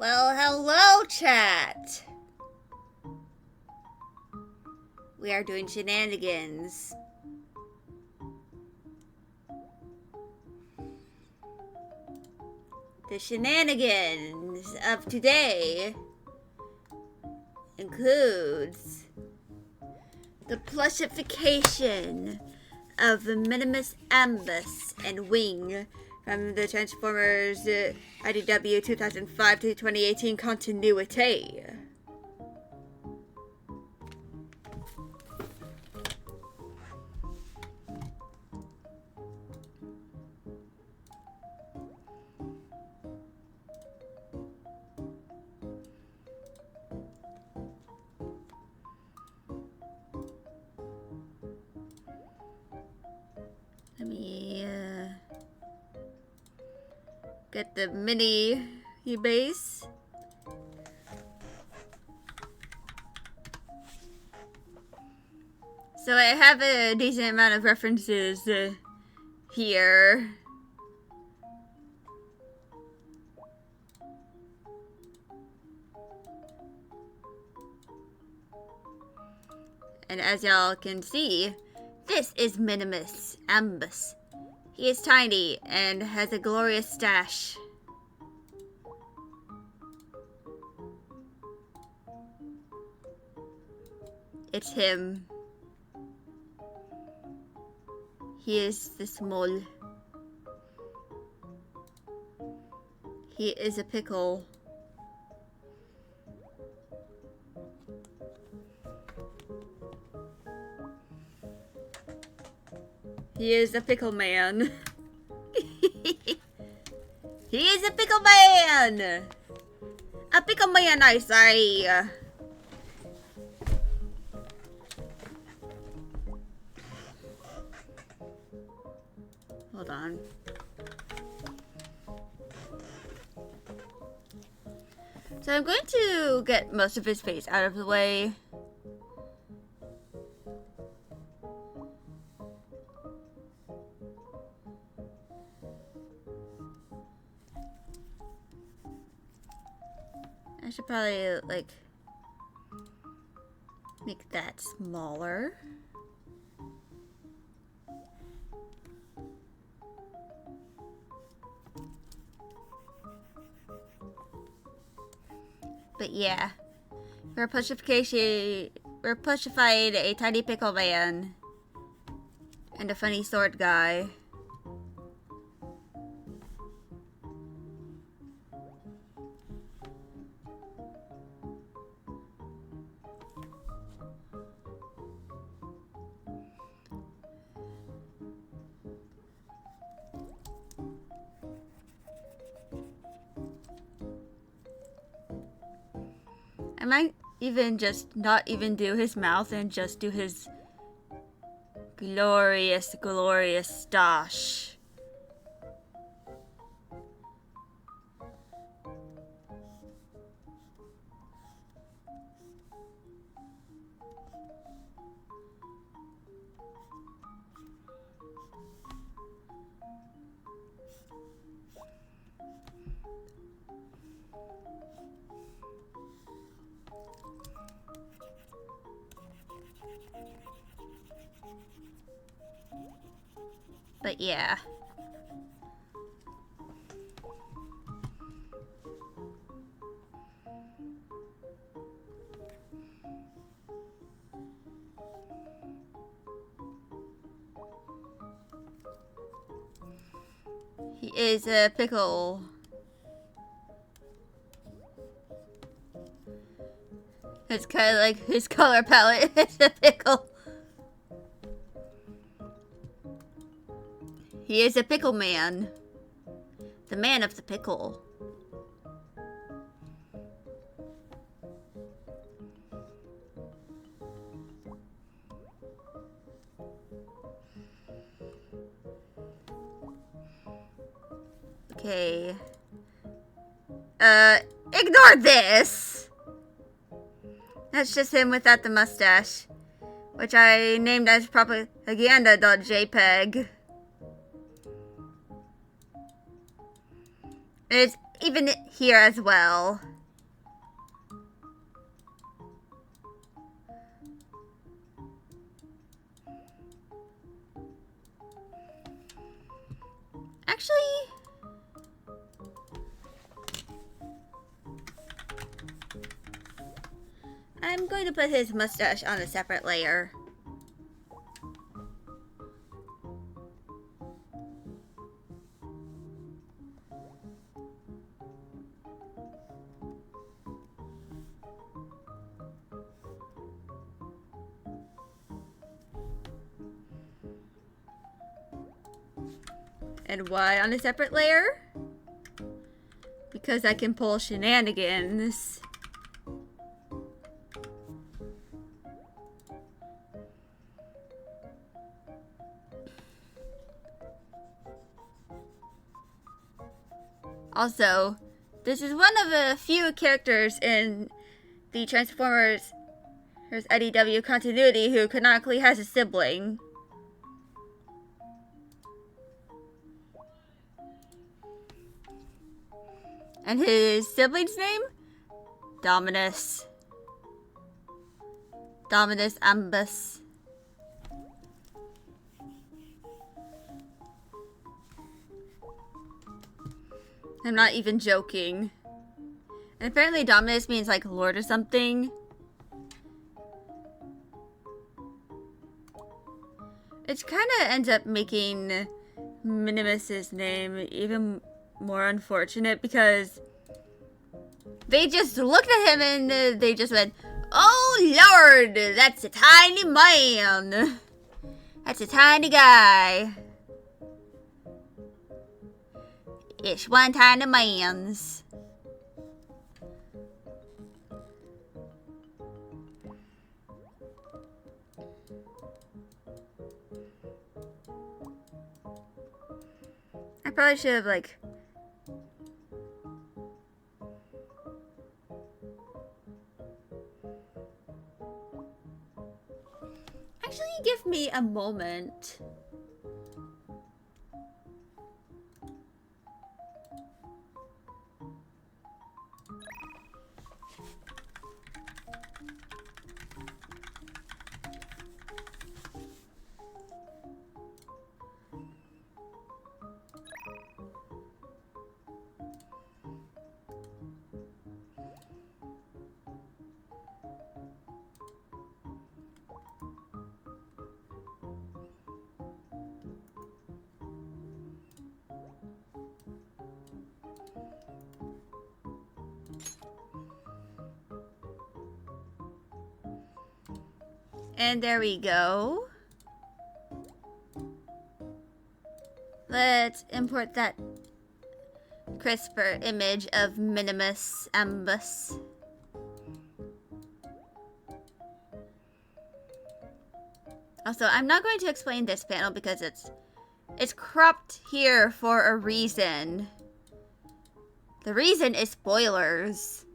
Well, hello, chat. We are doing shenanigans. The shenanigans of today includes the plushification of the Minimus Ambus and Wing from the Transformers IDW 2005 to 2018 continuity. Let me get the mini base. So I have a decent amount of references here. And as y'all can see, this is Minimus Ambus. He is tiny and has a glorious stash. It's him. He is the small. He is a pickle. He is a pickle man. He is a pickle man! A pickle man, I say! Hold on. So I'm going to get most of his face out of the way. I should probably, like, make that smaller. But yeah, we're pushified a tiny pickle man and a funny sword guy. I might even just not even do his mouth and just do his glorious, glorious stash. But yeah. He is a pickle. It's kind of like his color palette is a pickle. He is a pickle man. The man of the pickle. Okay. Ignore this! That's just him without the mustache. Which I named as propaganda.jpg. It's even here as well. I'm going to put his mustache on a separate layer. And why on a separate layer? Because I can pull shenanigans. Also, this is one of a few characters in the Transformers IDW continuity who canonically has a sibling. And his sibling's name? Dominus. Minimus Ambus. I'm not even joking. And apparently Dominus means like lord or something. It kind of ends up making Minimus's name even more unfortunate because they just looked at him and they just went, "Oh Lord, that's a tiny man. That's a tiny guy. It's one tiny man's." I probably should have like actually give me a moment. And there we go. Let's import that crisper image of Minimus Ambus. Also, I'm not going to explain this panel because it's cropped here for a reason. The reason is spoilers.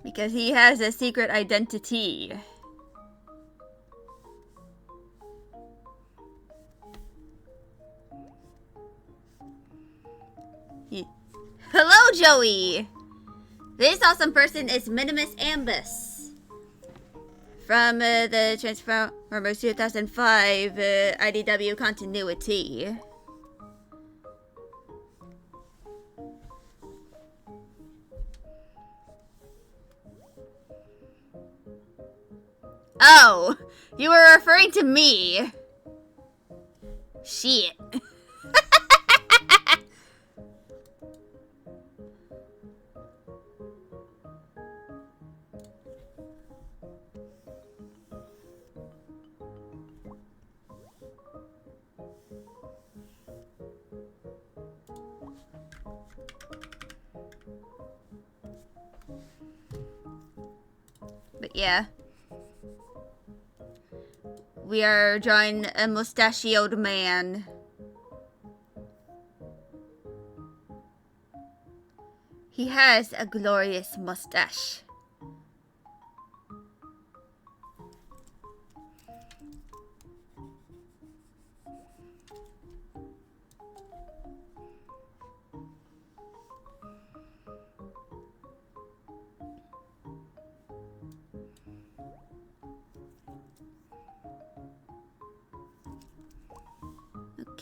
Because he has a secret identity. Hello, Joey! This awesome person is Minimus Ambus. From the Transformers 2005 IDW continuity. Oh, you were referring to me. Shit. But yeah. We are drawing a mustachioed man. He has a glorious mustache.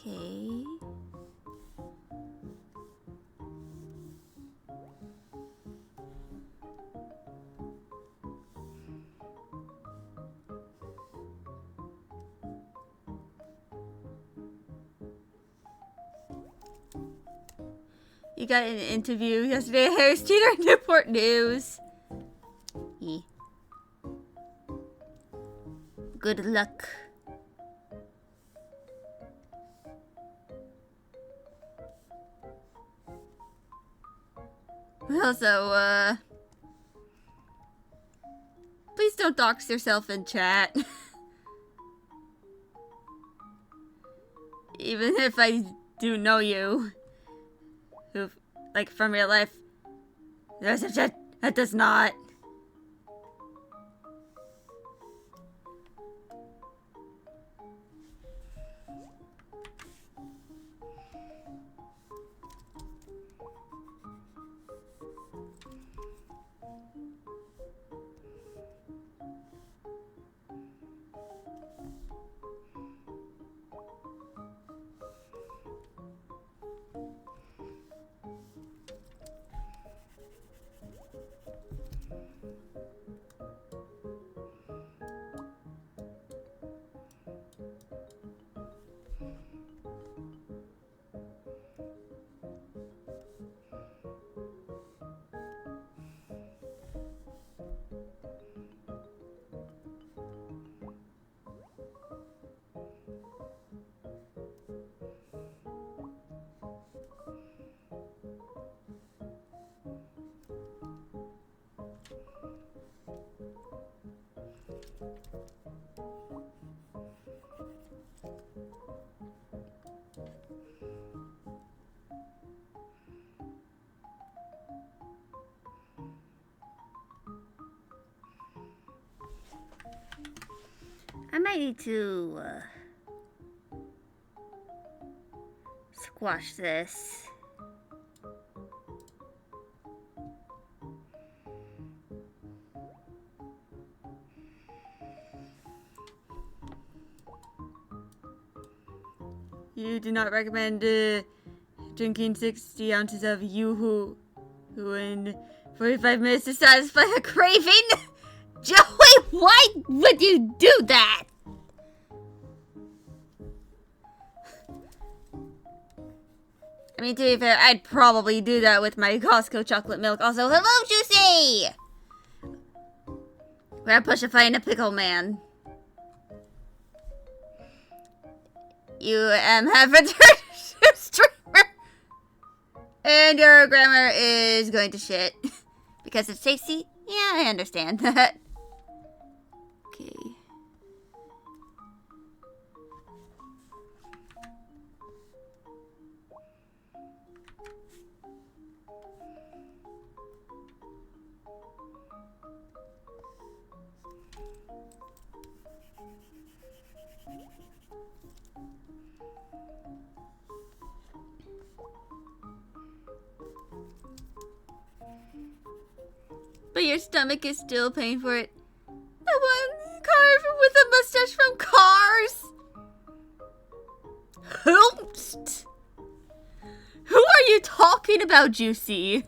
Okay. You got an interview yesterday at Harris Teeter Newport News. Yeah. Good luck. Also, please don't dox yourself in chat. Even if I do know you. Who, like, from real life. There's a chat that does not. I might need to squash this. You do not recommend drinking 60 ounces of Yoo-hoo in 45 minutes to satisfy a craving? Joey, why would you do that? I mean, to be fair, I'd probably do that with my Costco chocolate milk. Also, hello, Juicy! We're pushifying a pickle man. You have returned to streamer. And your grammar is going to shit. Because it's tasty? Yeah, I understand that. Okay. But your stomach is still paying for it. The one carved with a mustache from Cars. Hoopst. Who are you talking about, Juicy?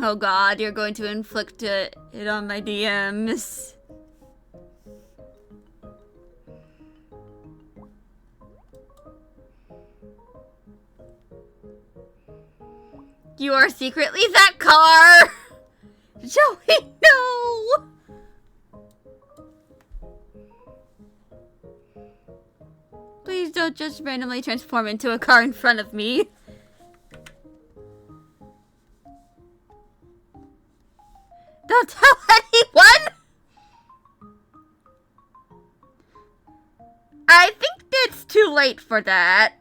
Oh God, you're going to inflict it on my DMs. You are secretly that car! Joey, no! Please don't just randomly transform into a car in front of me. Don't tell anyone! I think it's too late for that.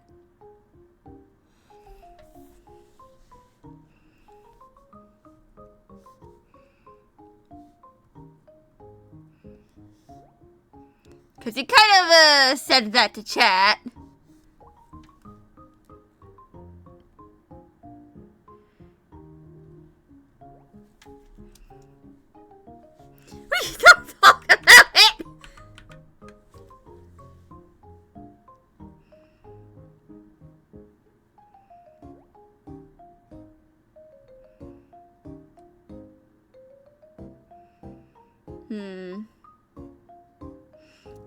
Because you kind of said that to chat.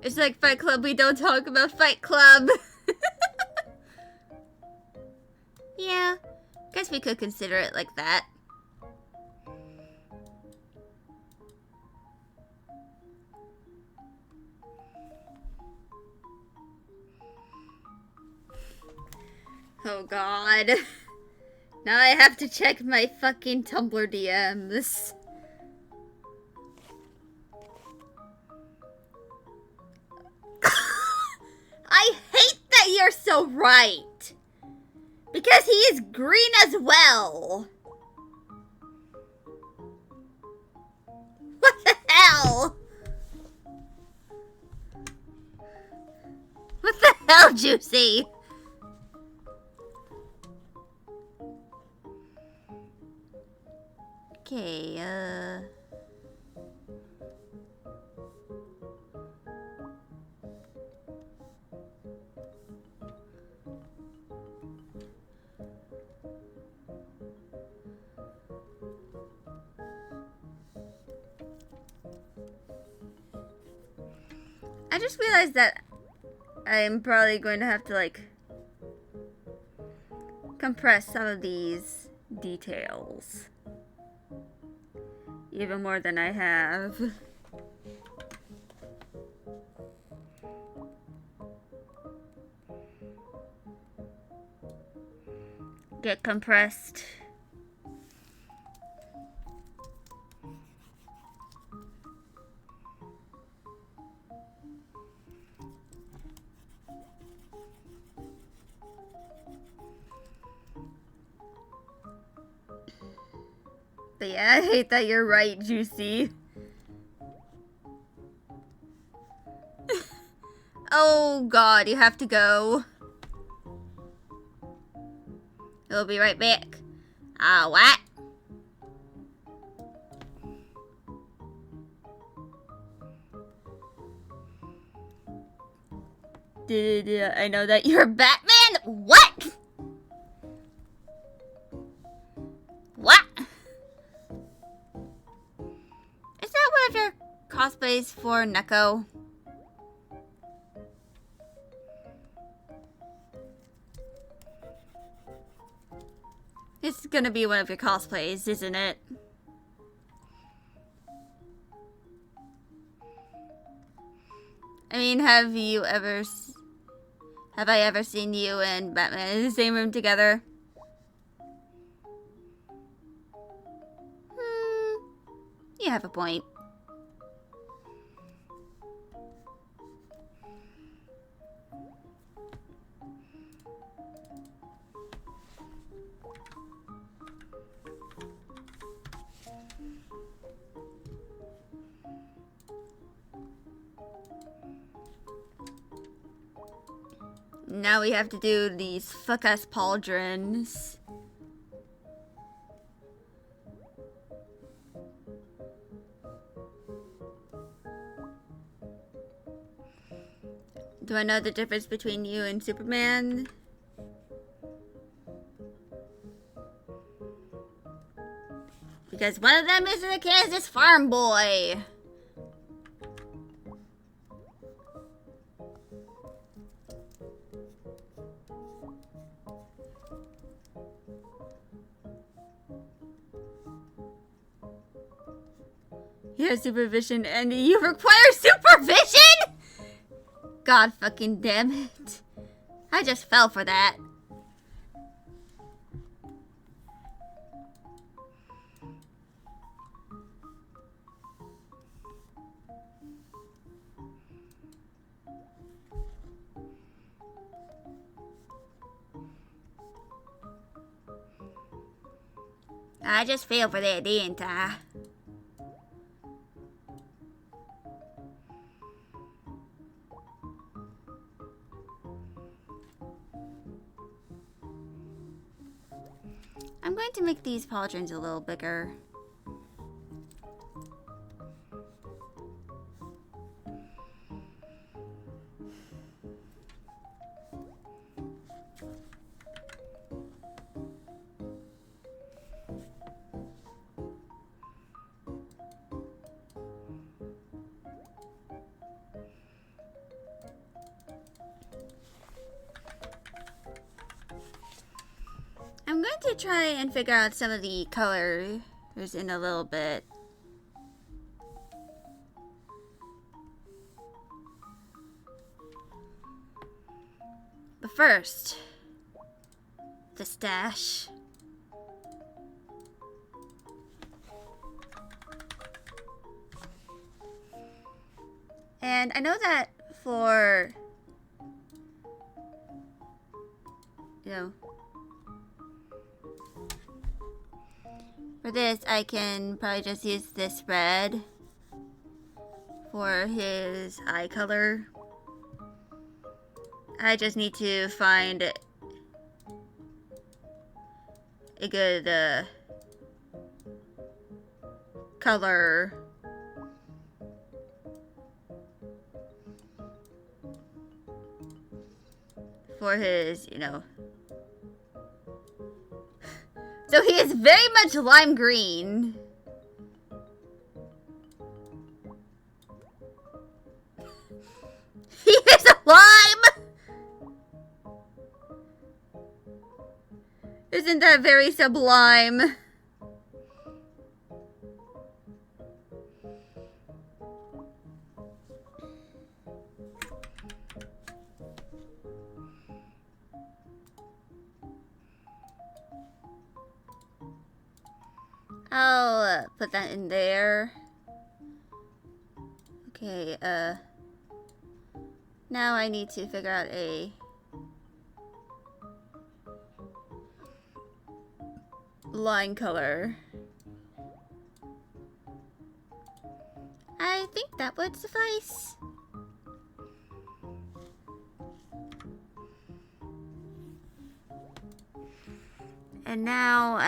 It's like Fight Club, we don't talk about Fight Club. Yeah, guess we could consider it like that. Oh god. Now I have to check my fucking Tumblr DMs. I hate that you're so right. Because he is green as well. What the hell? What the hell, Juicy? Okay, I just realized that I'm probably going to have to, like, compress some of these details. Even more than I have. Get compressed. But yeah, I hate that you're right, Juicy. Oh god, you have to go. We'll be right back. What? I know that you're Batman? What? What? Is that one of your cosplays for Neko? It's gonna be one of your cosplays, isn't it? I mean, have I ever seen you and Batman in the same room together? You have a point. Now we have to do these fuck-ass pauldrons. Do I know the difference between you and Superman? Because one of them is a Kansas farm boy. You have supervision and you require supervision? God fucking damn it. I just fell for that. I just fell for that, didn't I? I'm going to make these pauldrons a little bigger. going to try and figure out some of the colors in a little bit. But first, the stash. And I know that for, you know, for this I can probably just use this red for his eye color. I just need to find a good color for his, you know. So he is very much lime green. He is a lime! Isn't that very sublime? I'll put that in there. Okay, now I need to figure out a line color. I think that would suffice. And now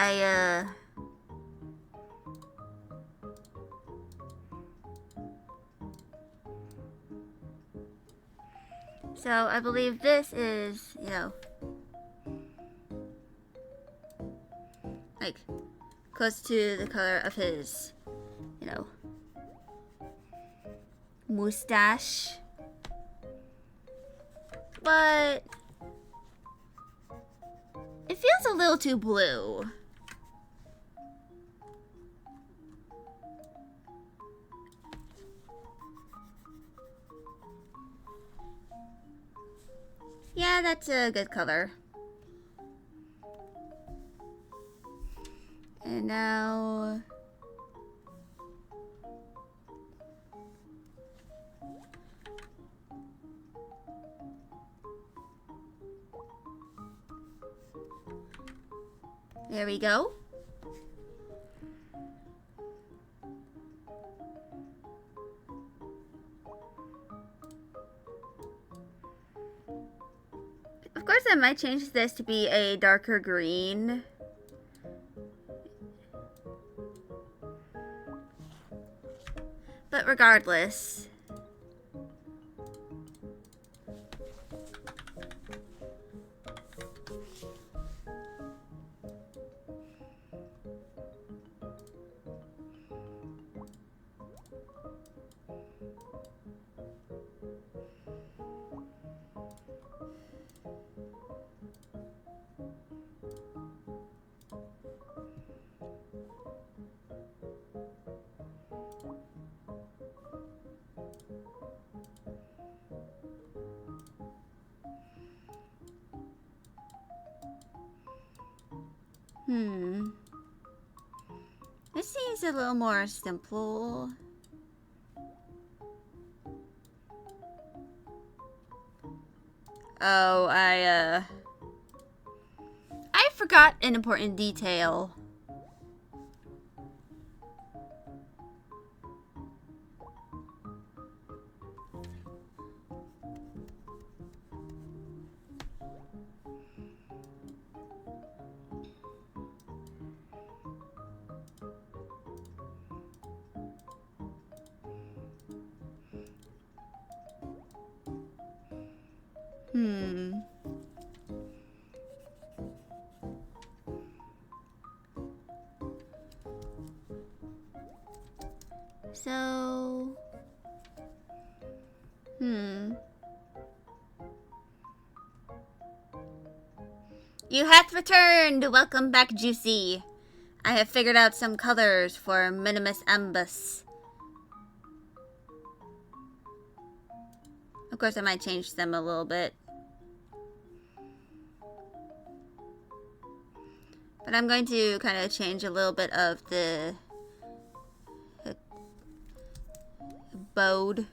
so I believe this is, you know, like close to the color of his, you know, mustache. But it feels a little too blue. Yeah, that's a good color. And now there we go. Of course, I might change this to be a darker green. But regardless. This seems a little more simple. Oh, I forgot an important detail. So, You hath returned! Welcome back, Juicy. I have figured out some colors for Minimus Ambus. Of course, I might change them a little bit. But I'm going to kind of change a little bit of the body.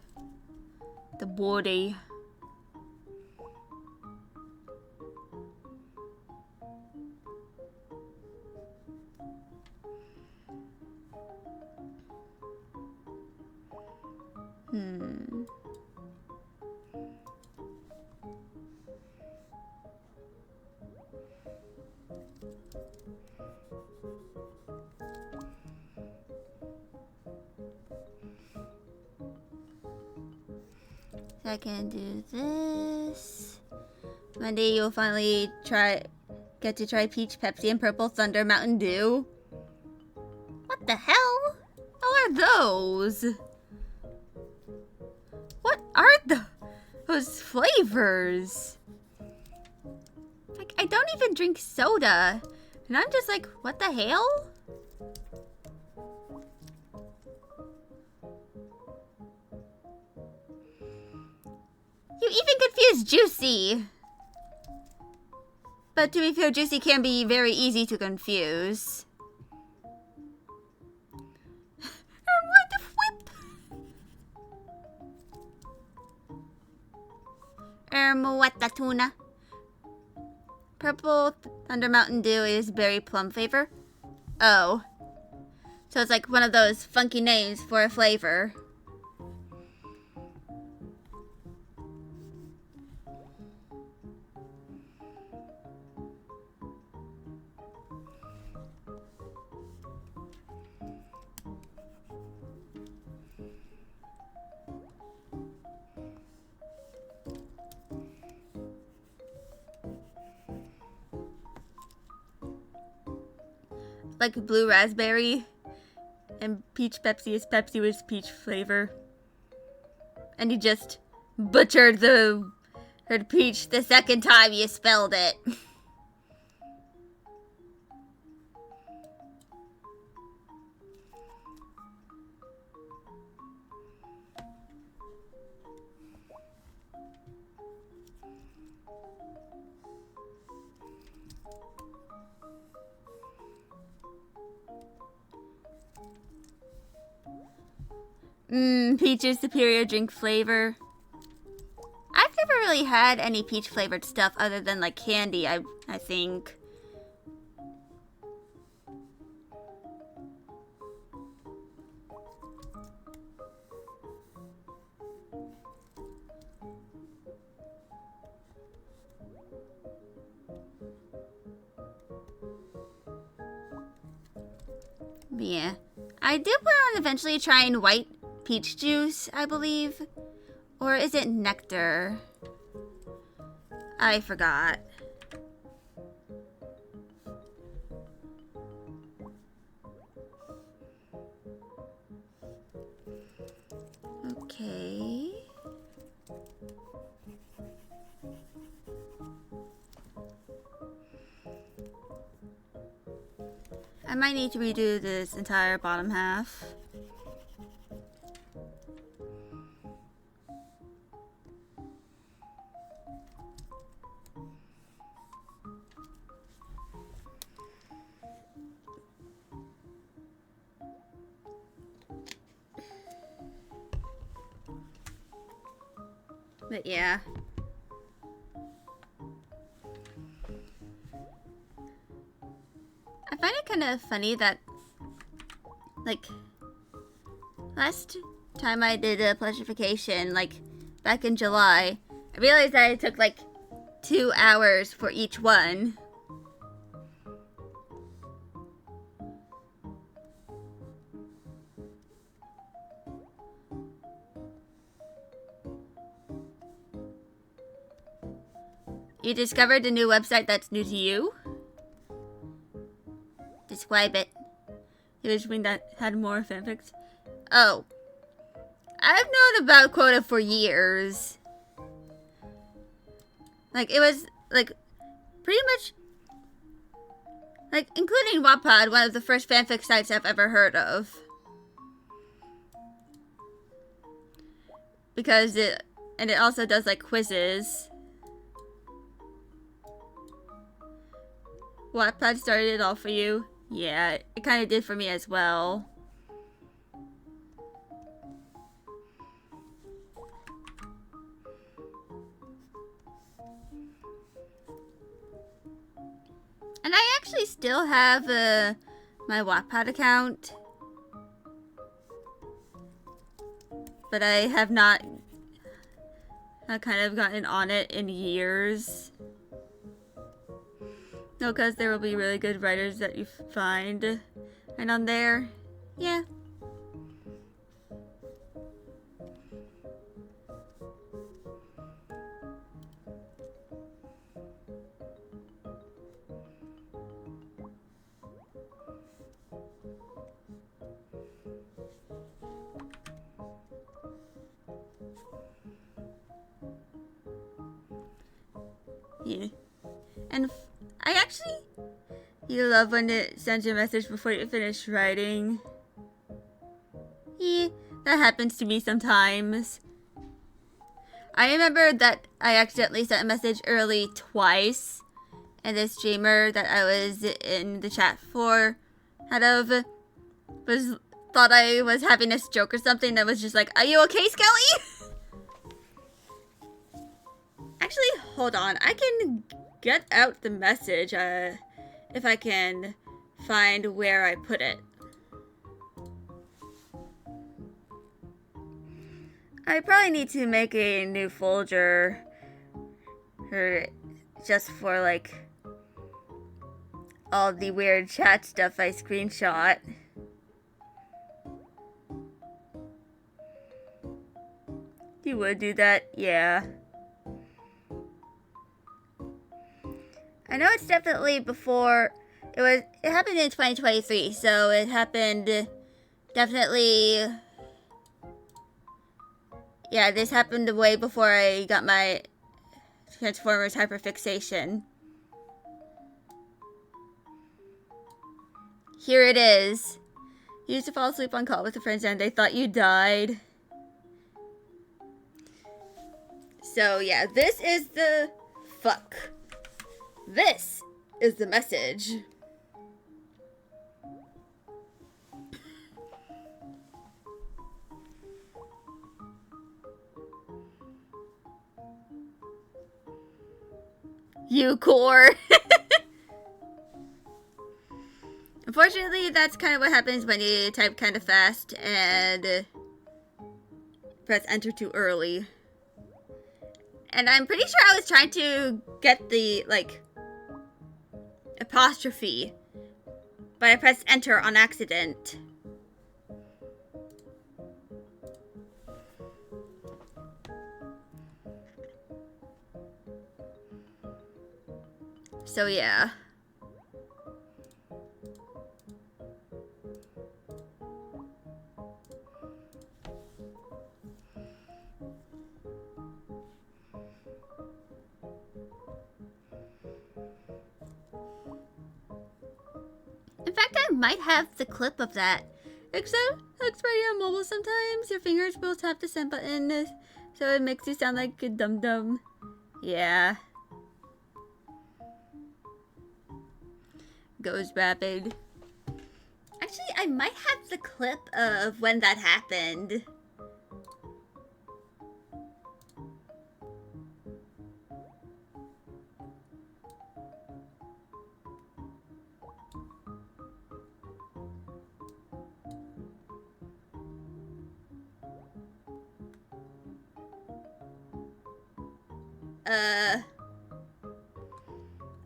I can do this. Monday you'll finally get to try Peach Pepsi and Purple Thunder Mountain Dew. What the hell? What are those? What are those flavors? Like, I don't even drink soda. And I'm just like, what the hell? You even confused Juicy. But to be fair, Juicy can be very easy to confuse. What the whip? What the tuna? Purple Thunder Mountain Dew is berry plum flavor. Oh. So it's like one of those funky names for a flavor. Like blue raspberry, and peach Pepsi is Pepsi with peach flavor. And you just butchered the word peach the second time you spelled it. Peach's superior drink flavor. I've never really had any peach flavored stuff other than like candy, I think. Yeah. I do plan on eventually trying white peach juice, I believe. Or is it nectar? I forgot. Okay. I might need to redo this entire bottom half. But yeah. I find it kind of funny that, like, last time I did a plushification, like, back in July, I realized that it took, like, 2 hours for each one. You discovered a new website that's new to you? Describe it. You wish that had more fanfics? Oh. I've known about Quota for years. Like, it was, like, pretty much Like, including Wattpad, one of the first fanfic sites I've ever heard of. Because it also does, like, quizzes. Wattpad started it all for you? Yeah, it kind of did for me as well. And I actually still have my Wattpad account. But I have not kind of gotten on it in years. No, because there will be really good writers that you find. And on there, yeah. Yeah. And I actually, you love when it sends you a message before you finish writing. Yeah, that happens to me sometimes. I remember that I accidentally sent a message early twice, and the streamer that I was in the chat for thought I was having a stroke or something, and was just like, "Are you okay, Skelly?" Actually, hold on. I can get out the message if I can find where I put it. I probably need to make a new folder just for, like, all the weird chat stuff I screenshot. You would do that? Yeah. I know it's definitely before. It happened in 2023, so it happened definitely. Yeah, this happened way before I got my Transformers hyperfixation. Here it is. You used to fall asleep on call with a friend and they thought you died. So yeah, this is the fuck. This is the message. You core. Unfortunately, that's kind of what happens when you type kind of fast and press enter too early. And I'm pretty sure I was trying to get the, like, apostrophe, but I pressed enter on accident. So yeah. In fact, I might have the clip of that. Except, Xperia Mobile sometimes your fingers will tap the send button, so it makes you sound like a dum-dum. Yeah. Goes rapid. Actually, I might have the clip of when that happened.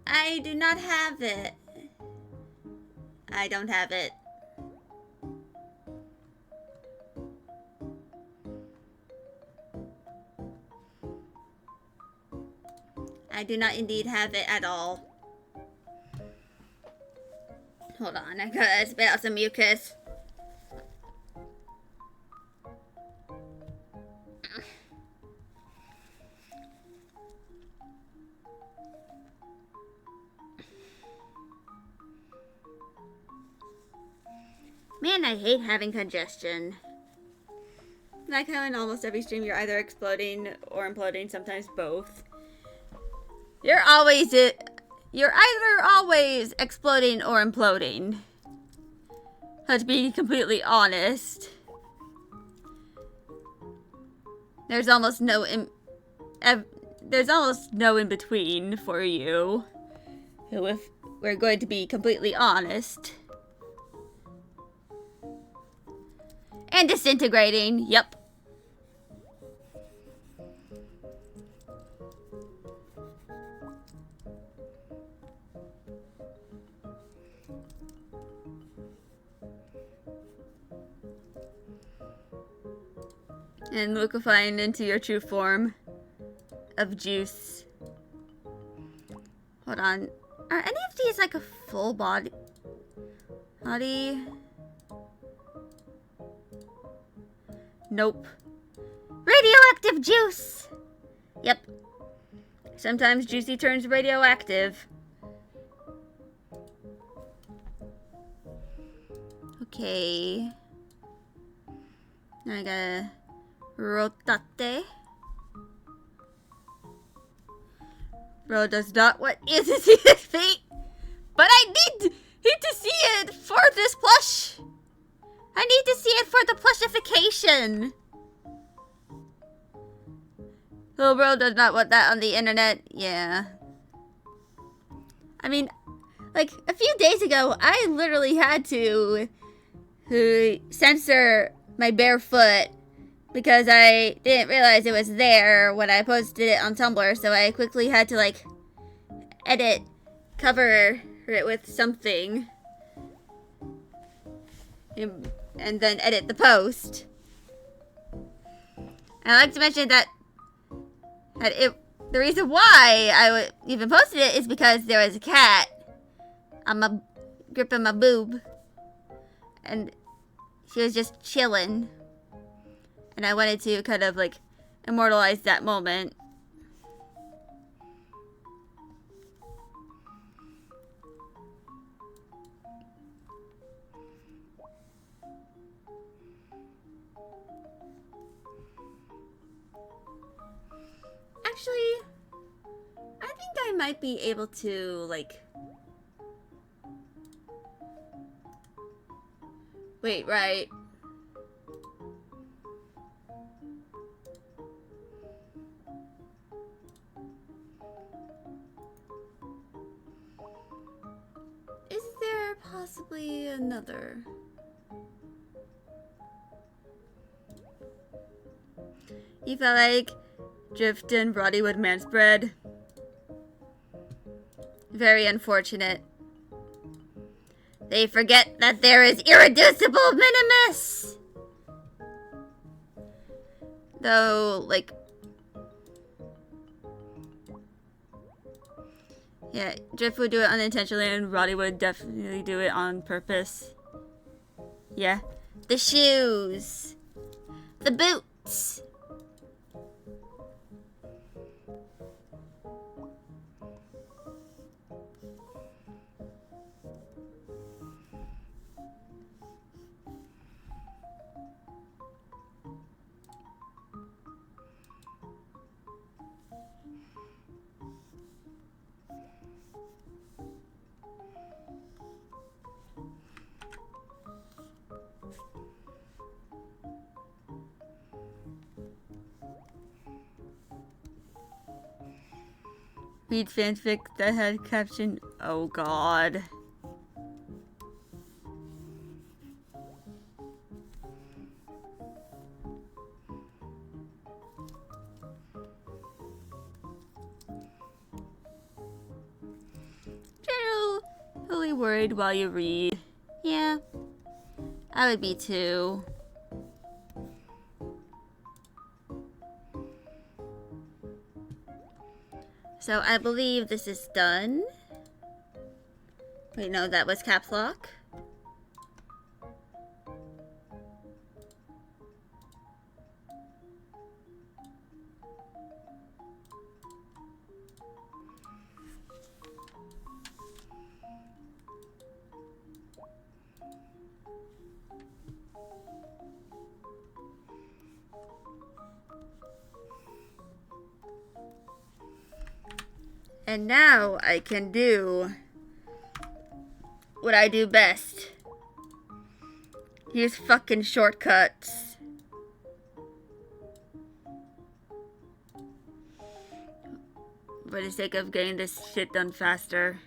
I do not have it. I don't have it. I do not indeed have it at all. Hold on, I gotta spit out some mucus. Man, I hate having congestion. Like how in almost every stream you're either exploding or imploding, sometimes both. You're either always exploding or imploding. To be completely honest. There's almost no in between for you. If we're going to be completely honest. And disintegrating, yep. And liquefying into your true form of juice. Hold on. Are any of these like a full body? Nope. Radioactive juice! Yep. Sometimes Juicy turns radioactive. Okay. Now I gotta rotate. Bro does not want you to see his feet, but I need to see it for this plush. I need to see it for the plushification. Little bro does not want that on the internet. Yeah. I mean, like a few days ago, I literally had to censor my bare foot because I didn't realize it was there when I posted it on Tumblr, so I quickly had to like cover it with something, and then edit the post. And I like to mention that the reason why I even posted it is because there was a cat on my gripping my boob, and she was just chilling. And I wanted to kind of like immortalize that moment. Actually, I think I might be able to like... Wait, right. Is there possibly another? You felt like Drift and Roddywood manspread? Very unfortunate. They forget that there is irreducible Minimus! Though, like... Yeah, Drift would do it unintentionally and Roddy would definitely do it on purpose. Yeah. The shoes. The boots. Read fanfic that had caption. Oh god. Generally worried while you read. Yeah, I would be too. So I believe this is done. Wait, no, that was caps lock. And now I can do what I do best. Use fucking shortcuts. For the sake of getting this shit done faster.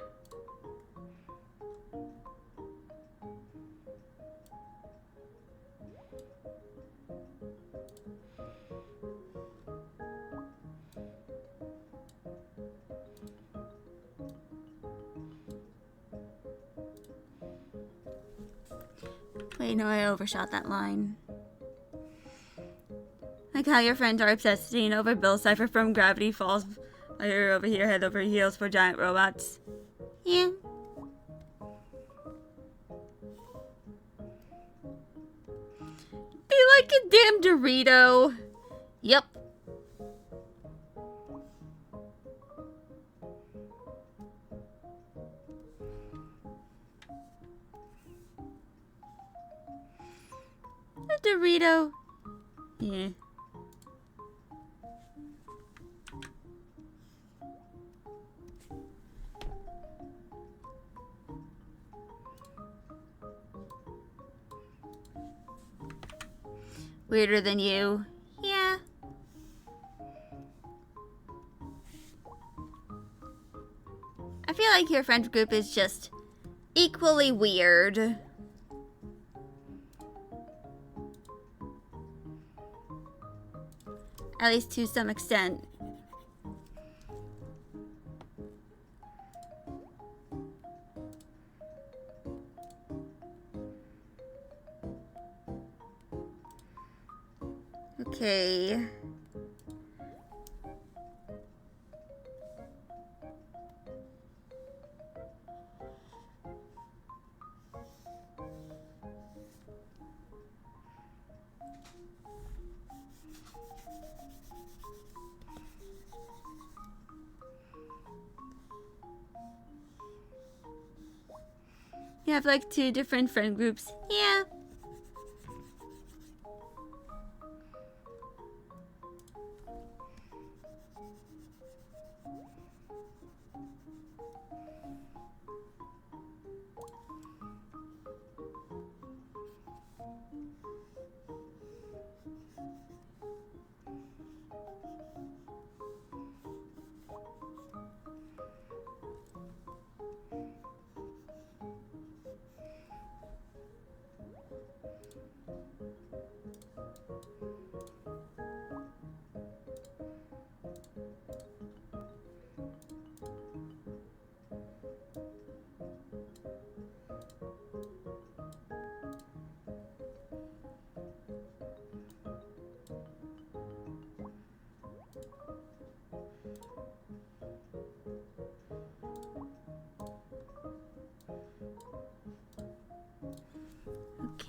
Wait, no, I overshot that line. Like how your friends are obsessing over Bill Cipher from Gravity Falls. You're over here head over heels for giant robots. Yeah. Be like a damn Dorito. Yep. A Dorito. Yeah. Weirder than you. Yeah. I feel like your friend group is just equally weird. At least to some extent. Okay. You have like 2 different friend groups. Yeah.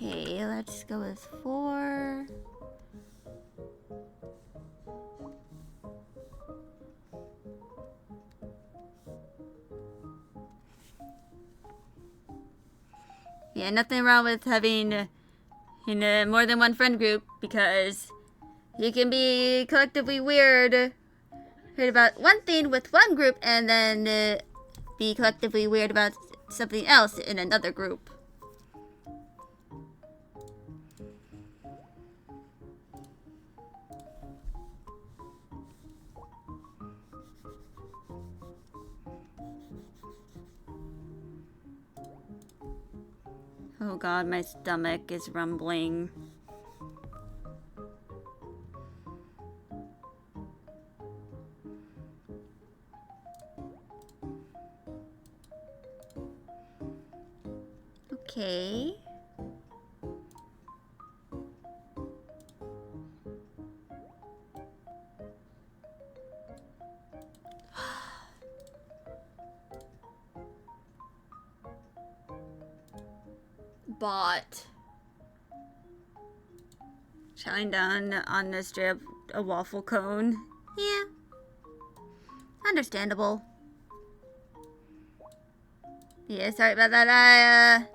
Okay, let's go with 4. Yeah, nothing wrong with having more than one friend group because you can be collectively weird about one thing with one group and then be collectively weird about something else in another group. Oh god, my stomach is rumbling. Okay. Bought. Chowing down on a strip, a waffle cone. Yeah. Understandable. Yeah, sorry about that.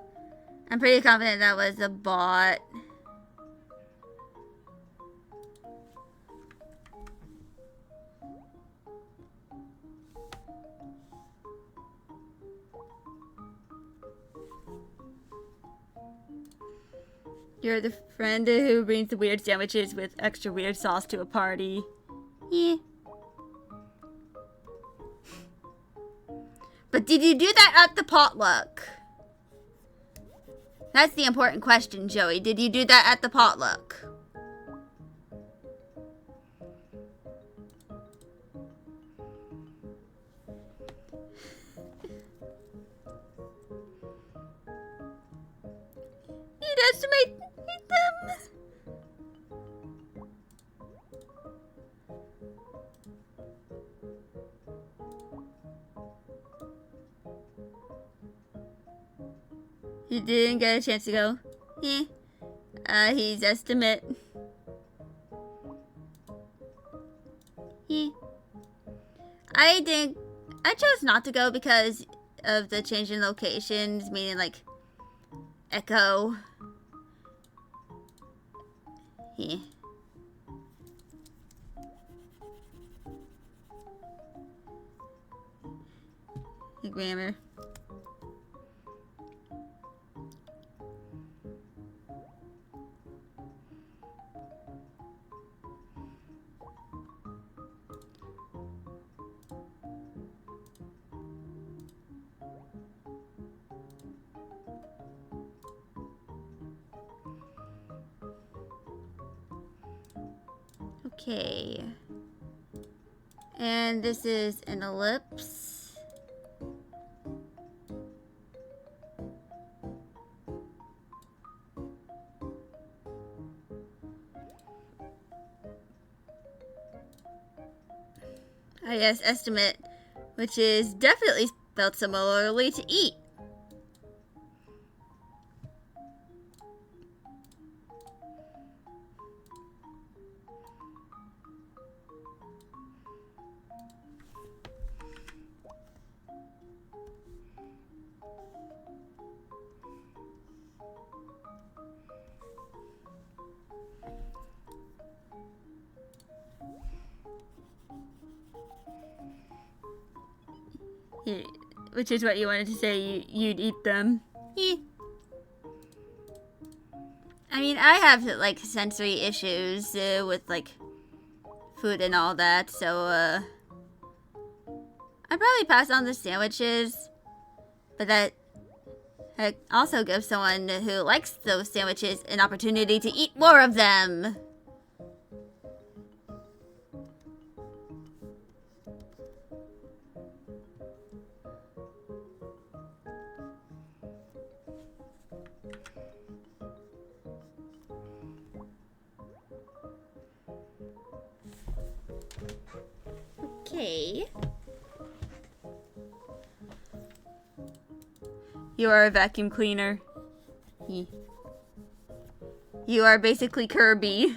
I'm pretty confident that was a bot. You're the friend who brings the weird sandwiches with extra weird sauce to a party. Yeah. But did you do that at the potluck? That's the important question, Joey. Did you do that at the potluck? You'd estimate them. You didn't get a chance to go. He's estimate. I chose not to go because of the change in locations, meaning like echo. The grammar. Okay. And this is an ellipse. Yes, estimate, which is definitely spelled similarly to eat. Which is what you wanted to say, you'd eat them. I mean, I have, like, sensory issues with, like, food and all that, so, I'd probably pass on the sandwiches, but that also gives someone who likes those sandwiches an opportunity to eat more of them. Okay. You are a vacuum cleaner. You are basically Kirby.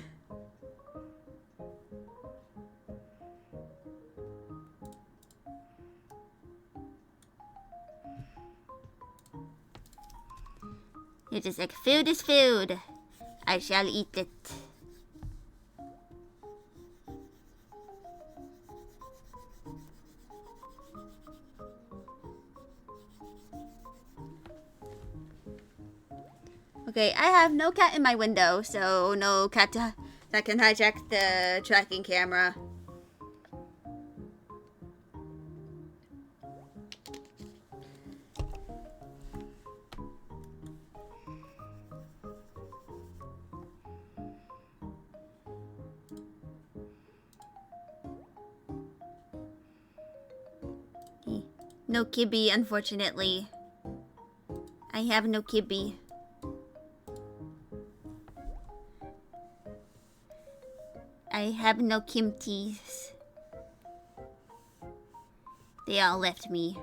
You're just like, food is food. I shall eat it. Okay, I have no cat in my window, so no cat that can hijack the tracking camera. No Kibby, unfortunately. I have no Kibby. I have no Kimties. They all left me.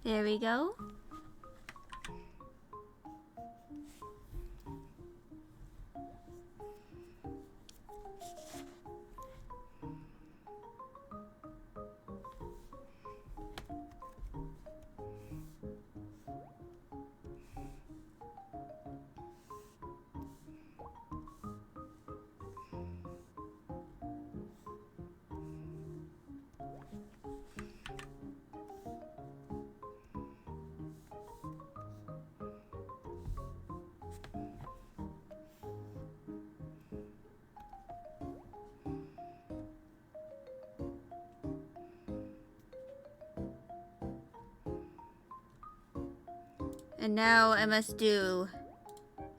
There we go. And now I must do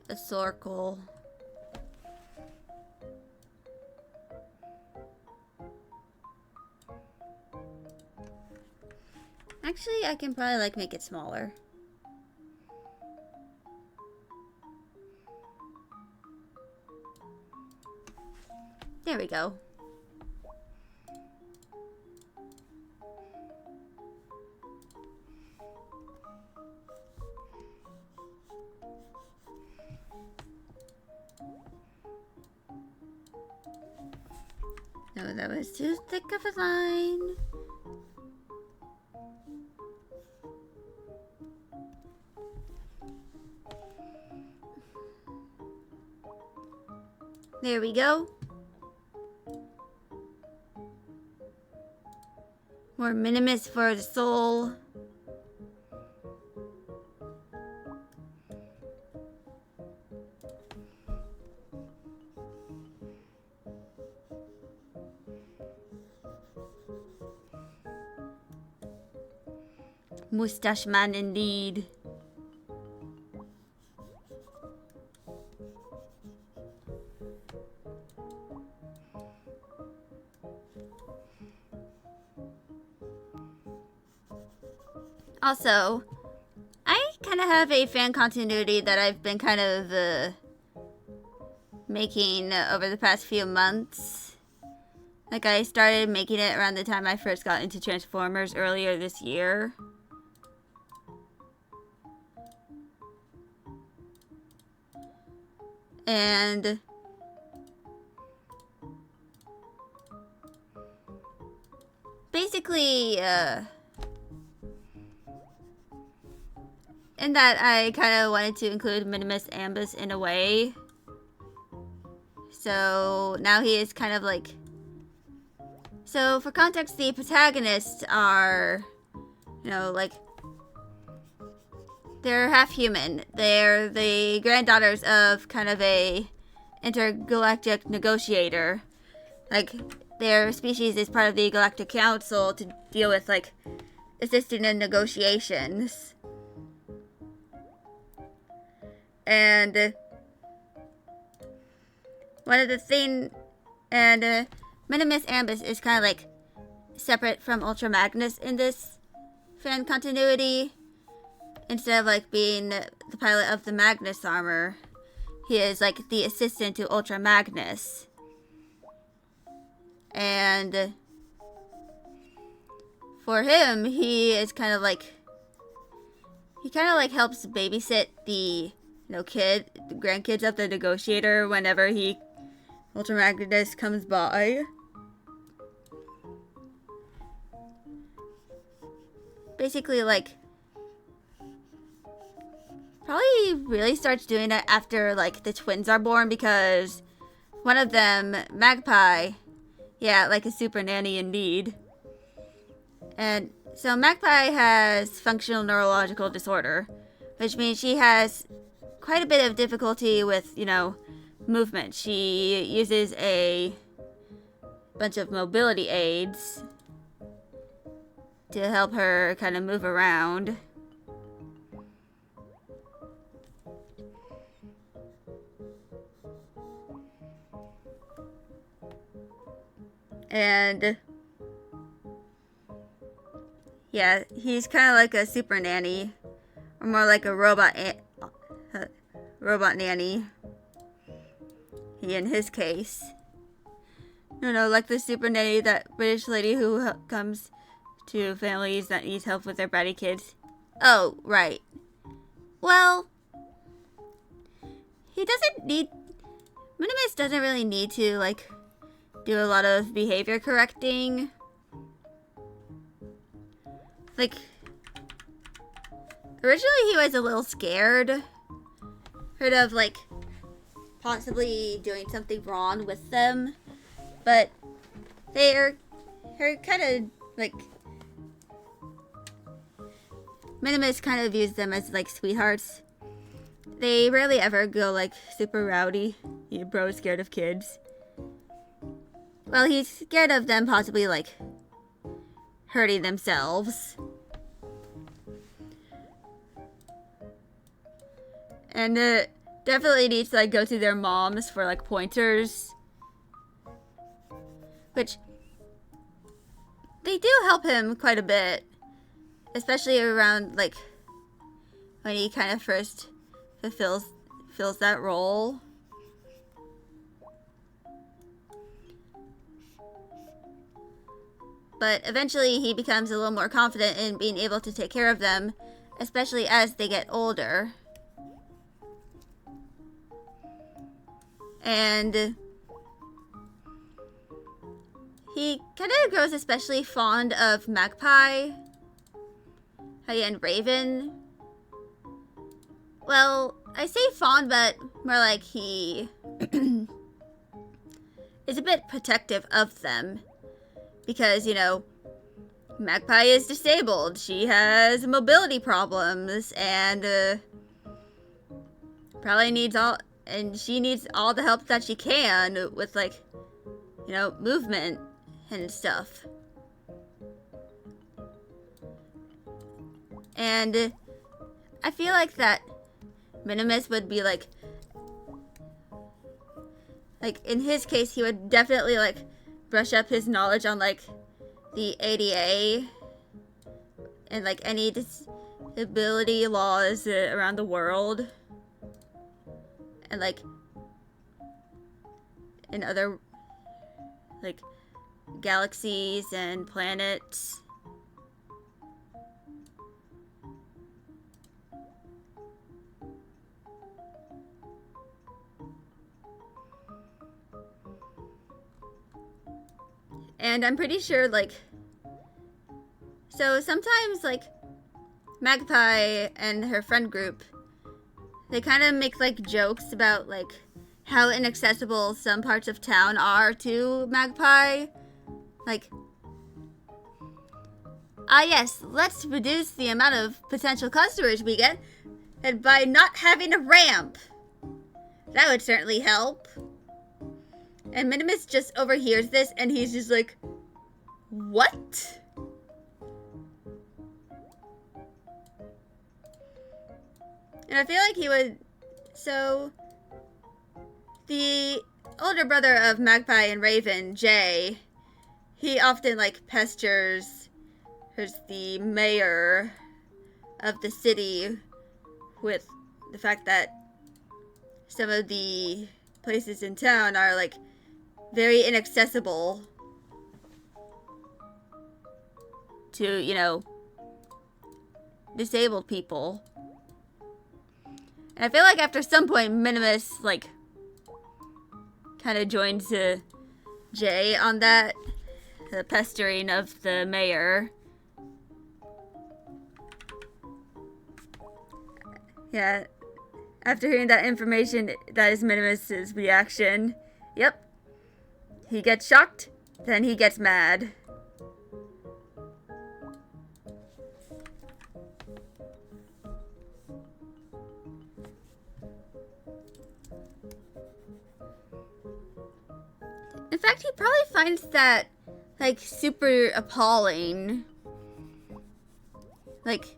a circle. Actually, I can probably like make it smaller. There we go. No, that was too thick of a line. There we go. More Minimus for the soul. Mustache man indeed. Also, I kind of have a fan continuity that I've been kind of making over the past few months. Like, I started making it around the time I first got into Transformers earlier this year. And basically, in that I kind of wanted to include Minimus Ambus in a way. So now he is kind of like... So for context, the protagonists are, you know, like... They're half human. They're the granddaughters of kind of a intergalactic negotiator. Like, their species is part of the Galactic Council to deal with, like, assisting in negotiations. And one of the things, and Minimus Ambus is kind of like separate from Ultra Magnus in this fan continuity. Instead of like being the pilot of the Magnus armor, he is like the assistant to Ultra Magnus. And for him, he is kind of like, he kind of like helps babysit the the grandkids of the negotiator whenever Ultra Magnus comes by. Basically, like, probably really starts doing it after, like, the twins are born, because one of them, Magpie, yeah, like a super nanny indeed. And so Magpie has functional neurological disorder, which means she has quite a bit of difficulty with, movement. She uses a bunch of mobility aids to help her kind of move around. And yeah, he's kind of like a super nanny, or more like a robot nanny. In his case, like the super nanny, that British lady who comes to families that need help with their bratty kids. Oh, right. Well, he doesn't need... Minimus doesn't really need to, like, do a lot of behavior correcting. Like, originally he was a little scared. Heard of, like, possibly doing something wrong with them. But they're kind of, like... Minimus kind of views them as, like, sweethearts. They rarely ever go, like, super rowdy. You bro is scared of kids. Well, he's scared of them possibly, like, hurting themselves. And definitely needs to, like, go to their moms for, like, pointers. Which, they do help him quite a bit. Especially around, like, when he kind of first fills that role. But eventually he becomes a little more confident in being able to take care of them, especially as they get older. And he kind of grows especially fond of Magpie and Raven. Well, I say fond, but more like he is a bit protective of them. Because, you know, Magpie is disabled. She has mobility problems and probably needs all, and she needs all the help that she can with, like, you know, movement and stuff. And I feel like that Minimus would be like in his case, he would definitely, like, brush up his knowledge on, like, the ADA and, like, any disability laws around the world. And, like, in other, like, galaxies and planets. And I'm pretty sure, like, so sometimes, like, Magpie and her friend group, they kind of make, like, jokes about, like, how inaccessible some parts of town are to Magpie. Like, yes, let's reduce the amount of potential customers we get, and by not having a ramp. That would certainly help. And Minimus just overhears this, and he's just like, what? And I feel like he would... So, the older brother of Magpie and Raven, Jay, he often, like, pesters the mayor of the city with the fact that some of the places in town are, like, very inaccessible to, you know, disabled people. And I feel like after some point, Minimus, like, kind of joins Jay on that, the pestering of the mayor. Yeah, after hearing that information, that is Minimus's reaction. Yep. He gets shocked, then he gets mad. In fact, he probably finds that, like, super appalling. Like,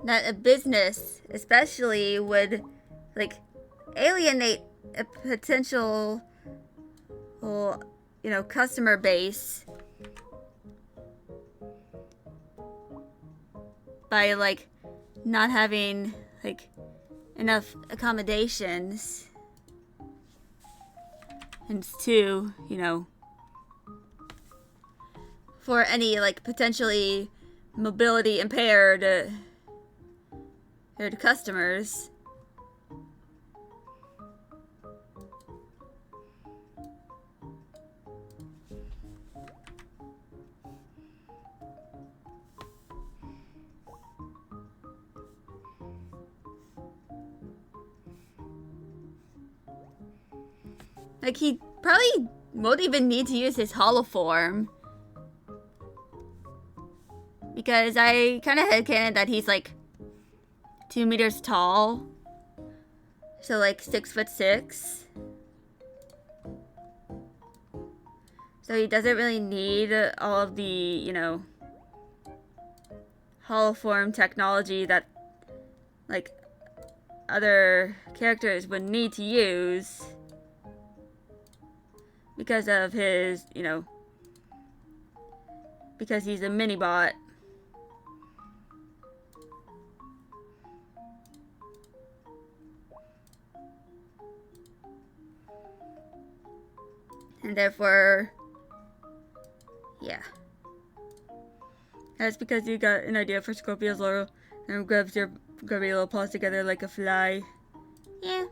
that a business, especially, would, like, alienate a potential, well, you know, customer base by, like, not having, like, enough accommodations. And two, you know, for any, like, potentially mobility impaired Or to customers. Like, he probably won't even need to use his holoform. Because I kind of headcanon that he's like 2 meters tall. So like 6'6". So he doesn't really need all of the, you know, holoform technology that like other characters would need to use. Because of his, you know, because he's a mini-bot. And therefore, yeah. That's because you got an idea for Scorpio's Laurel and grabs your grubby little paws together like a fly. Yeah.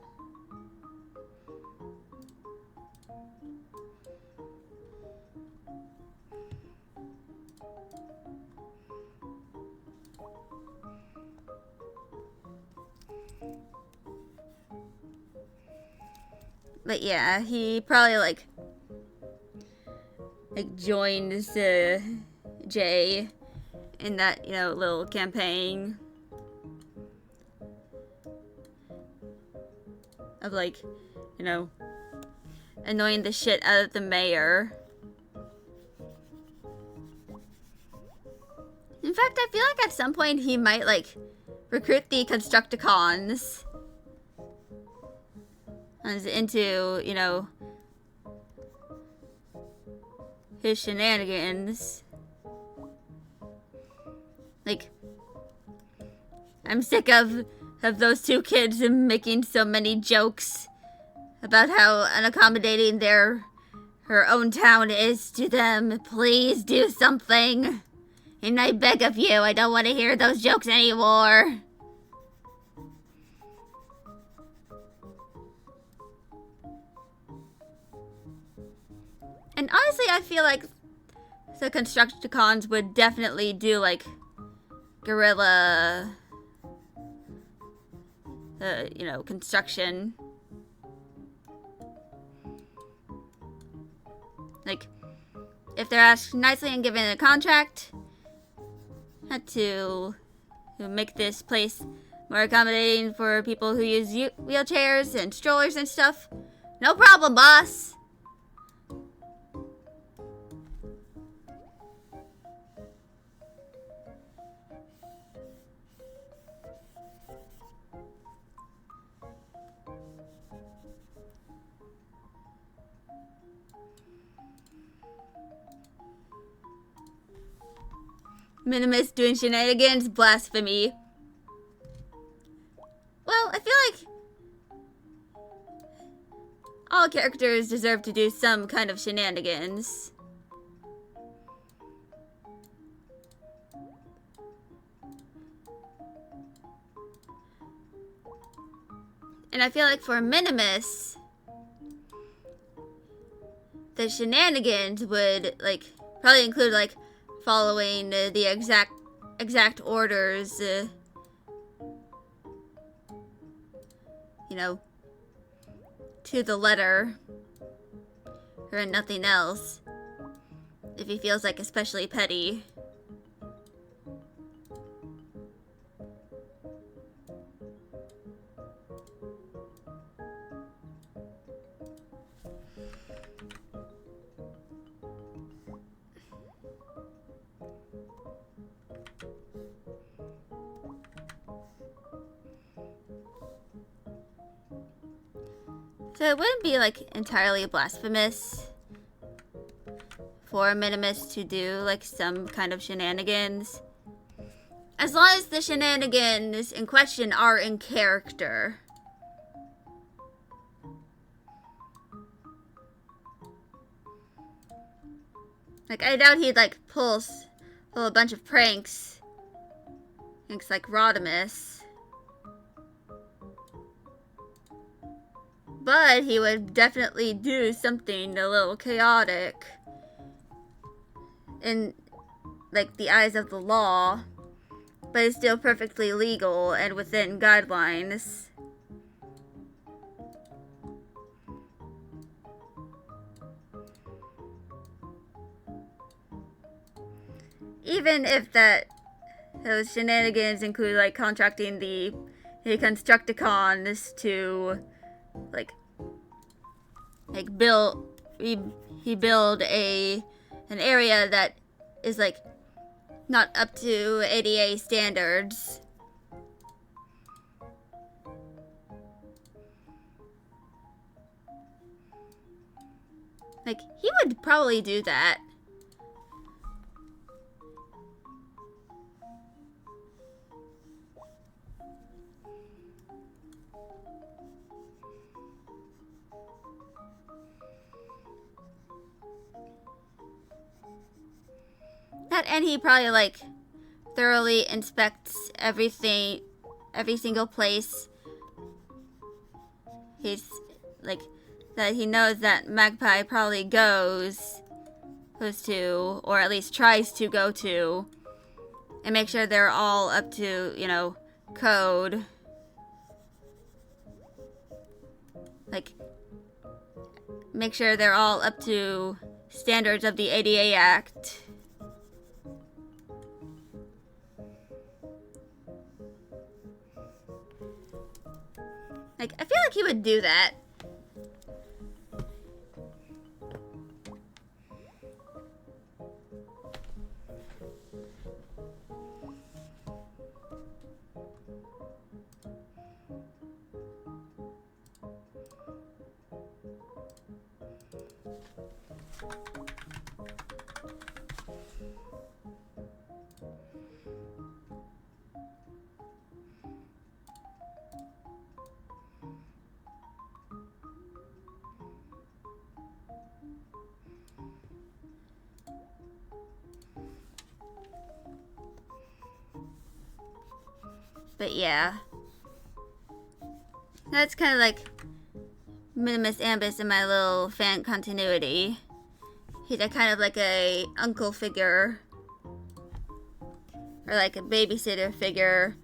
But yeah, he probably like joined Jay in that, you know, little campaign of like, you know, annoying the shit out of the mayor. In fact, I feel like at some point he might like recruit the Constructicons into, you know, his shenanigans. Like, I'm sick of those two kids making so many jokes about how unaccommodating her own town is to them. Please do something. And I beg of you, I don't want to hear those jokes anymore. And honestly, I feel like the Constructicons would definitely do, like, guerrilla, you know, construction. Like, if they're asked nicely and given a contract to make this place more accommodating for people who use wheelchairs and strollers and stuff, no problem, boss. Minimus doing shenanigans, blasphemy. Well, I feel like all characters deserve to do some kind of shenanigans. And I feel like for Minimus, the shenanigans would like probably include like following the exact orders, you know, to the letter, or nothing else, if he feels like especially petty. So it wouldn't be like entirely blasphemous for Minimus to do like some kind of shenanigans, as long as the shenanigans in question are in character. Like, I doubt he'd like pull a bunch of pranks. Things like Rodimus. but he would definitely do something a little chaotic in, like, the eyes of the law, but it's still perfectly legal and within guidelines. Even if those shenanigans include, like, contracting the Constructicons to, like build an area that is, like, not up to ADA standards. Like, he would probably do that. And he probably, like, thoroughly inspects everything, every single place he's, like, that he knows that Magpie probably goes to, or at least tries to go to, and make sure they're all up to, you know, code. Like, make sure they're all up to standards of the ADA Act. Like, I feel like he would do that. But yeah, that's kind of like Minimus Ambus in my little fan continuity. He's a kind of like a uncle figure, or like a babysitter figure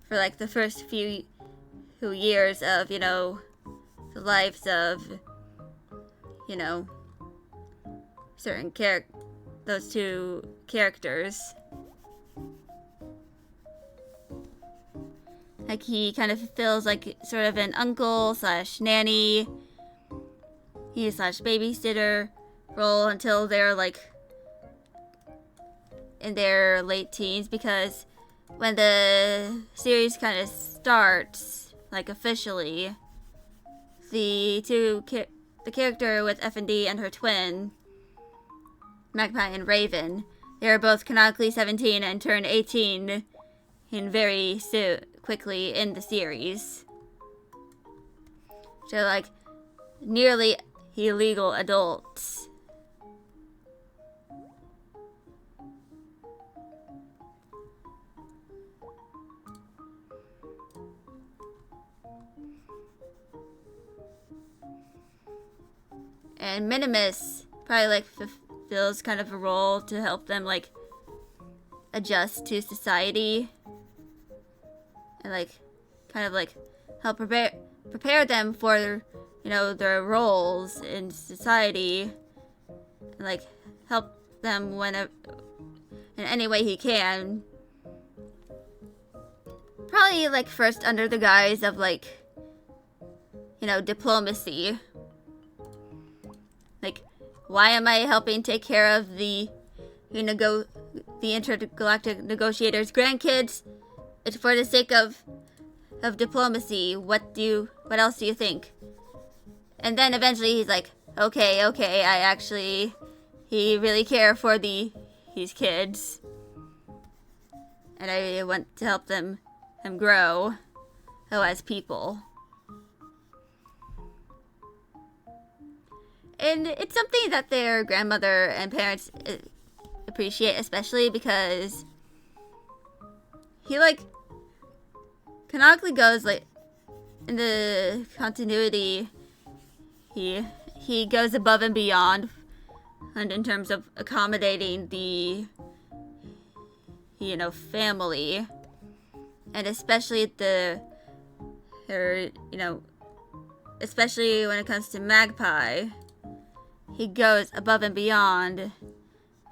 for like the first few years of, you know, the lives of, you know, those two characters. Like, he kind of feels like sort of an uncle slash nanny, slash babysitter role until they're, like, in their late teens, because when the series kind of starts, like, officially, the character with F&D and her twin, Magpie and Raven, they are both canonically 17 and turn 18 in very quickly in the series. So, like, nearly illegal adults. And Minimus probably, like, fulfills kind of a role to help them, like, adjust to society. And, like, kind of, like, help prepare them for, you know, their roles in society. And, like, help them whenever, in any way he can. Probably, like, first under the guise of, like, you know, diplomacy. Like, why am I helping take care of the intergalactic negotiators' grandkids? It's for the sake of diplomacy. What else do you think? And then eventually he's like, okay, he really care for these kids, and I want to help them grow, as people. And it's something that their grandmother and parents appreciate, especially because he, like, canonically goes, like, in the continuity, he goes above and beyond, and in terms of accommodating the family, and especially especially when it comes to Magpie, he goes above and beyond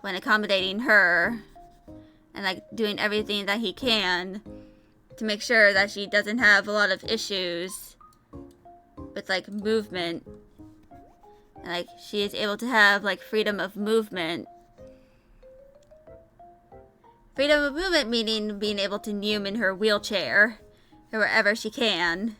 when accommodating her and like doing everything that he can to make sure that she doesn't have a lot of issues with like movement. And, like she is able to have like freedom of movement. Freedom of movement meaning being able to noom in her wheelchair or wherever she can.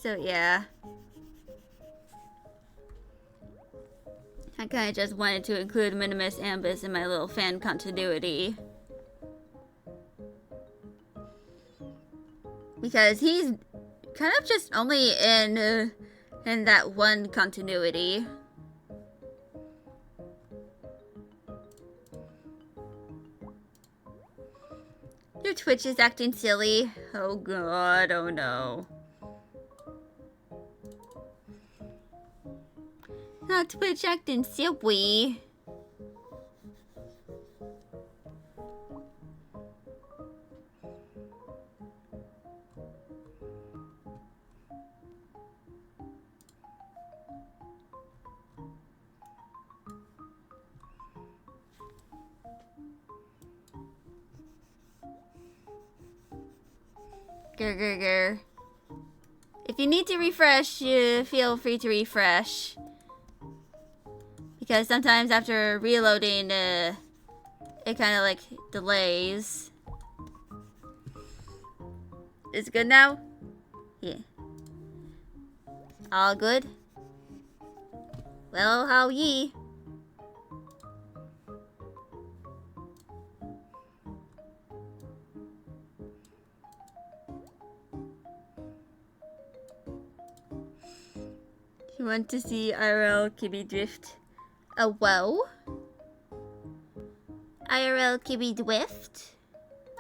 So yeah, I kind of just wanted to include Minimus Ambus in my little fan continuity. Because he's kind of just only in that one continuity. Your Twitch is acting silly. Oh god, oh no. Not Twitch acting silly. Grr, grr, grr. If you need to refresh, feel free to refresh. Because sometimes after reloading, it kind of like delays. Is it good now? Yeah. All good? Well, how ye? You want to see IRL Kibby drift? A whoa? IRL Kibby drift?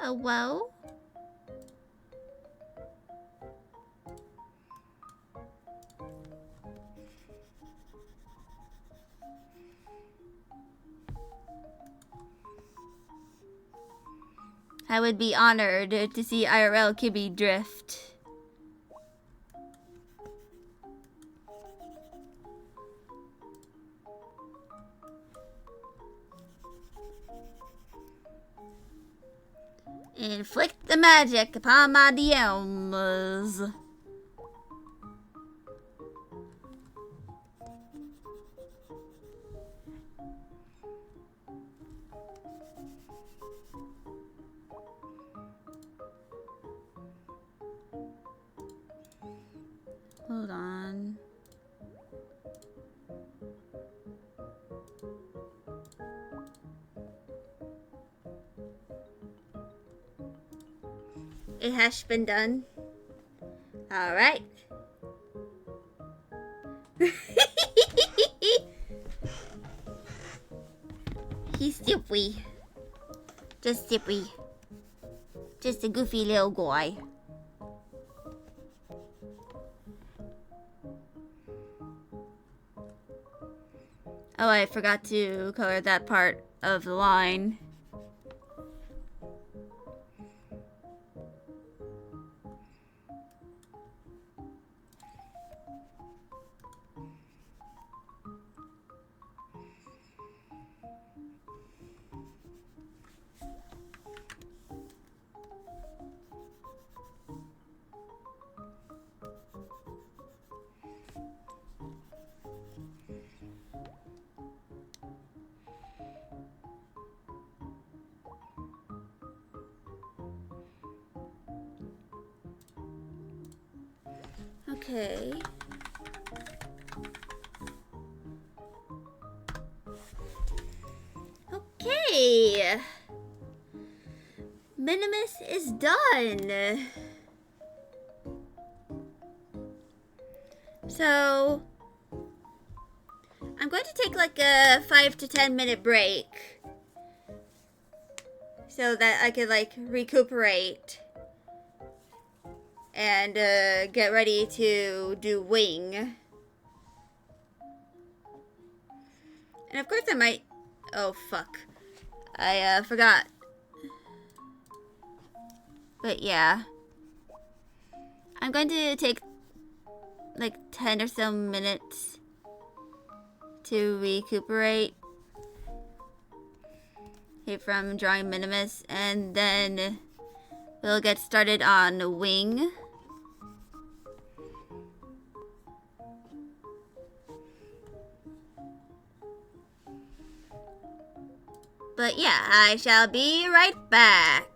A whoa? I would be honored to see IRL Kibby drift. Inflict the magic upon my DMs. Hold on. It has been done. Alright. He's Zippy. Just Zippy. Just a goofy little guy. Oh, I forgot to color that part of the line. Okay. Okay. Minimus is done. So, I'm going to take like a 5 to 10 minute break so that I could like recuperate and get ready to do wing. And of course I might... Oh, fuck. I forgot. But yeah. I'm going to take like 10 or so minutes to recuperate from drawing Minimus, and then we'll get started on wing. But yeah, I shall be right back.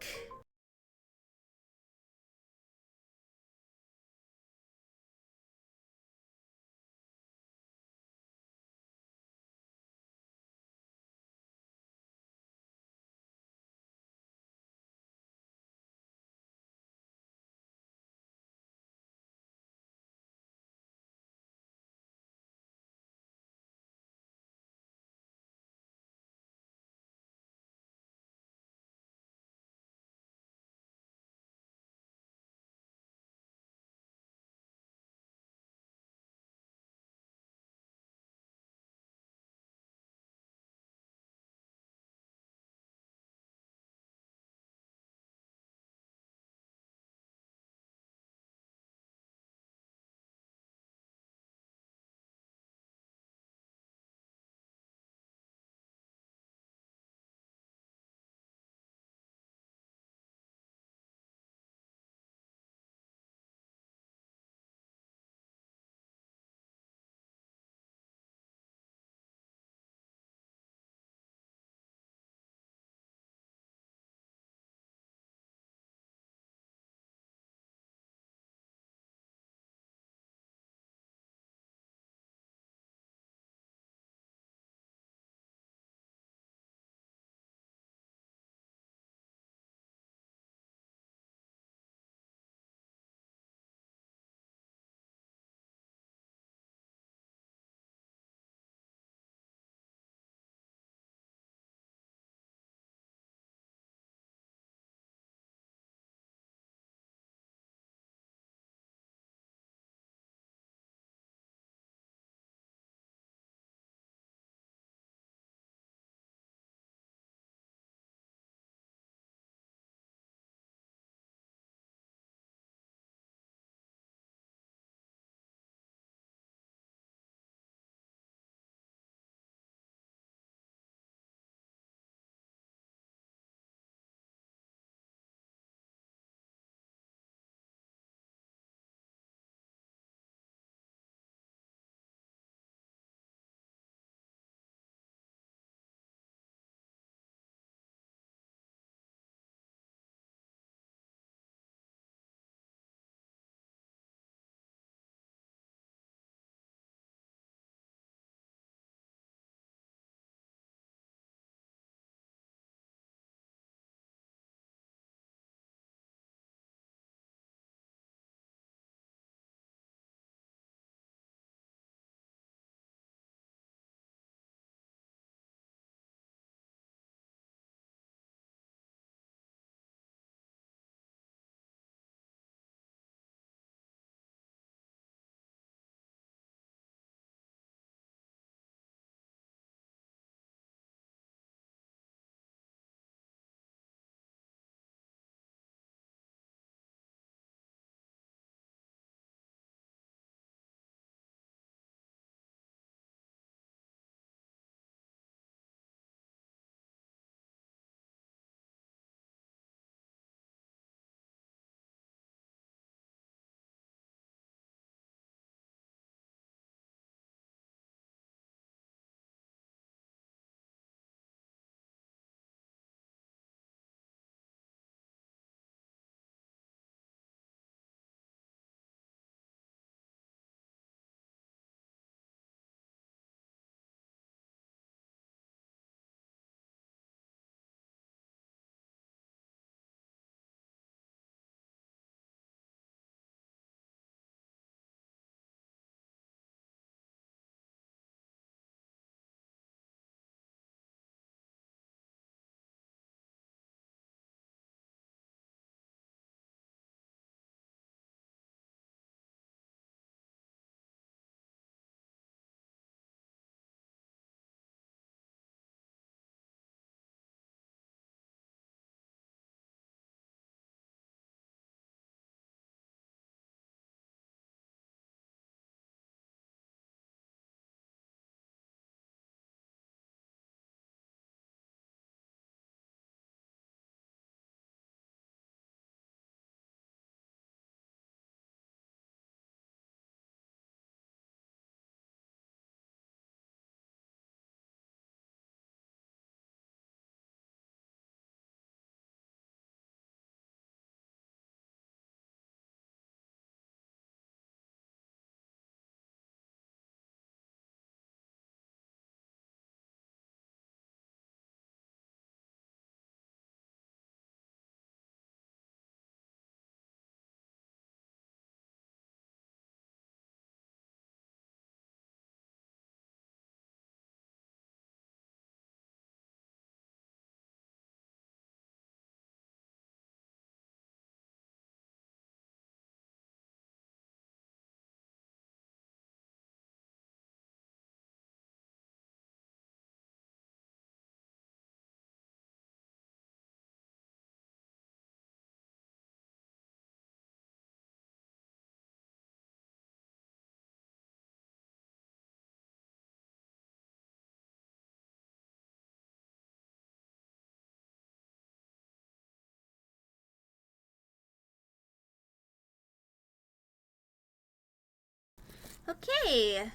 Okay,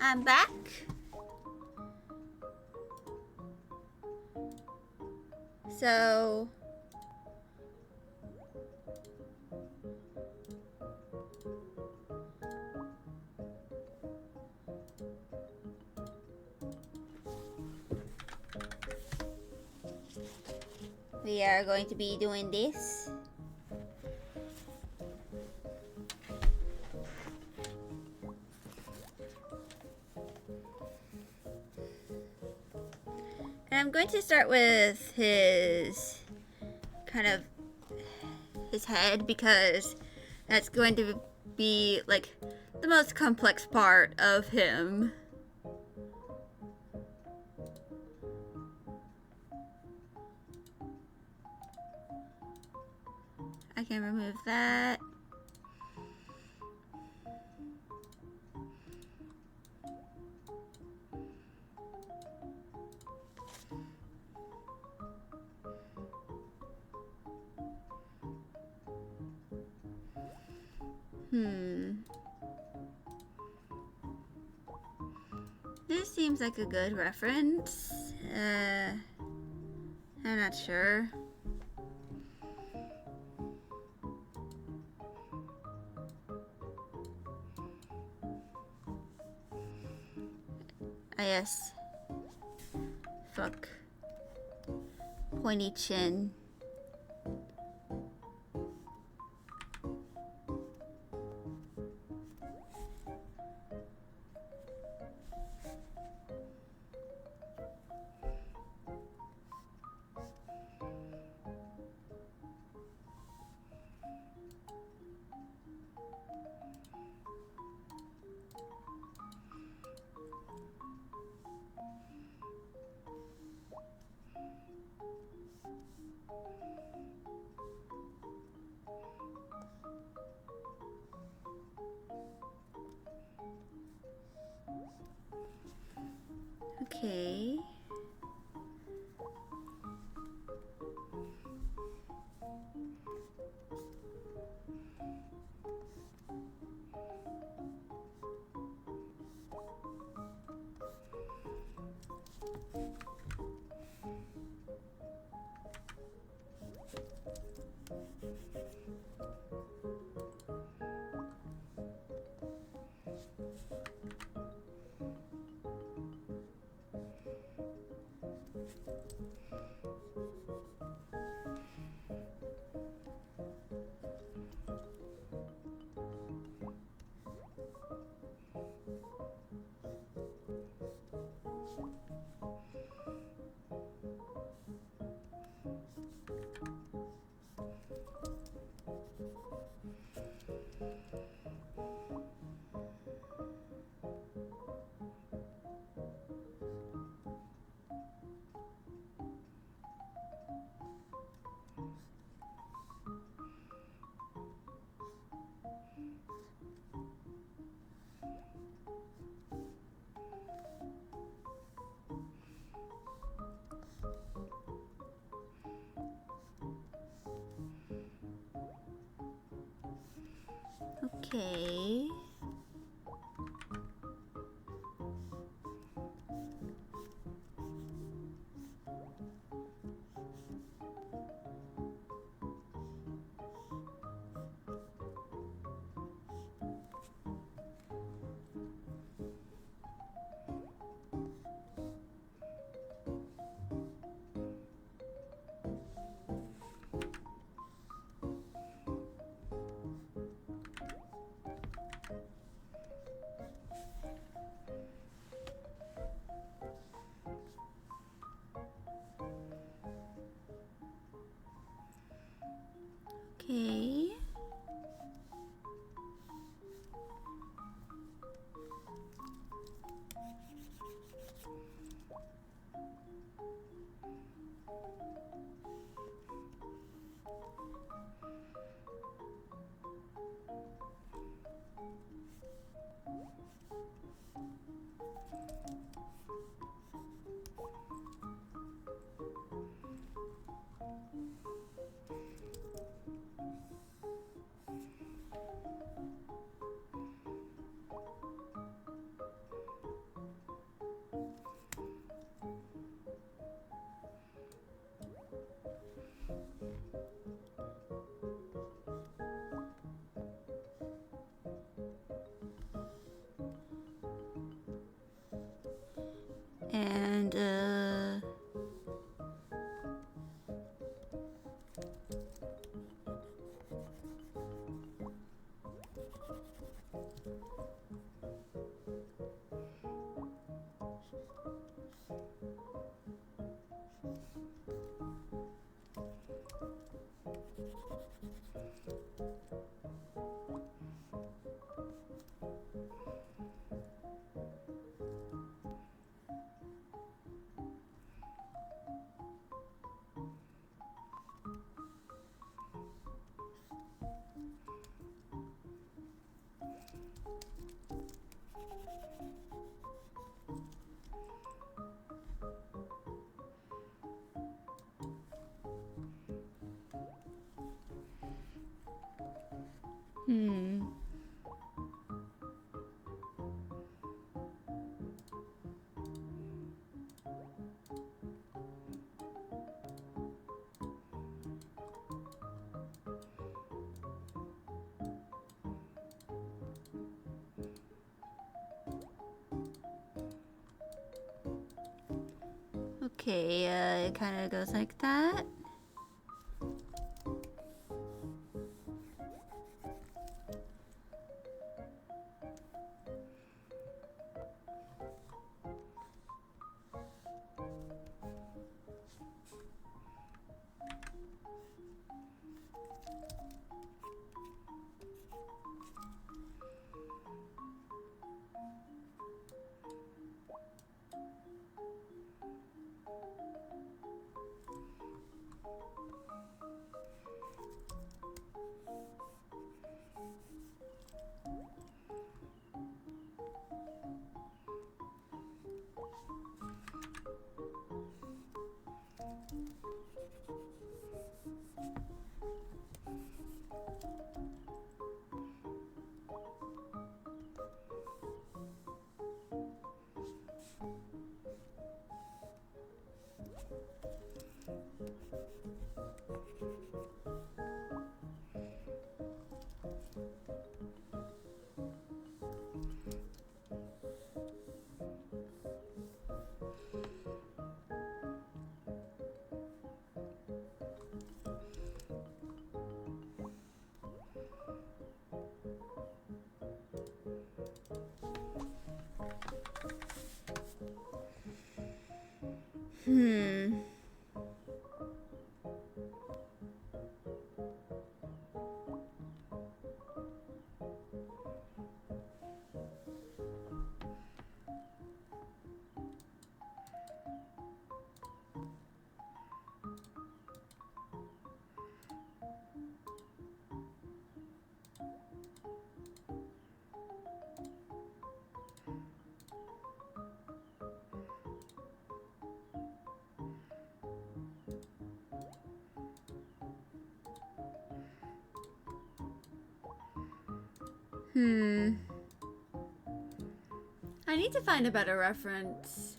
I'm back. So we are going to be doing this. And I'm going to start with his his head, because that's going to be like the most complex part of him. I can remove that. This seems like a good reference. I'm not sure. Yes. Fuck. Pointy chin. Okay. Okay. Okay. And, okay, it kind of goes like that. I need to find a better reference.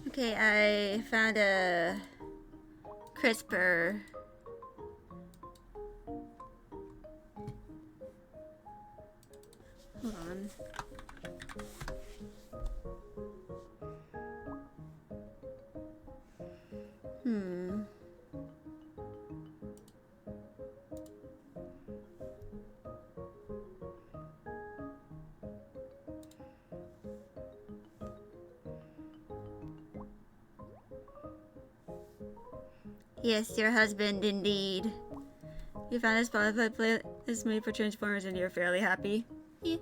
Okay, I found a crisper. Hold on. Yes, your husband indeed. You found a Spotify playlist made for Transformers and you're fairly happy. Yeah.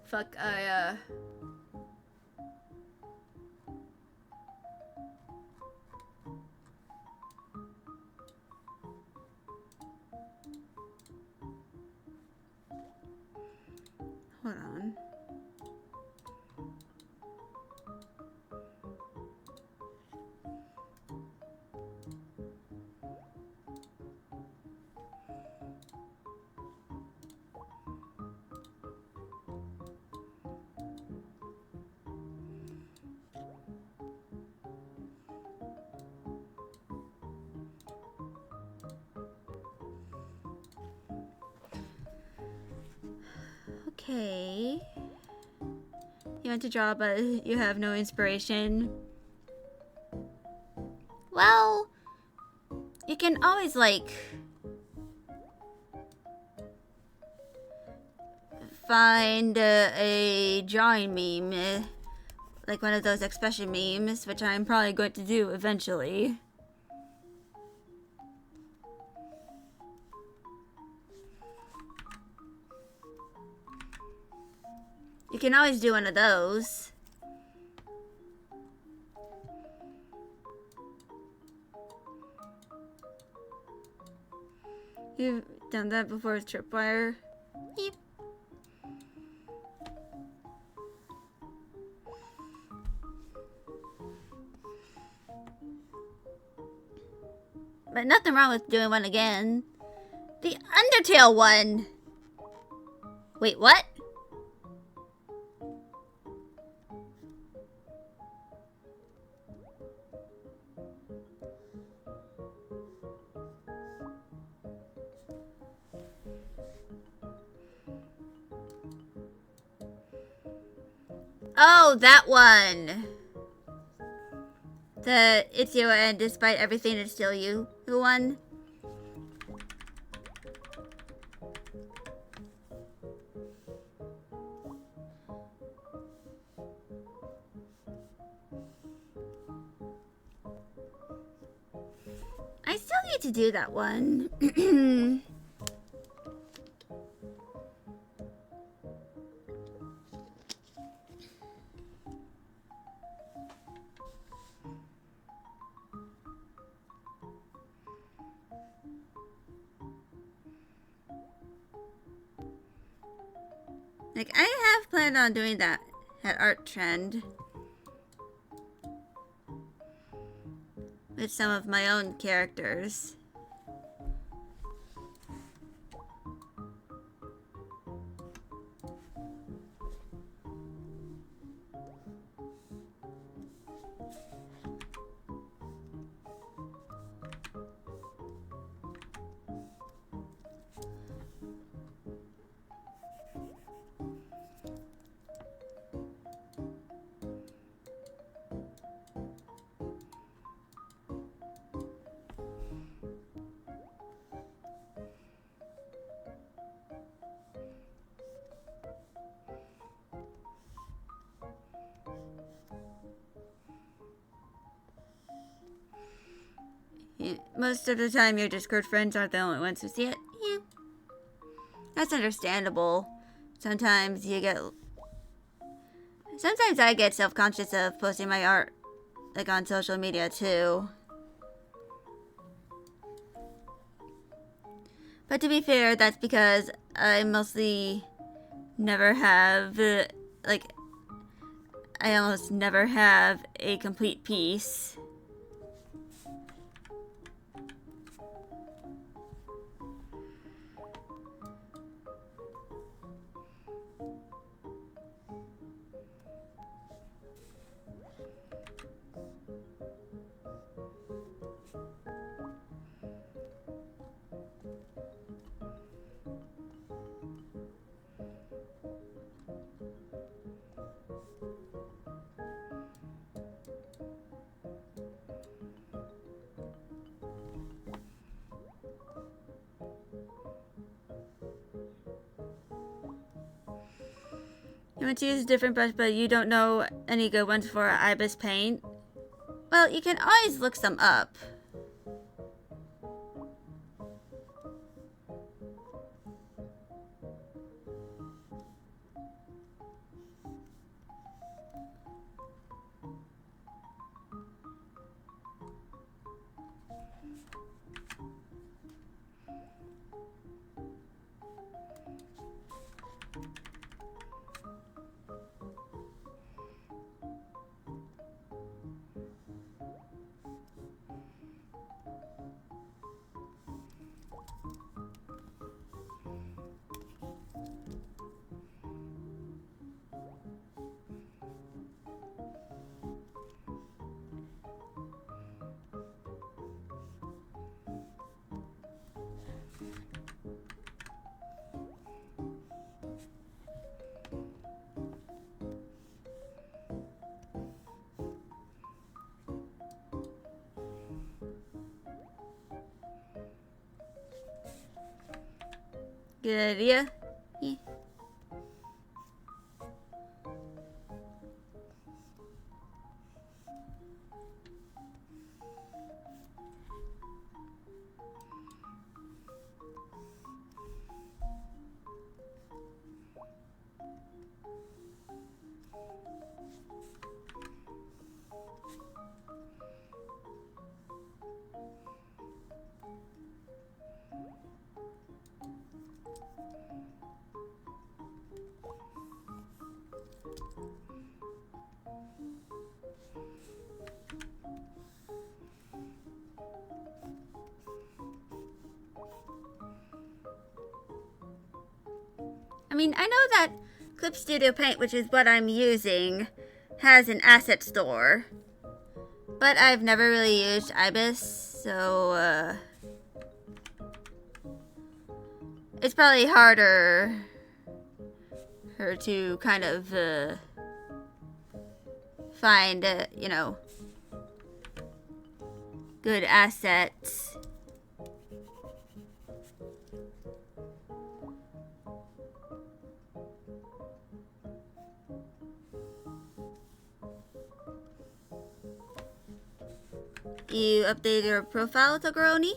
Fuck, hold on. Okay. You want to draw, but you have no inspiration. Well, you can always, like, find a drawing meme, like one of those expression memes, which I'm probably going to do eventually. You can always do one of those. You've done that before with tripwire? Yep. But nothing wrong with doing one again. The Undertale one! Wait, what? Oh, that one! The It's You and Despite Everything It's Still You one. I still need to do that one. Like, I have planned on doing that art trend with some of my own characters. Most of the time, your Discord friends aren't the only ones who see it. Yeah. That's understandable. Sometimes I get self-conscious of posting my art, like, on social media, too. But to be fair, that's because I mostly never have, I almost never have a complete piece. You want to use a different brush, but you don't know any good ones for ibis paint? Well, you can always look some up. Good idea? Yeah. I mean, I know that Clip Studio Paint, which is what I'm using, has an asset store. But I've never really used ibis, so it's probably harder to kind of find, you know, good assets. You updated your profile, Togoroni?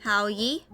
How ye?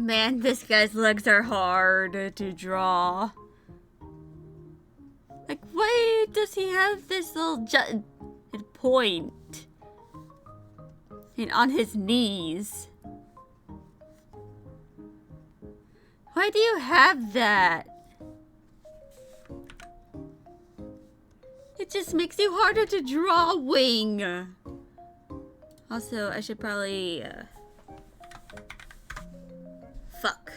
Man, this guy's legs are hard to draw. Like, why does he have this little point? And on his knees. Why do you have that? It just makes you harder to draw, Wing. Also, I should probably, fuck.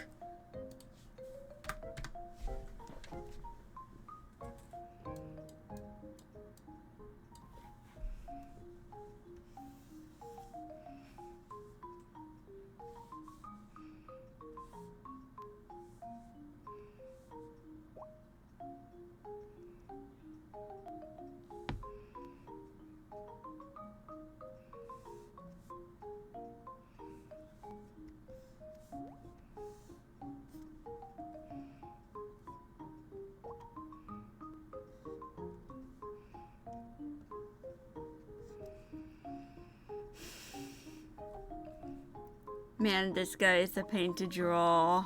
Man, this guy is a pain to draw.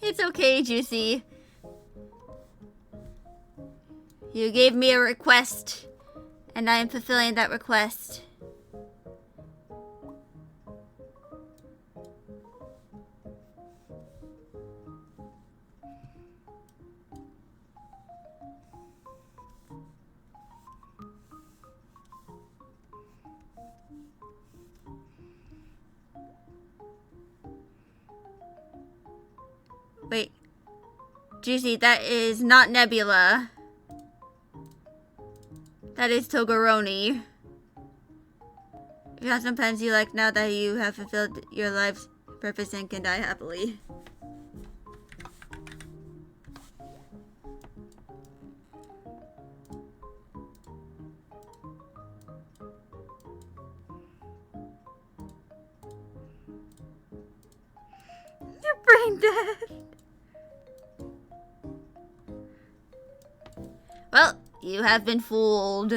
It's okay, Juicy. You gave me a request, and I am fulfilling that request. Wait. Juicy, that is not Nebula. That is Togoroni. You have some plans you like now that you have fulfilled your life's purpose and can die happily. You're brain dead. Well, you have been fooled.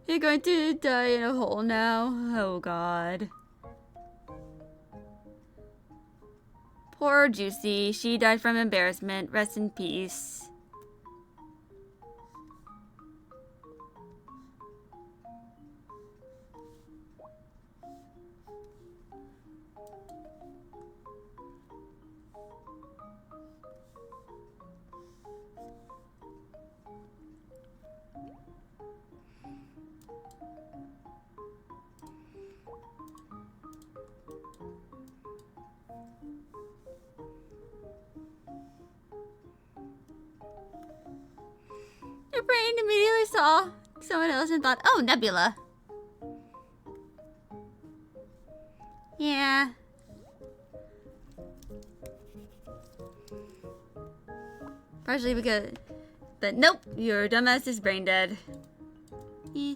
You're going to die in a hole now. Oh god. Poor Juicy. She died from embarrassment. Rest in peace. Your brain immediately saw someone else and thought, oh, Nebula. Yeah. Partially because... But nope, your dumbass is brain dead. Eh.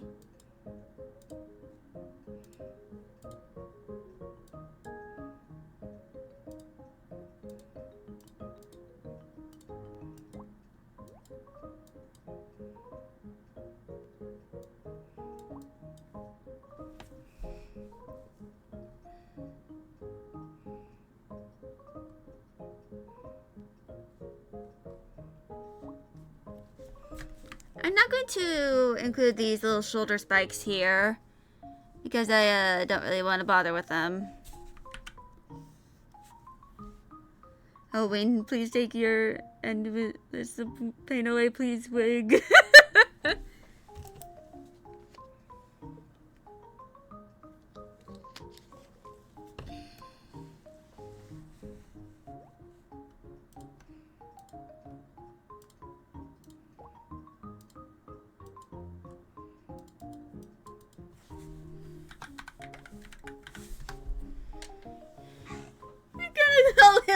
I'm not going to include these little shoulder spikes here because I don't really want to bother with them. Oh, Wayne, please take your end of it. There's the pain away, please, Wig.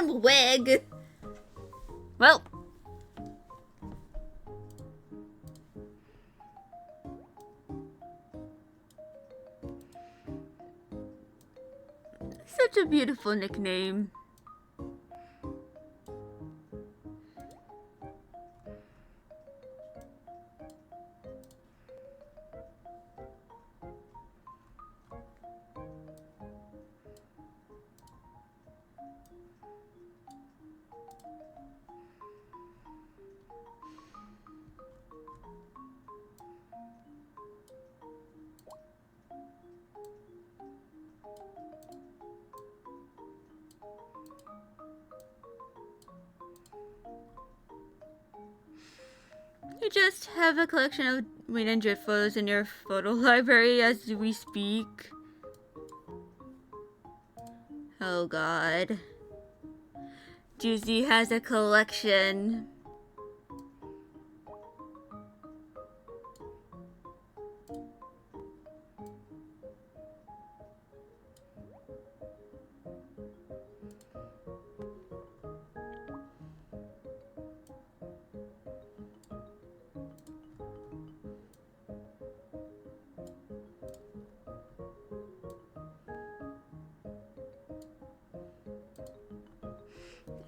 damn wig. Well. Such a beautiful nickname. You just have a collection of Wayne and Drift photos in your photo library as we speak. Oh god. Juicy has a collection.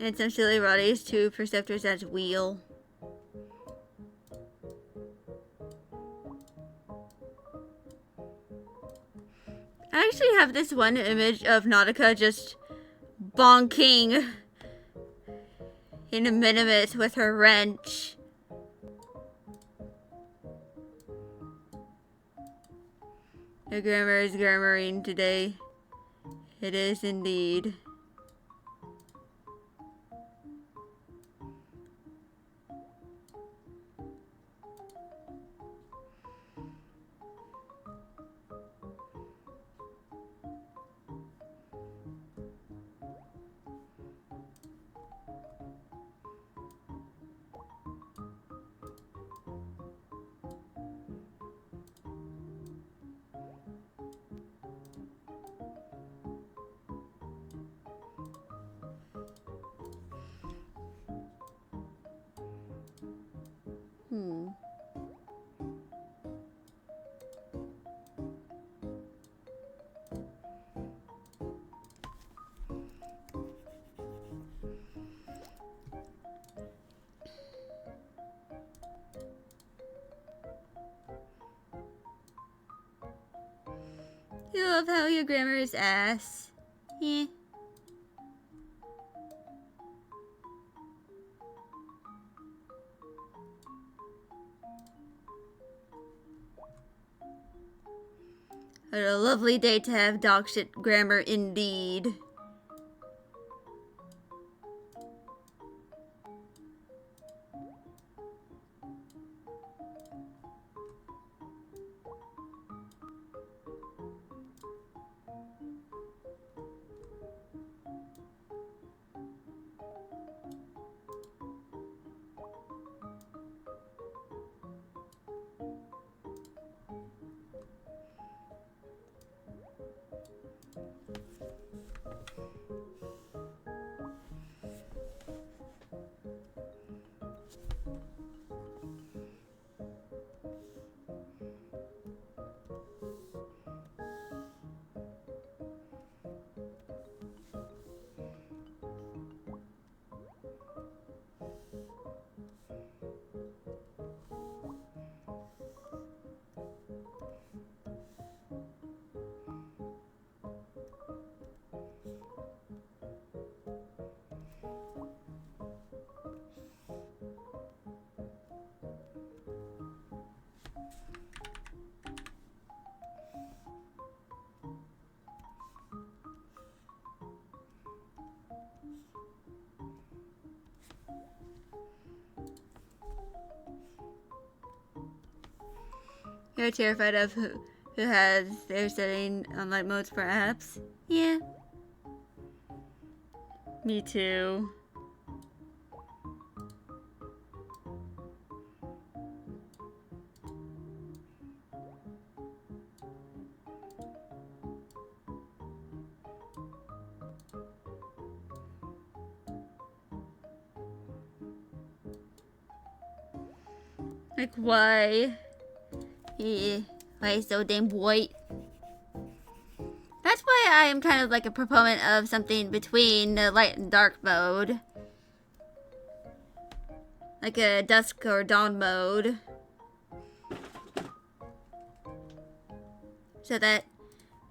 And some silly Roddy's two Perceptors as wheel. I actually have this one image of Nautica just bonking in a Minimus with her wrench. The grammar is grammaring today. It is indeed. You love how your grammar is ass. Yeah. What a lovely day to have dog shit grammar indeed. You're terrified of who has their setting on light modes for apps? Yeah. Me too. Like, why? Why he's so damn white? That's why I am kind of like a proponent of something between the light and dark mode. Like a dusk or dawn mode. So that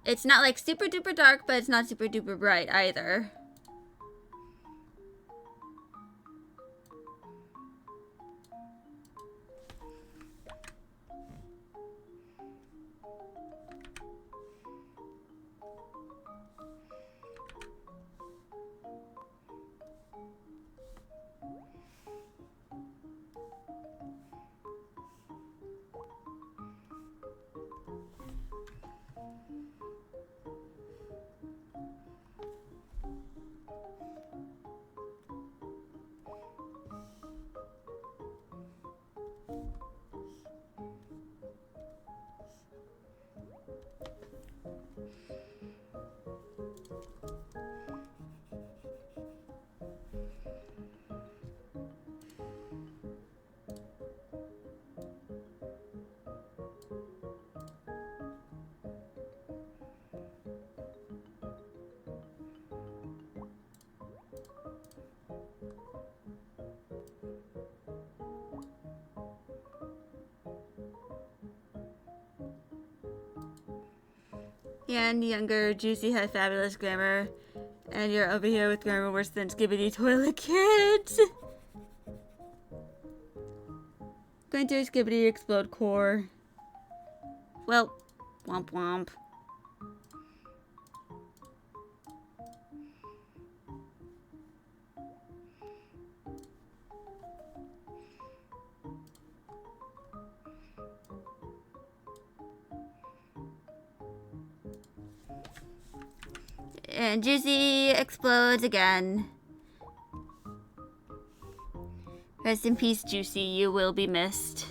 it's not like super duper dark, but it's not super duper bright either. Yeah, and younger Juicy had fabulous grammar. And you're over here with grammar worse than Skibbity Toilet Kids. Going to Skibbity Explode Core. Well, womp womp. And Juicy explodes again. Rest in peace, Juicy. You will be missed.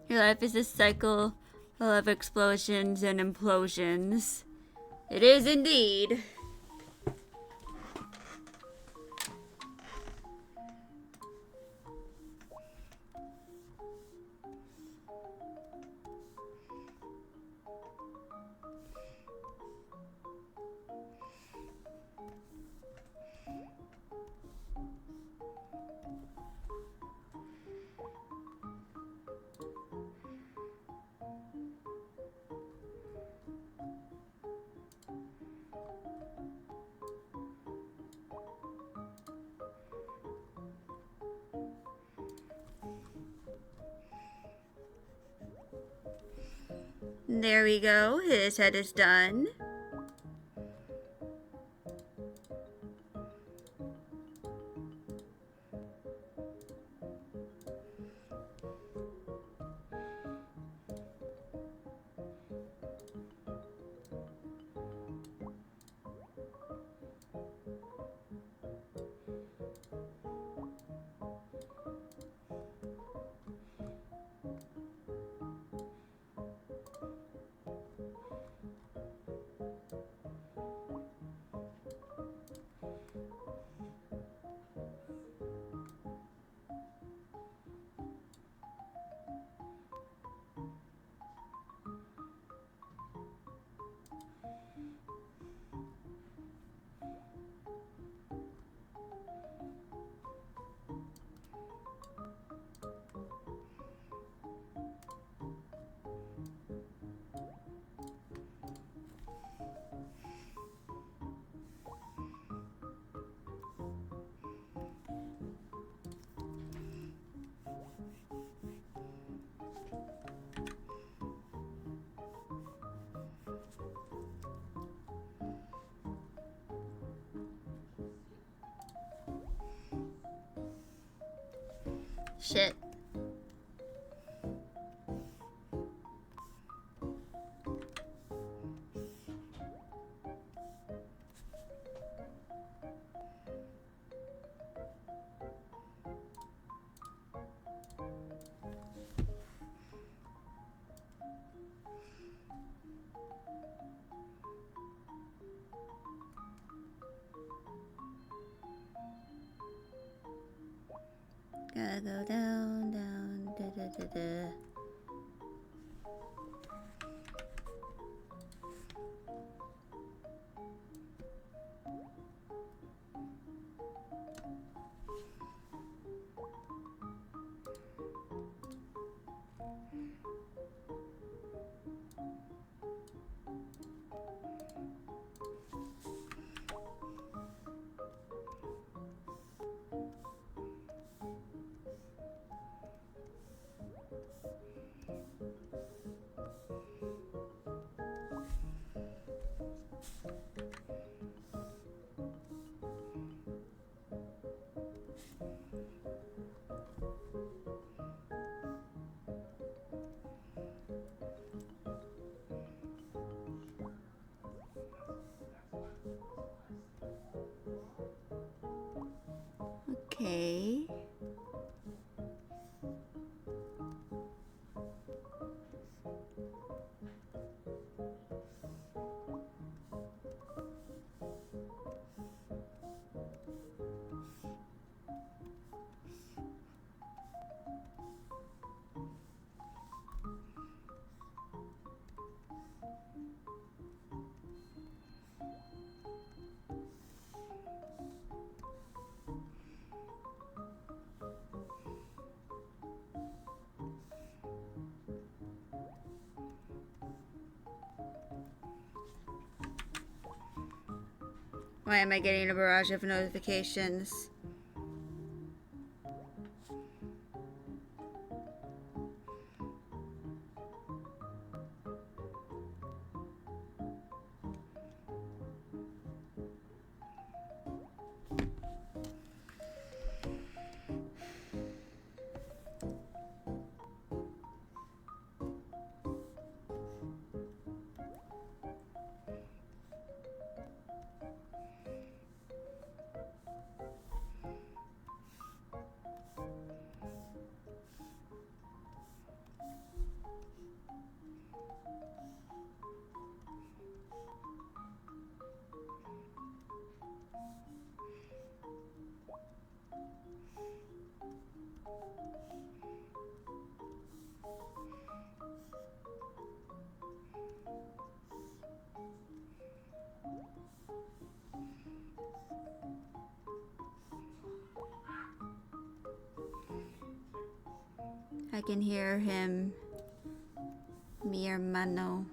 Your life is a cycle of explosions and implosions. It is indeed. There we go. His head is done. Shit. Gotta go down, down, da da da da. Okay. Why am I getting a barrage of notifications? I can hear him. Mi hermano.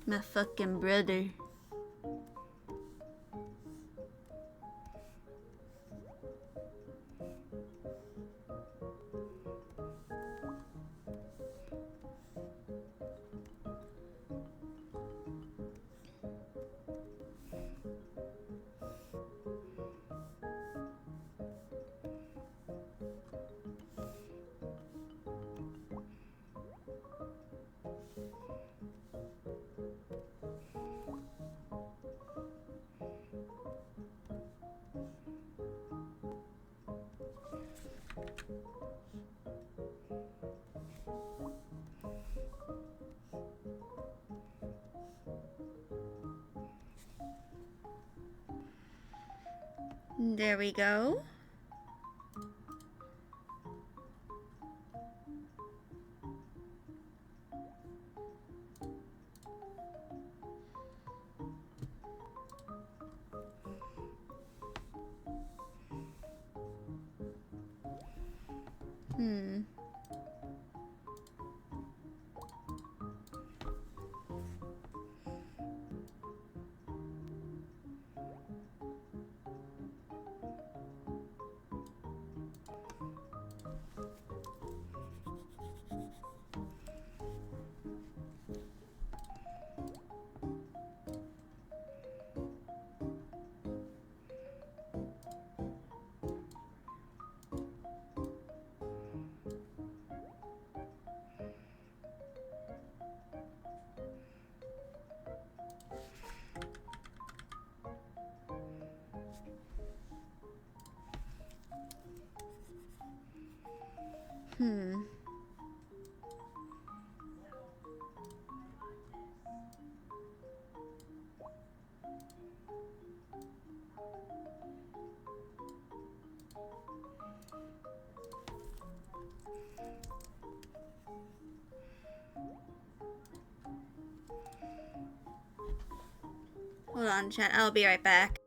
My fucking brother. There we go. Hold on, chat. I'll be right back.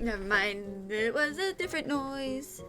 Never mind. It was a different noise.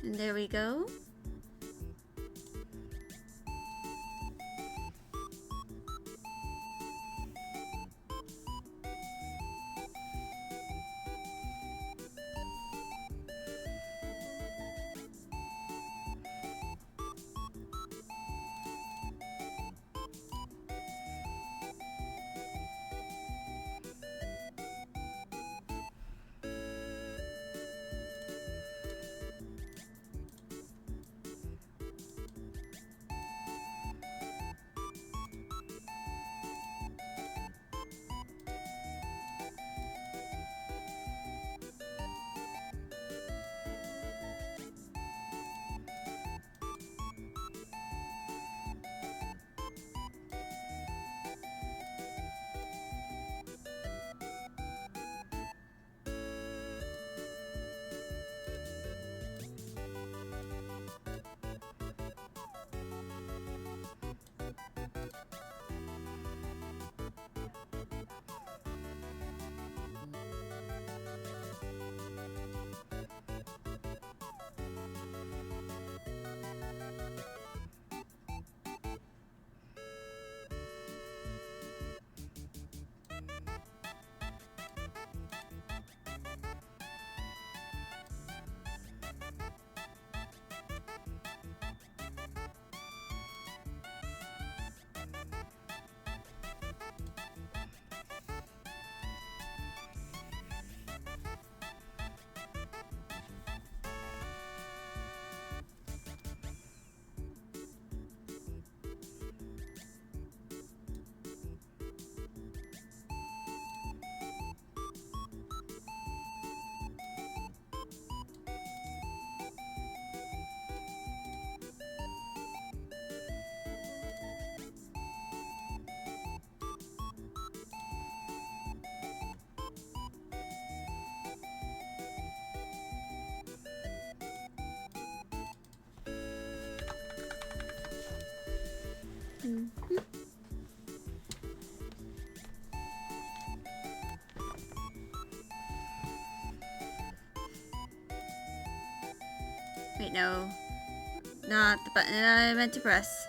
And there we go. Wait, no. Not the button I meant to press.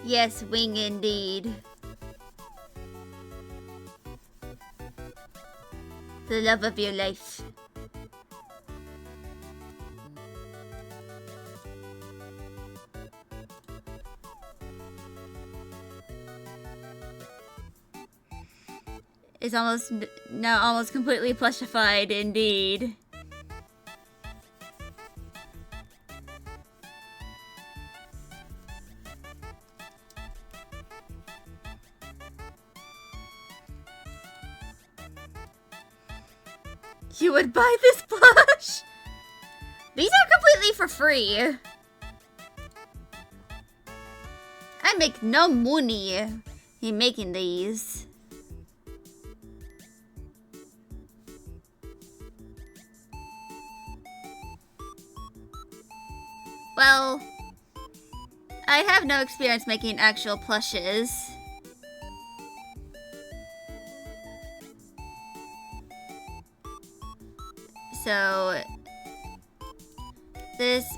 Yes, Wing indeed. The love of your life. Is almost now almost completely plushified indeed. You would buy this plush? These are completely for free. I make no money in making these. Well, I have no experience making actual plushes. So, this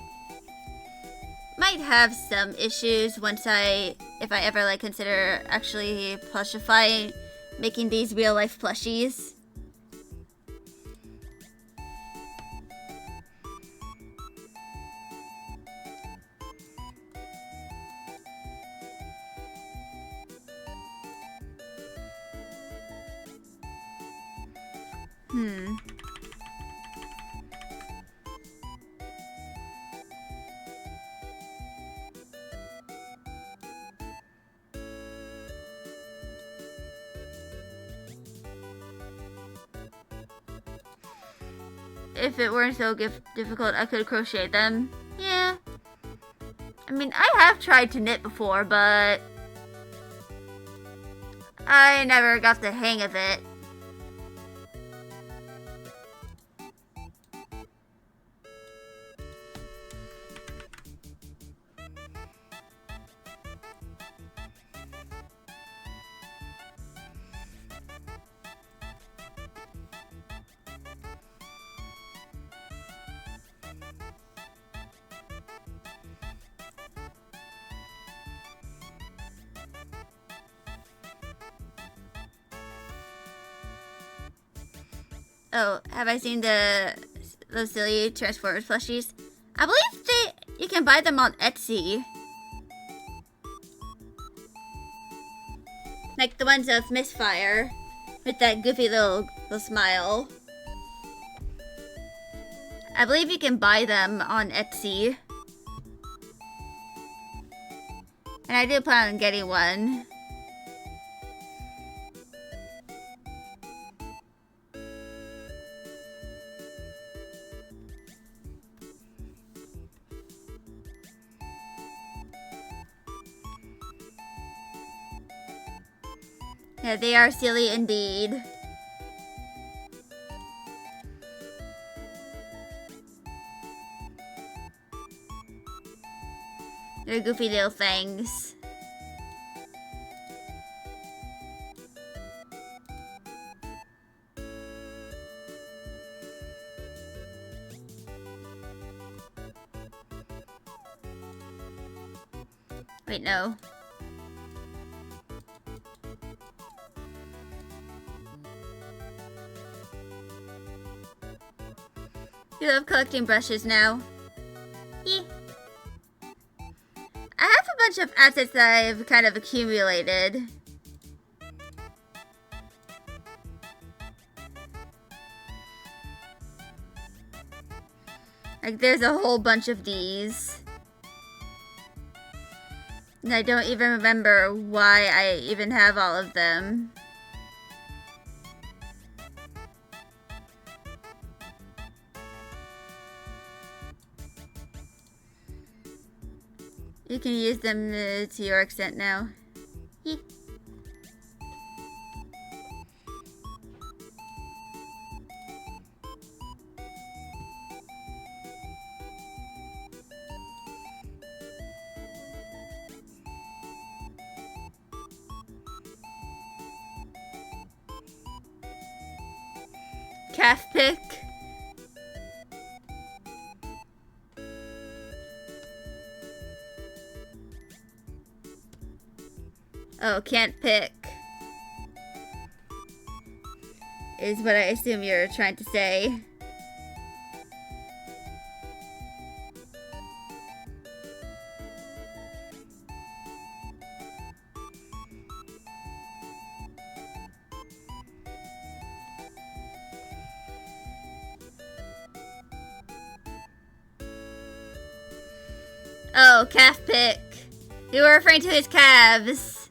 might have some issues if I ever like consider actually plushifying, making these real life plushies. If it weren't so difficult, I could crochet them. Yeah. I mean, I have tried to knit before, but I never got the hang of it. Oh, have I seen those silly Transformers plushies? I believe you can buy them on Etsy. Like the ones of Misfire with that goofy little smile. I believe you can buy them on Etsy. And I do plan on getting one. Yeah, they are silly indeed. They're goofy little things. Wait, no. You love collecting brushes now. Yeah. I have a bunch of assets that I've kind of accumulated. Like, there's a whole bunch of these. And I don't even remember why I even have all of them. You can use them to your extent now. Yee. Calf pick. Oh, can't pick. Is what I assume you're trying to say. Oh, calf pick. You were referring to his calves.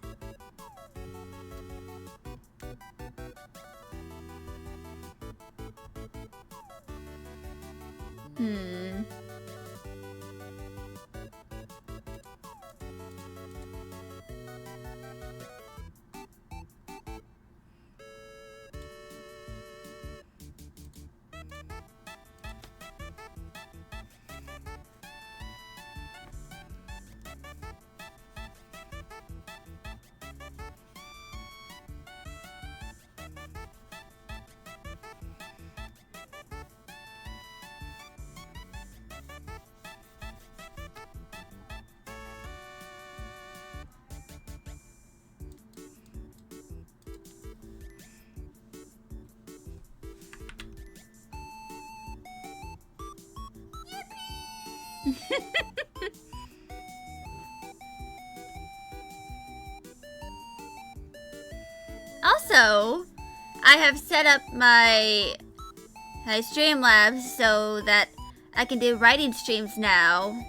Also, I have set up my Streamlabs so that I can do writing streams now.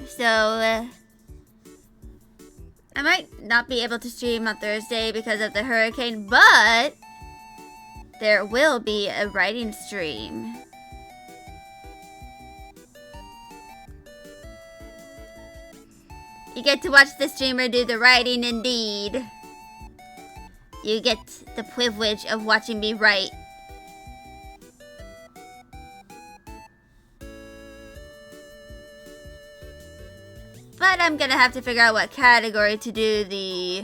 So, I might not be able to stream on Thursday because of the hurricane, but there will be a writing stream. You get to watch the streamer do the writing indeed. You get the privilege of watching me write. But I'm gonna have to figure out what category to do the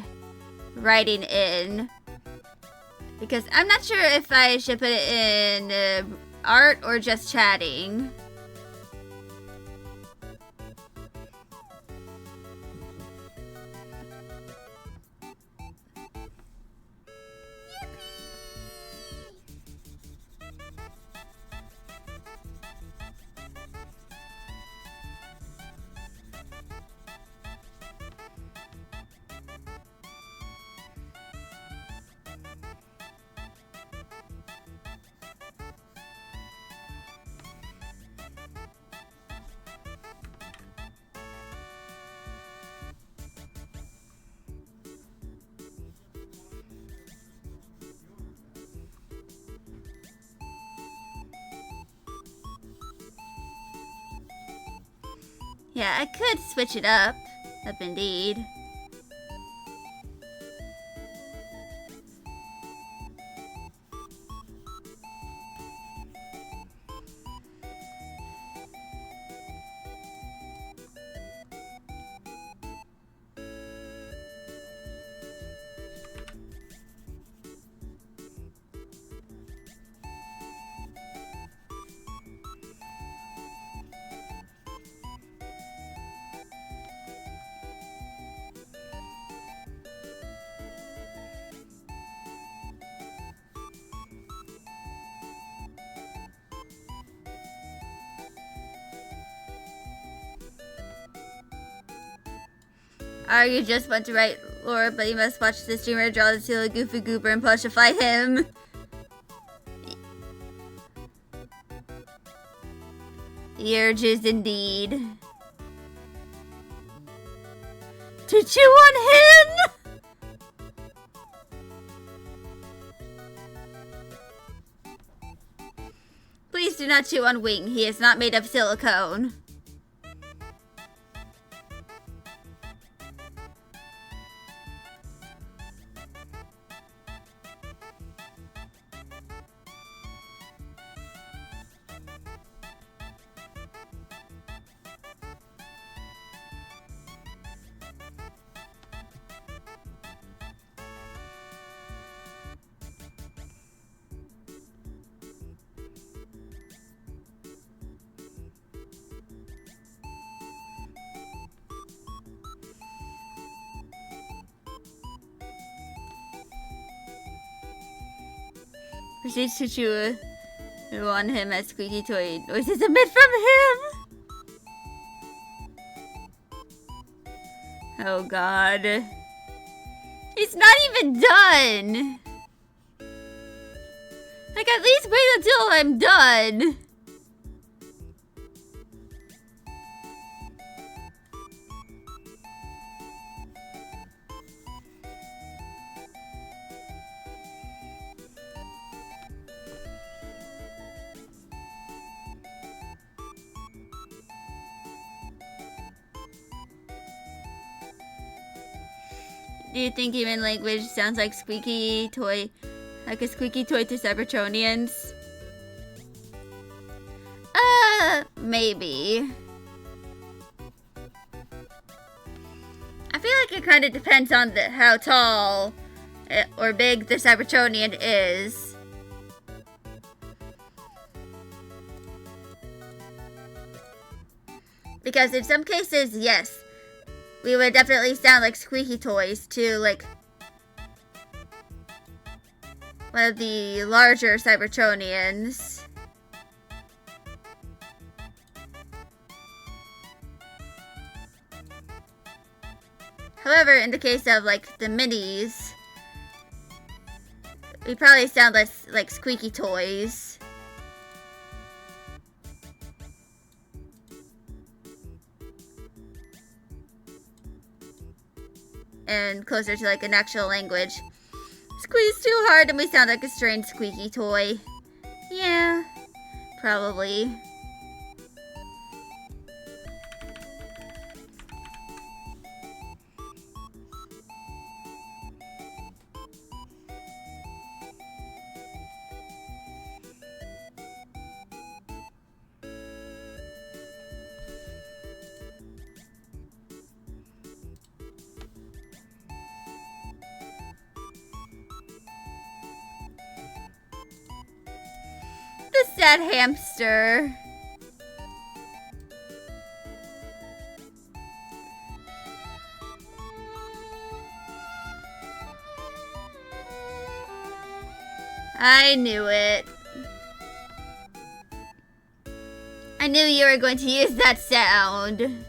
writing in. Because I'm not sure if I should put it in art or just chatting. Yeah, I could switch it up indeed. Or you just want to write lore, but you must watch the streamer draw the silly goofy goober and plushify him. The urges indeed. To chew on him? Please do not chew on Wing. He is not made of silicone. proceeds to chew on him as squeaky toy noises emit from him. Oh god. He's not even done! Like, at least wait until I'm done! Do you think human language sounds like squeaky toy, like a squeaky toy to Cybertronians? Maybe. I feel like it kind of depends on how tall or big the Cybertronian is. Because in some cases, yes, we would definitely sound like squeaky toys to, like, one of the larger Cybertronians. However, in the case of, like, the minis, we probably sound like squeaky toys. And closer to, like, an actual language. Squeeze too hard and we sound like a strange squeaky toy. Yeah, probably. The sad hamster. I knew it. I knew you were going to use that sound.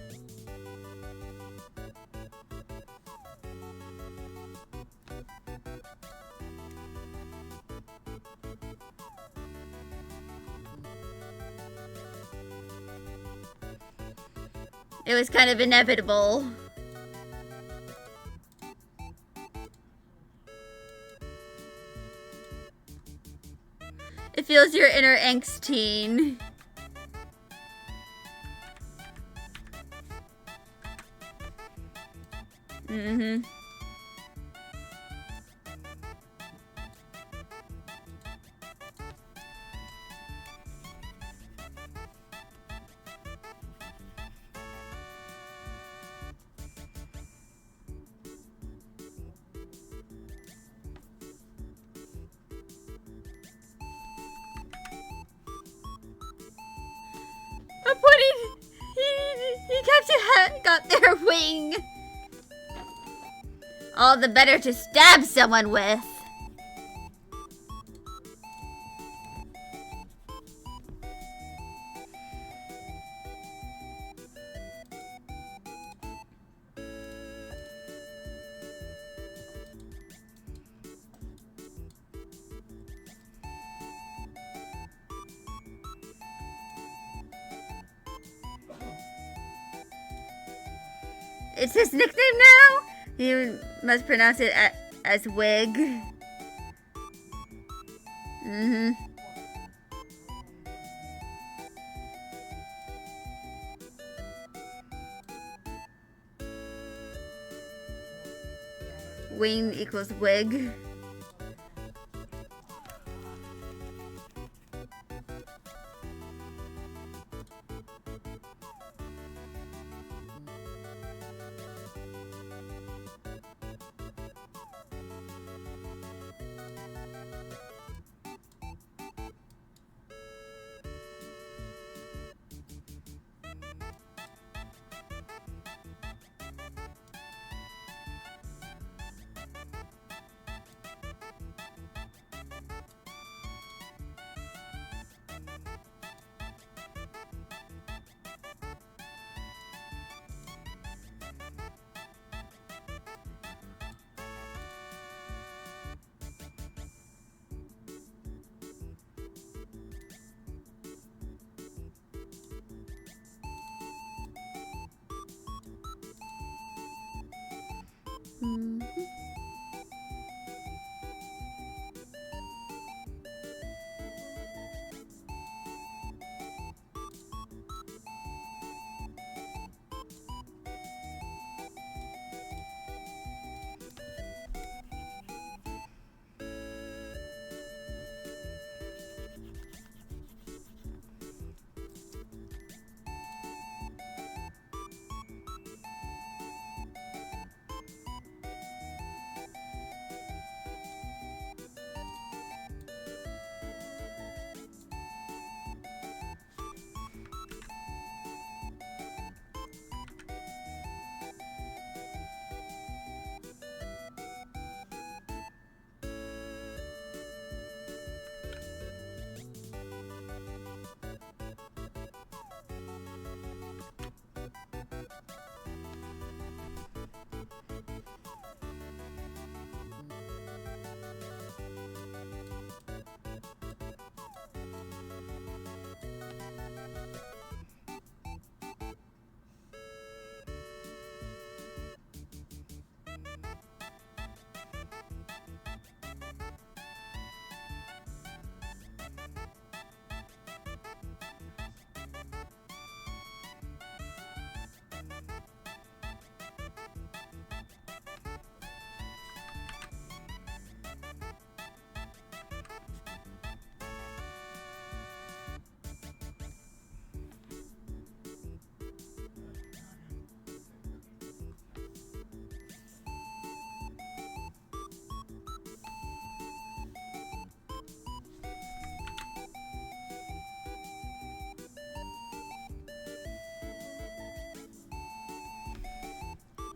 It was kind of inevitable. It feels your inner angst teen. Mm-hmm. He got their wing. All the better to stab someone with. It's his nickname now? You must pronounce it as Wig. Mm-hmm. Wing equals Wig. Mhm.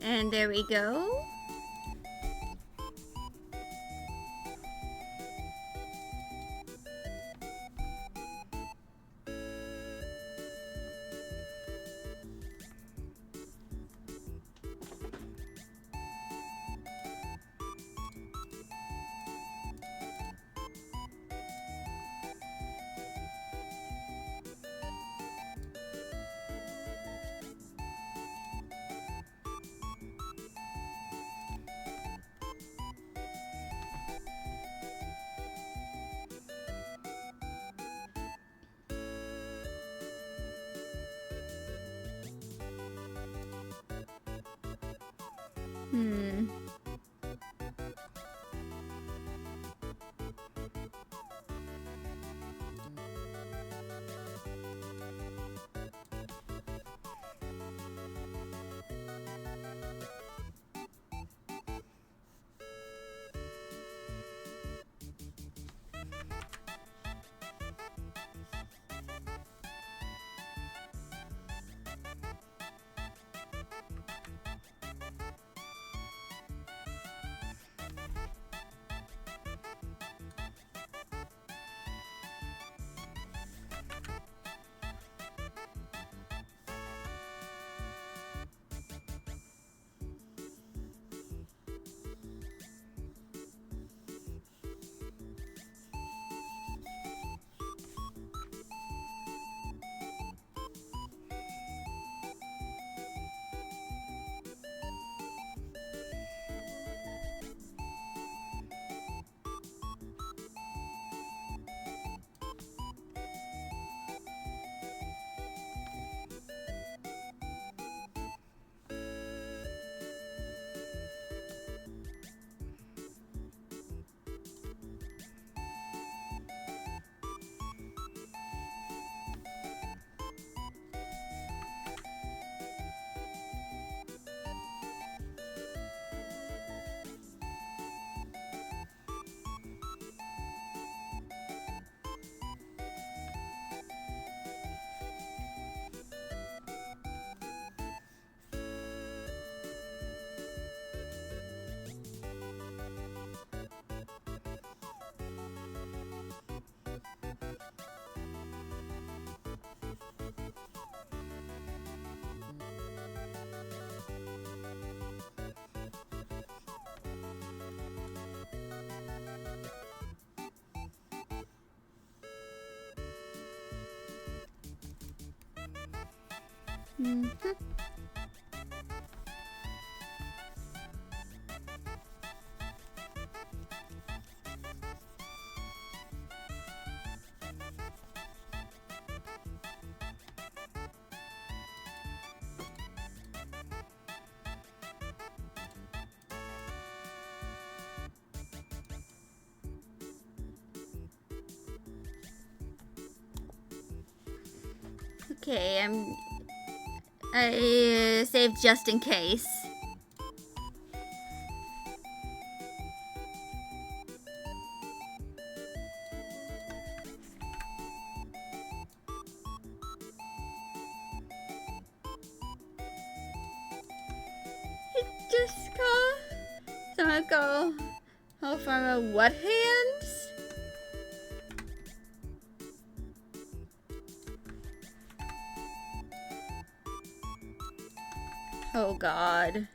And there we go. Hmm. Mhm. Okay, I saved just in case. Just go from a what hands? Oh god.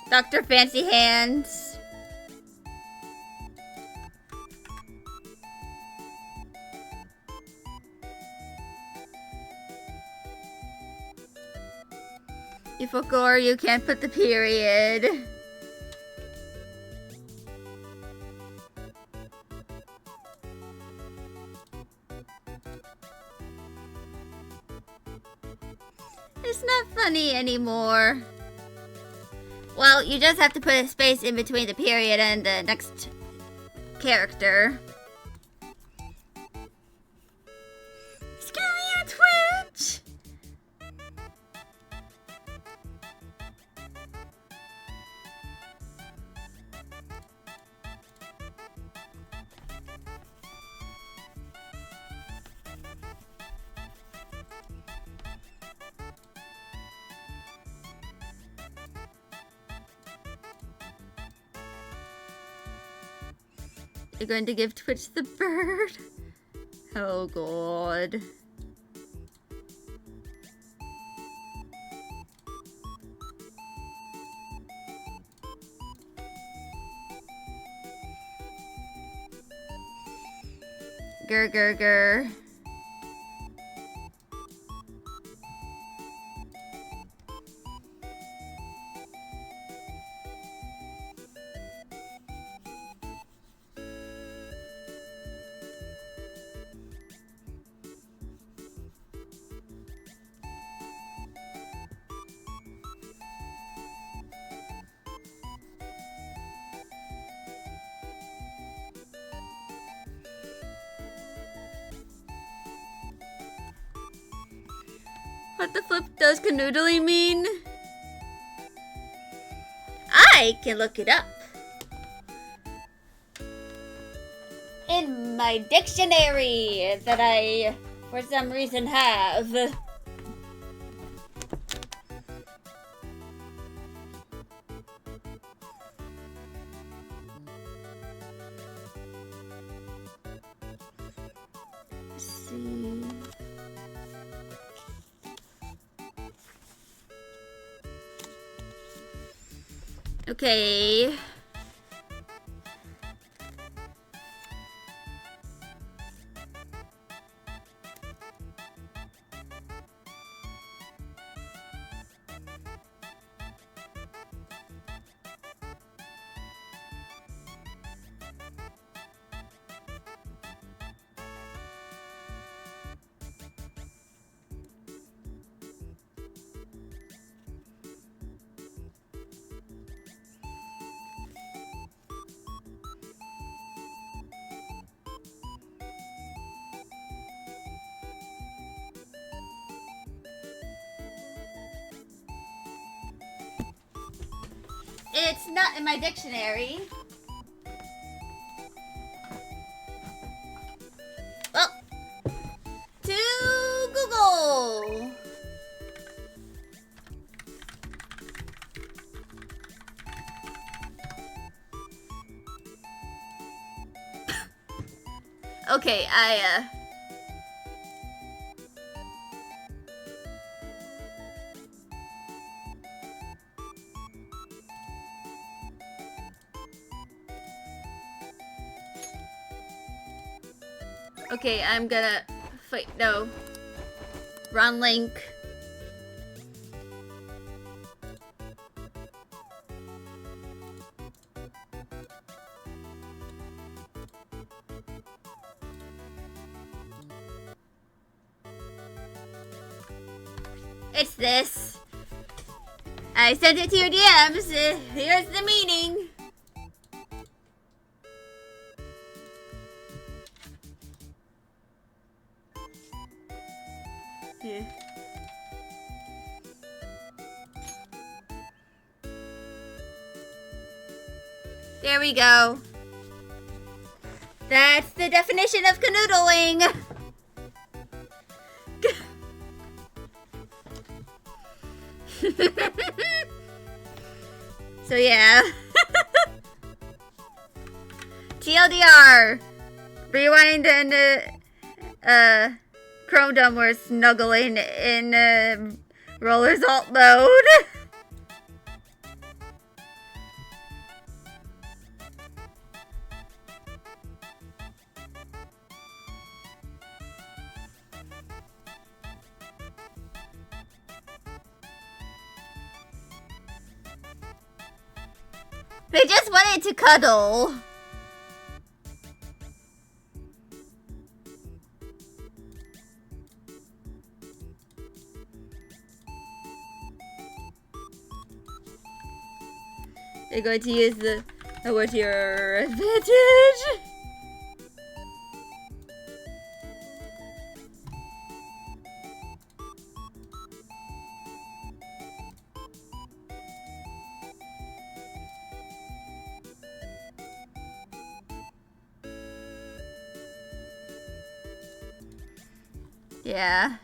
Dr. Fancy Hands. You forgot you can't put the period. It's not funny anymore. Well, you just have to put a space in between the period and the next character. Screw you, Twitch! You're going to give Twitch the bird? Oh god. Grr. What the flip does canoodly mean? I can look it up. In my dictionary that I, for some reason, have. Let's see. Okay. It's not in my dictionary. Well, to Google. Okay, Okay, I'm gonna... Wait, no. Wrong link. It's this. I sent it to your DMs. Here's the meaning. Yeah. There we go. That's the definition of canoodling. So yeah. TLDR. Rewind and Chrome Dome were snuggling in Roller's alt mode. They just wanted to cuddle. You're going to use the word to your advantage. Yeah.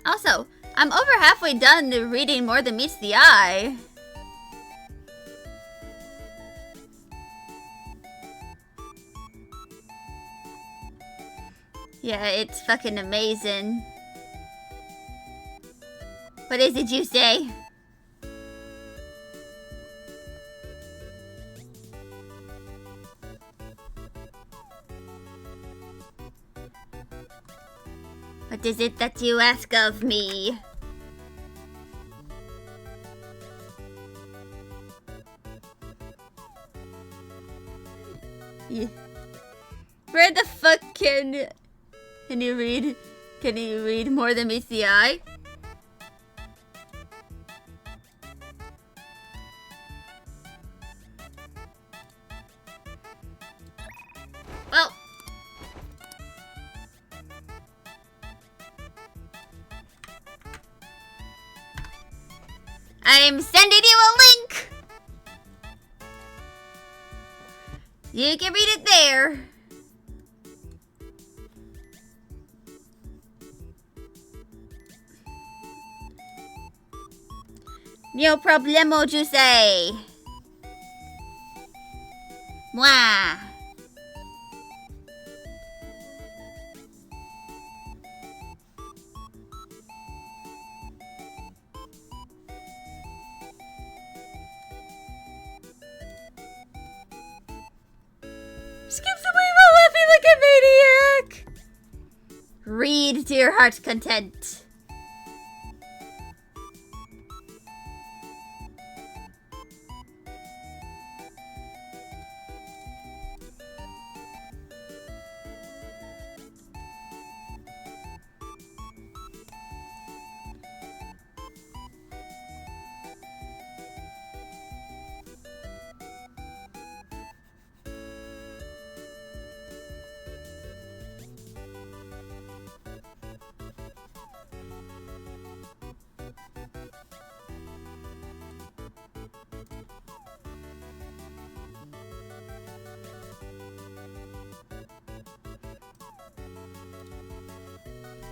Also, I'm over halfway done reading More Than Meets the Eye. Yeah, it's fucking amazing. What is it you say? What is it that you ask of me? Yeah. Where the fuck can you read? Can you read More Than Meets the Eye? Well, I'm sending you a link. You can read it there. No problemo, you say. Mwah. Skips away while laughing like a maniac. Read to your heart's content.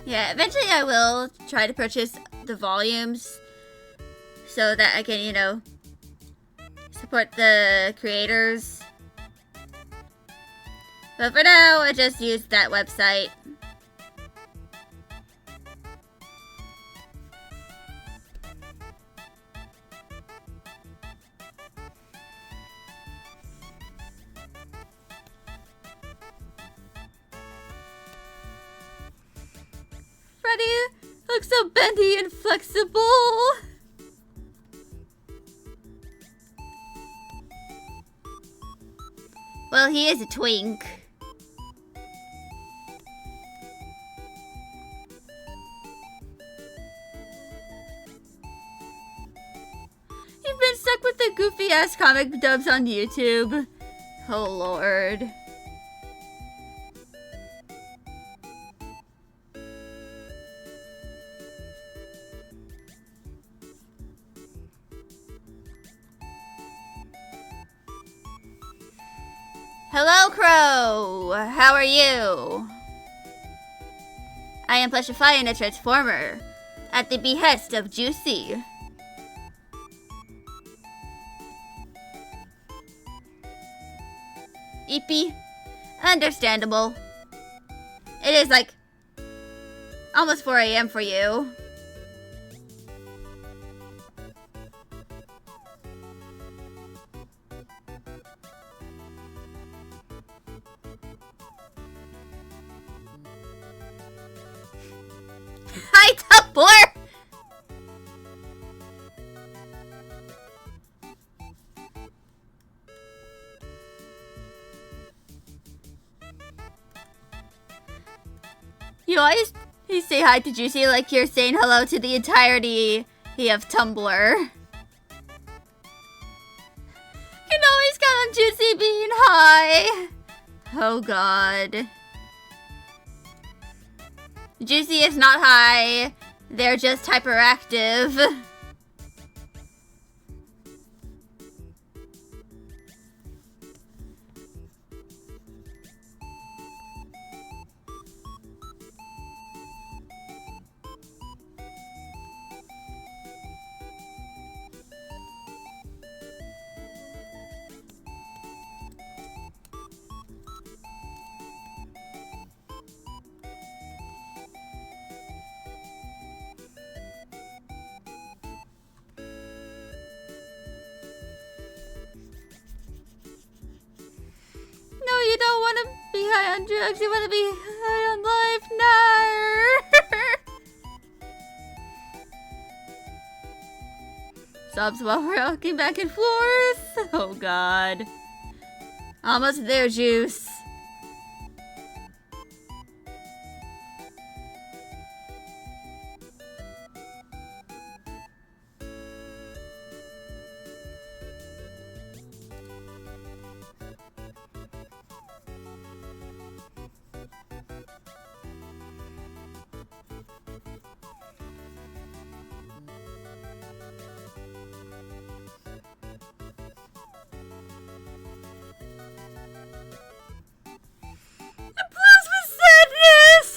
Yeah, eventually I will try to purchase the volumes so that I can, you know, support the creators. But for now, I just use that website. Freddy looks so bendy and flexible. Well, he is a twink. You've been stuck with the goofy ass comic dubs on YouTube. Oh lord. Hello, Crow! How are you? I am plushifying a transformer at the behest of Juicy. Eepy. Understandable. It is like almost 4 a.m. for you. Hi, Tumblr! You always say hi to Juicy like you're saying hello to the entirety of Tumblr. You can always count on Juicy being hi. Oh god. Juicy is not high. They're just hyperactive. No, you don't want to be high on drugs. You want to be high on life. No. Sobs while rocking back and forth. Oh god. Almost there, Juice.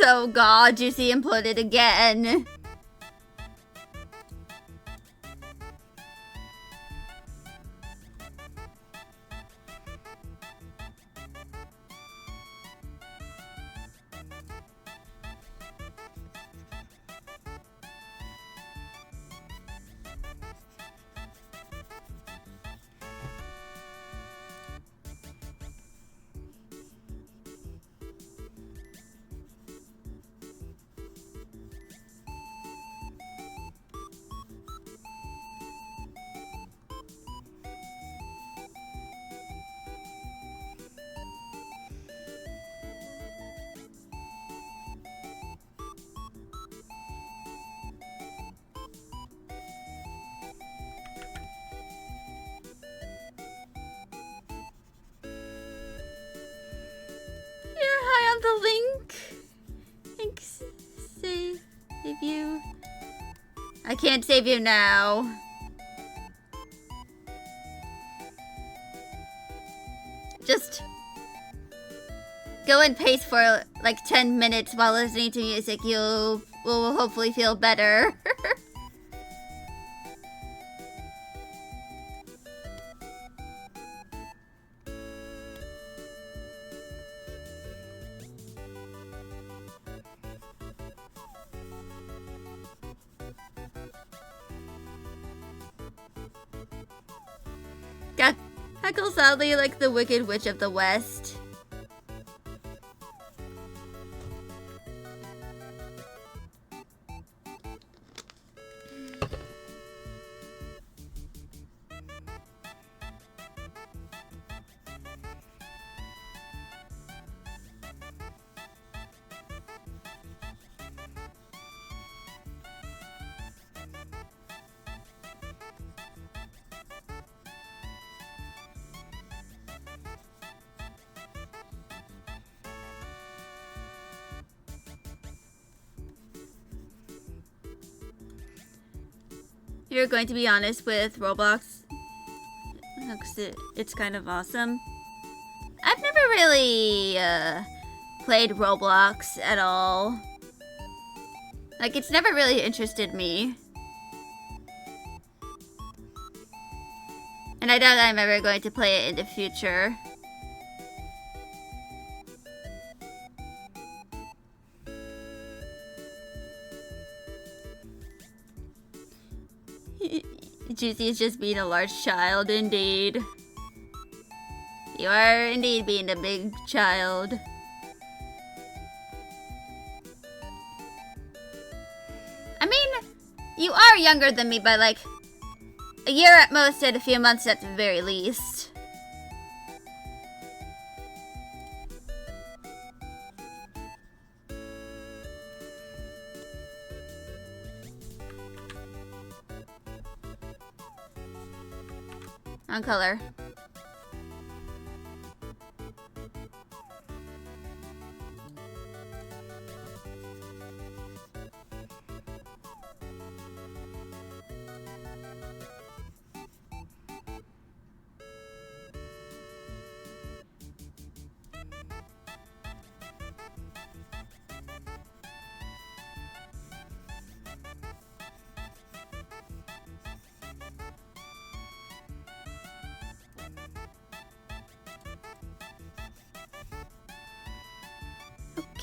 Oh god, Juicy imploded again. The link. Thanks. Save you. I can't save you now. Just go and pace for like 10 minutes while listening to music. You will hopefully feel better. Heckle sadly like the Wicked Witch of the West. You're going to be honest with Roblox? Because it's kind of awesome. I've never really played Roblox at all. Like, it's never really interested me. And I doubt I'm ever going to play it in the future. Juicy is just being a large child, indeed. You are indeed being a big child. I mean, you are younger than me by like a year at most and a few months at the very least. On color.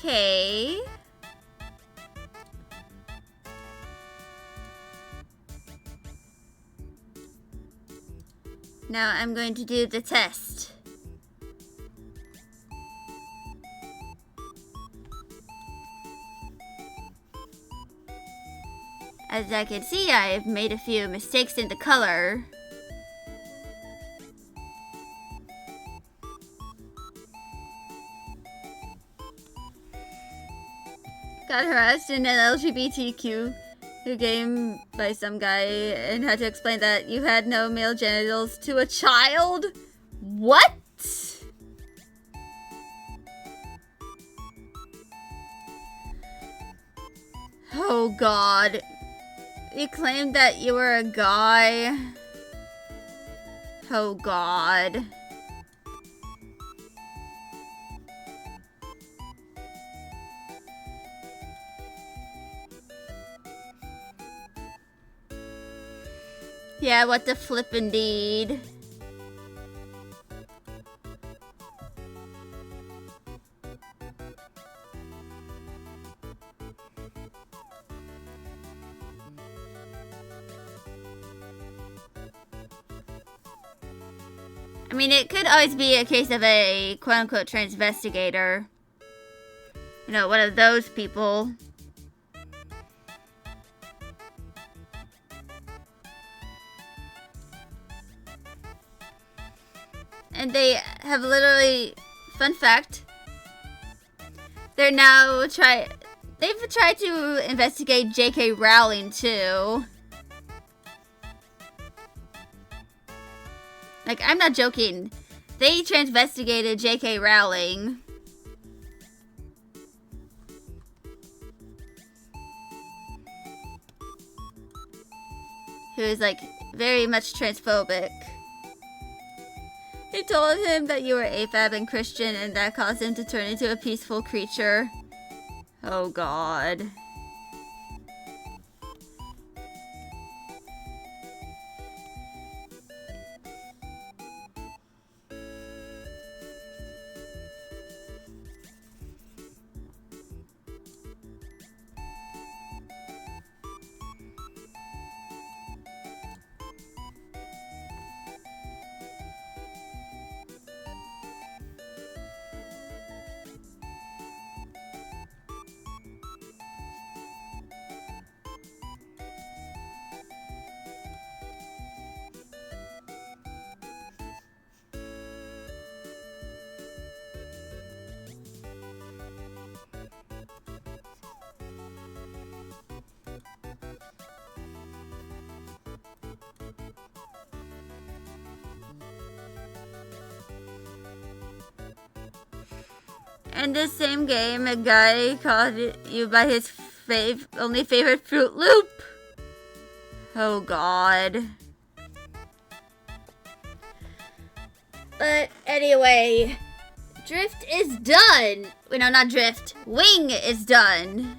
Okay. Now I'm going to do the test. As I can see, I've made a few mistakes in the color. Got harassed in an LGBTQ game by some guy and had to explain that you had no male genitals to a child? What? Oh god. You claimed that you were a guy. Oh god. Yeah, what the flip indeed. I mean, it could always be a case of a quote-unquote transvestigator. You know, one of those people. And they have literally, fun fact, they've tried to investigate J.K. Rowling too. Like, I'm not joking. They transvestigated J.K. Rowling. Who is, like, very much transphobic. He told him that you were AFAB and Christian and that caused him to turn into a peaceful creature. Oh god. In this same game, a guy called you by his only favorite Fruit Loop. Oh god. But anyway, Drift is done. Wait, no, not drift. Wing is done.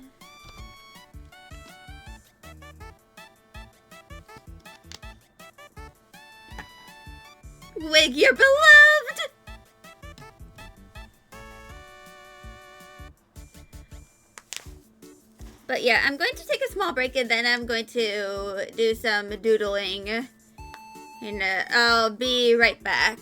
Wig, you're beloved. But yeah, I'm going to take a small break and then I'm going to do some doodling. And I'll be right back.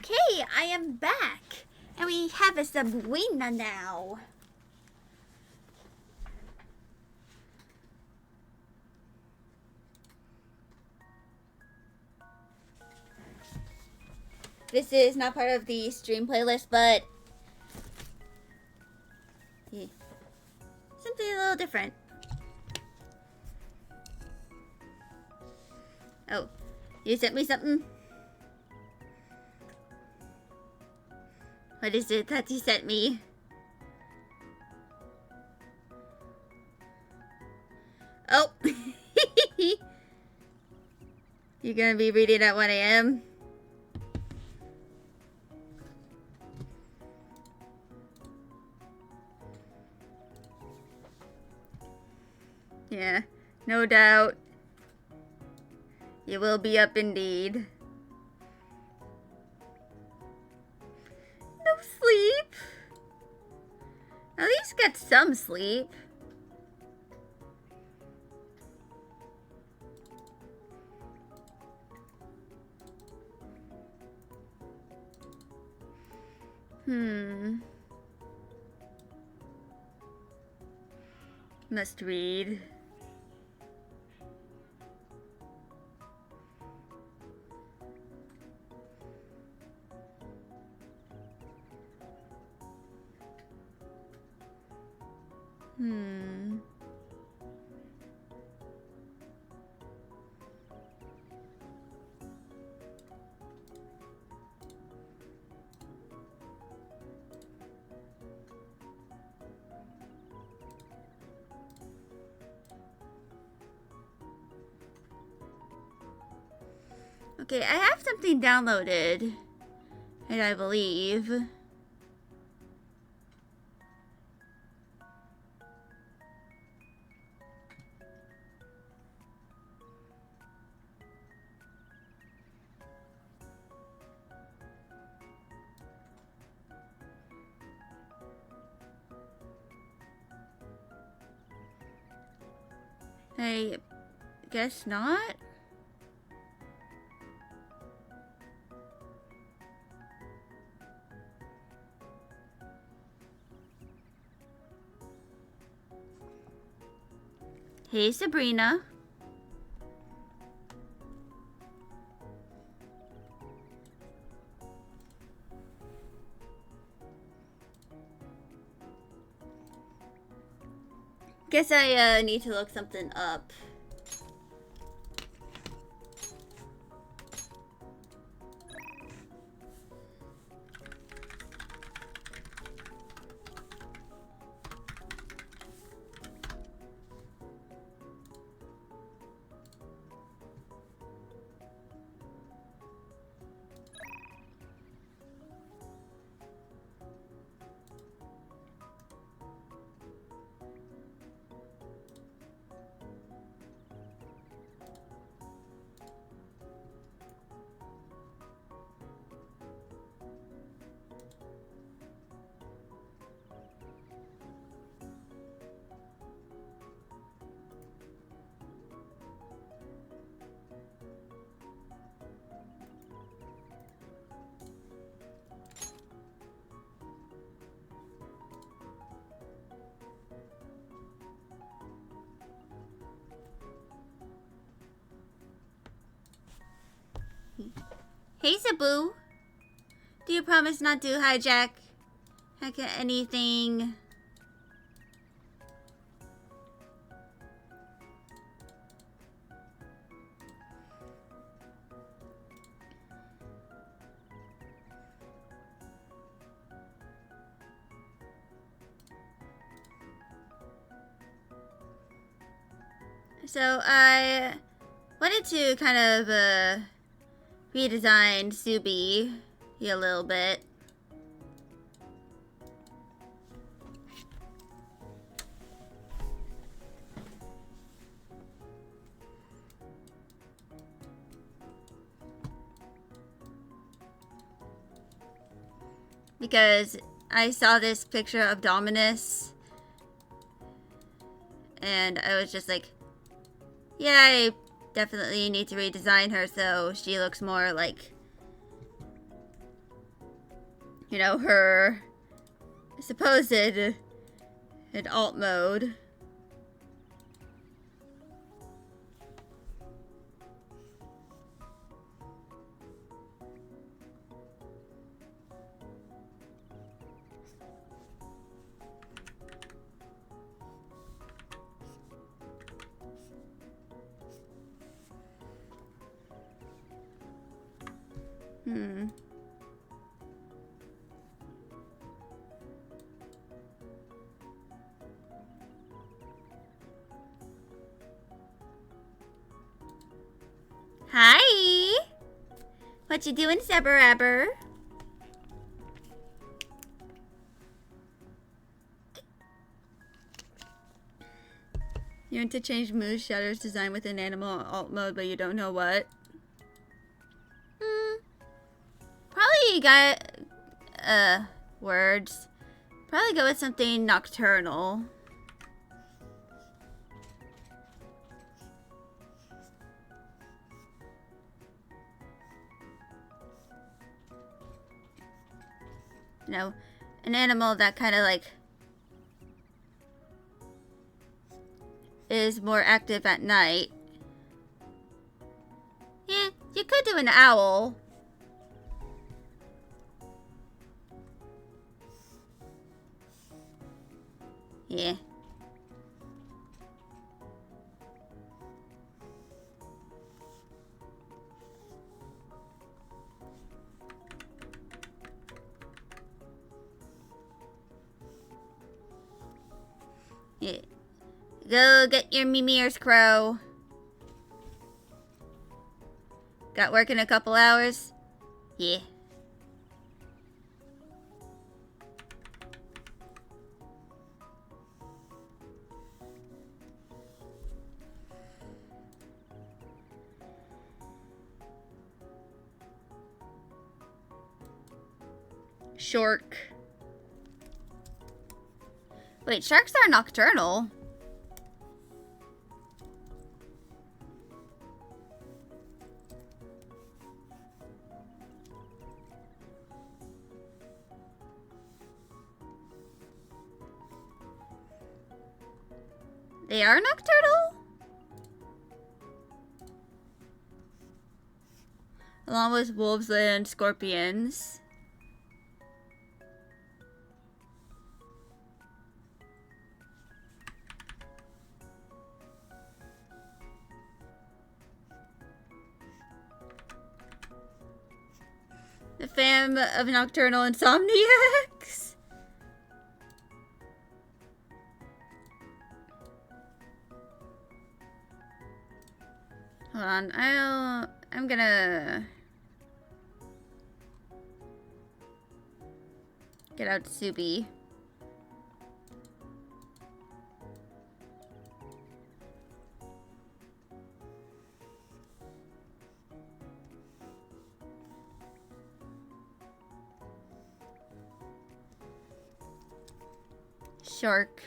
Okay, I am back. And we have a Sabrina now. This is not part of the stream playlist, but yeah, something a little different. Oh, you sent me something? What is it that you sent me? Oh! You're gonna be reading at 1 a.m.? Yeah, no doubt. You will be up indeed. No sleep? At least get some sleep. Must read. Okay, I have something downloaded, and I believe. I guess not. Hey, Sabrina. Guess I need to look something up. Hey, Sabu. Do you promise not to hijack anything? So I wanted to kind of redesign Subi a little bit. Because I saw this picture of Dominus and I was just like, yeah, I definitely need to redesign her so she looks more like you know, her supposed alt mode. Hi! What you doing, Zebberabber? You want to change mood shadows design with an animal alt mode, but you don't know what? Probably got, words. Probably go with something nocturnal. You know, an animal that kind of like is more active at night. Yeah, you could do an owl. Yeah. Yeah. Go get your Mimi's crow. Got work in a couple hours? Yeah. Shark. Wait, sharks are nocturnal. They are nocturnal? Along with wolves and scorpions. The fam of nocturnal insomniacs. Hold on, I'm gonna get out Subi. Shark.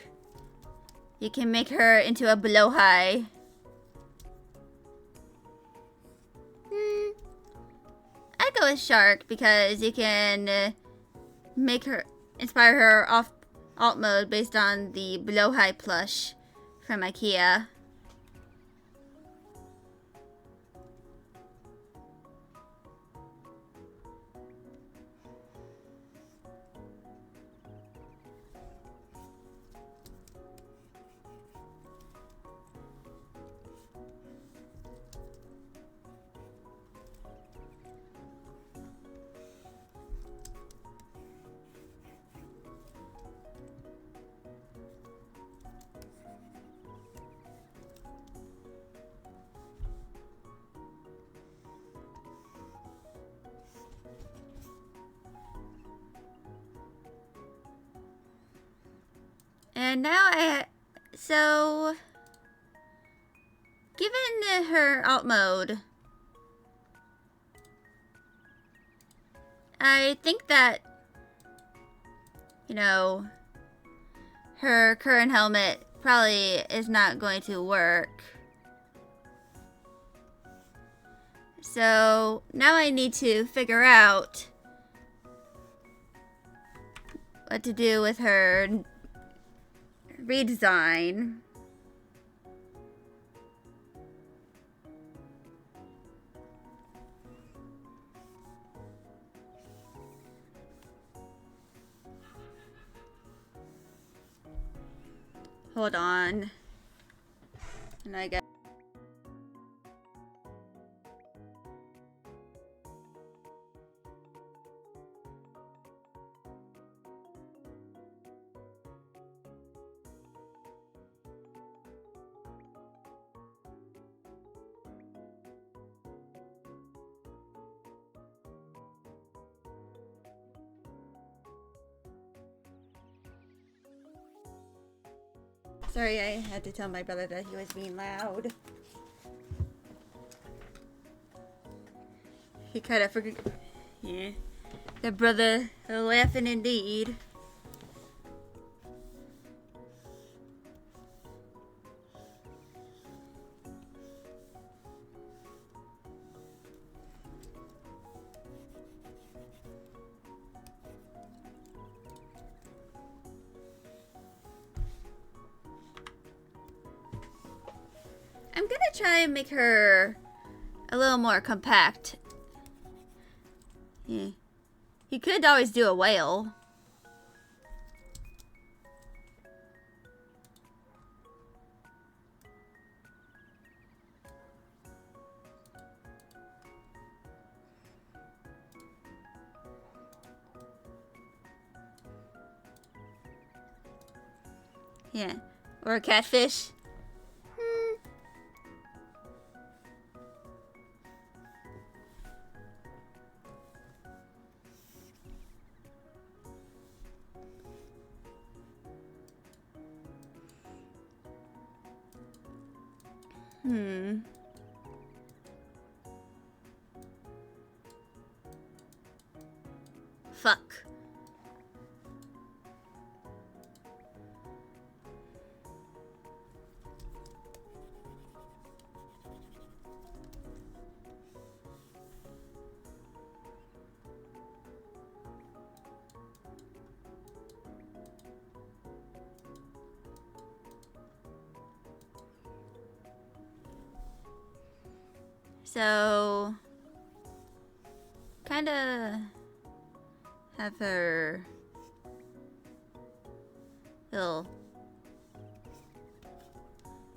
You can make her into a blowhigh. I'd go with Shark because you can make her, inspire her off alt mode based on the blowhigh plush from IKEA. And now so, given her alt mode, I think that, you know, her current helmet probably is not going to work. So now I need to figure out what to do with her redesign. Hold on. And I guess. Sorry, I had to tell my brother that he was being loud. He kind of forgot. Yeah. The brother laughing indeed. I'm gonna try and make her a little more compact. Yeah. He could always do a whale. Yeah. Or a catfish. Fuck. So, kind of have her little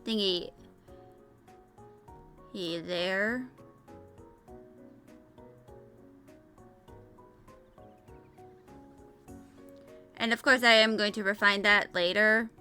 thingy there. And of course I am going to refine that later.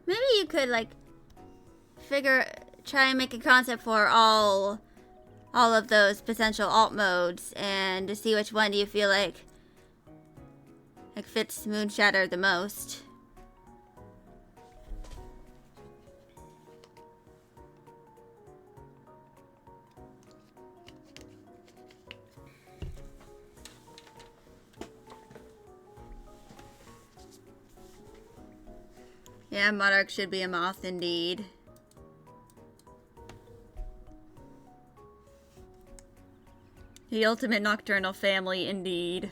Maybe you could like try and make a concept for all of those potential alt modes and to see which one do you feel like fits Moonshatter the most. Yeah, Monarch should be a moth indeed. The ultimate nocturnal family indeed.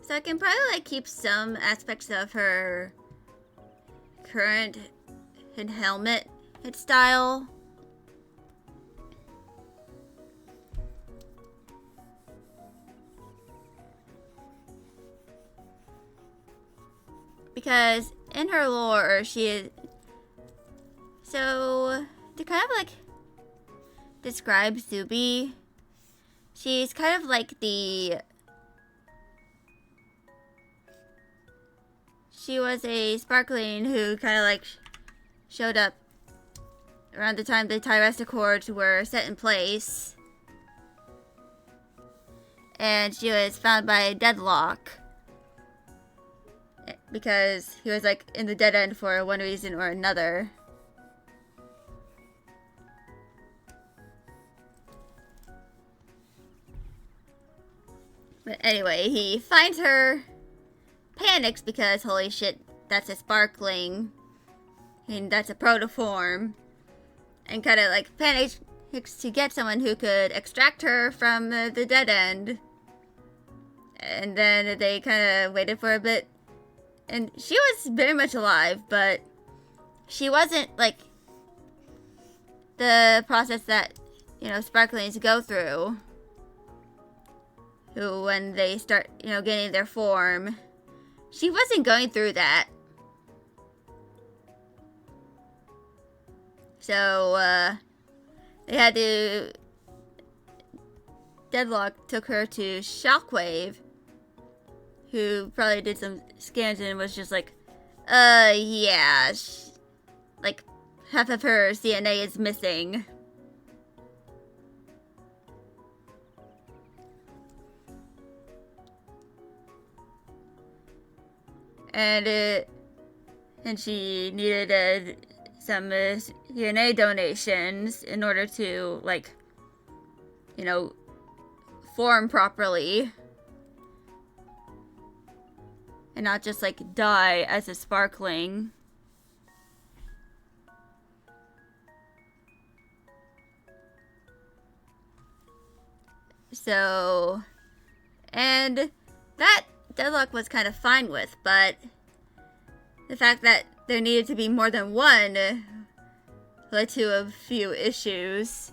So I can probably like keep some aspects of her current helmet style. Because in her lore, she is... So, to kind of like describe Zubi, she's kind of like the... She was a sparkling who kind of like showed up around the time the Tyrest Accords were set in place. And she was found by Deadlock. Because he was like in the dead end for one reason or another. But anyway, he finds her, panics because holy shit, that's a sparkling. And that's a protoform. And kind of like panics to get someone who could extract her from the dead end. And then they kind of waited for a bit. And she was very much alive, but she wasn't like the process that, you know, sparklings go through. Who, when they start, you know, getting their form, she wasn't going through that. So, they had to... Deadlock took her to Shockwave, who probably did some scans and was just like, yeah, like, half of her DNA is missing. And she needed some DNA donations in order to, like, you know, form properly. And not just, like, die as a sparkling. So, and that Deadlock was kind of fine with, but the fact that there needed to be more than one led to a few issues.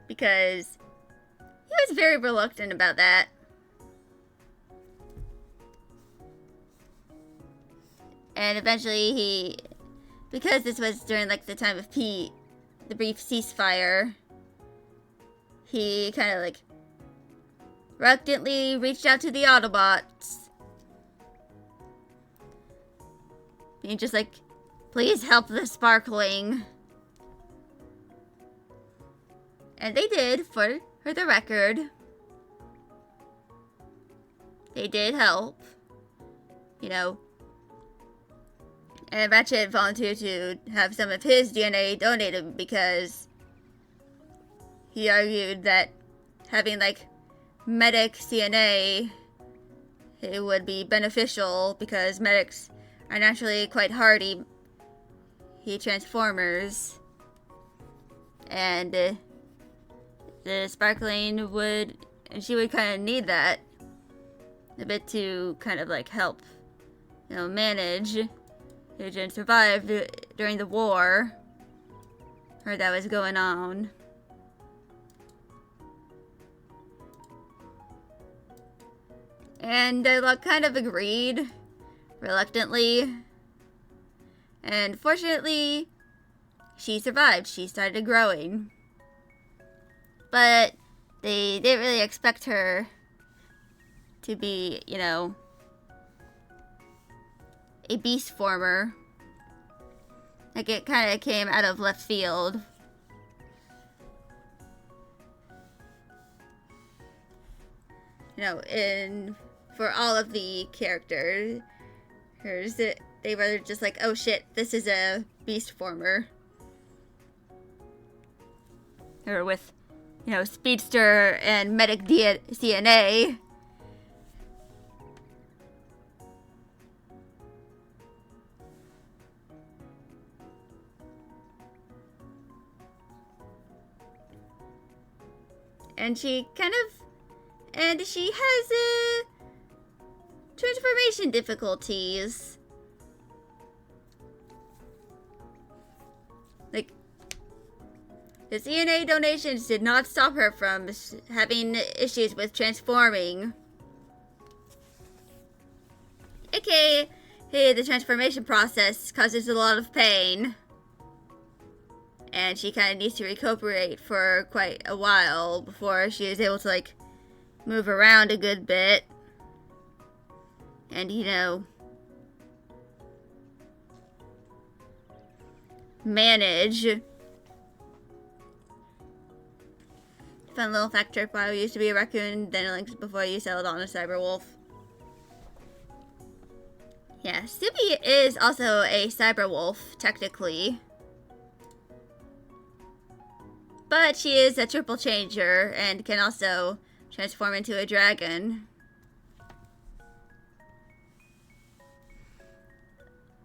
Because he was very reluctant about that. And eventually because this was during like the time of the brief ceasefire, he kind of like reluctantly reached out to the Autobots. Being just like, please help the sparkling. And they did, for the record. They did help. You know. And Ratchet volunteered to have some of his DNA donated because he argued that having, like, medic DNA, it would be beneficial because medics are naturally quite hardy Transformers. And the sparkling would, and she would kind of need that a bit to kind of like help, you know, manage and survive during the war that was going on. And Deadlock kind of agreed, reluctantly. And fortunately, she survived. She started growing. But they didn't really expect her to be, you know, a beast former. Like, it kind of came out of left field. You know, for all of the characters, they were just like, oh shit, this is a beast former. Or with, you know, speedster and medic DNA. And she has transformation difficulties. Like, The DNA donations did not stop her from having issues with transforming. AKA, hey, the transformation process causes a lot of pain. And she kind of needs to recuperate for quite a while before she is able to, like, move around a good bit. And, you know, manage. Fun little fact trick: I used to be a raccoon, then links before you settled on a cyber wolf. Yeah, Subi is also a cyber wolf, technically. But she is a triple changer and can also transform into a dragon.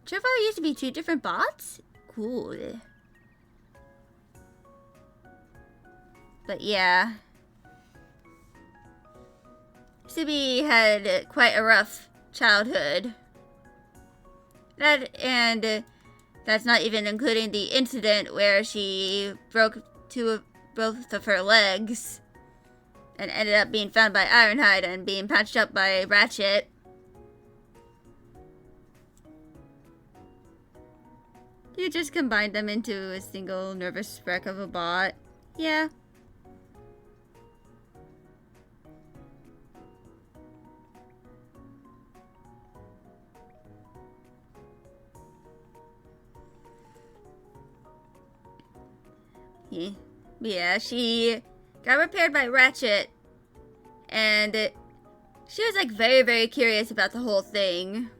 Trevor used to be 2 different bots? Cool. But yeah. Subi had quite a rough childhood. That's not even including the incident where she broke both of her legs and ended up being found by Ironhide and being patched up by Ratchet. You just combined them into a single nervous wreck of a bot. Yeah. Yeah, she got repaired by Ratchet, and she was, like, very, very curious about the whole thing.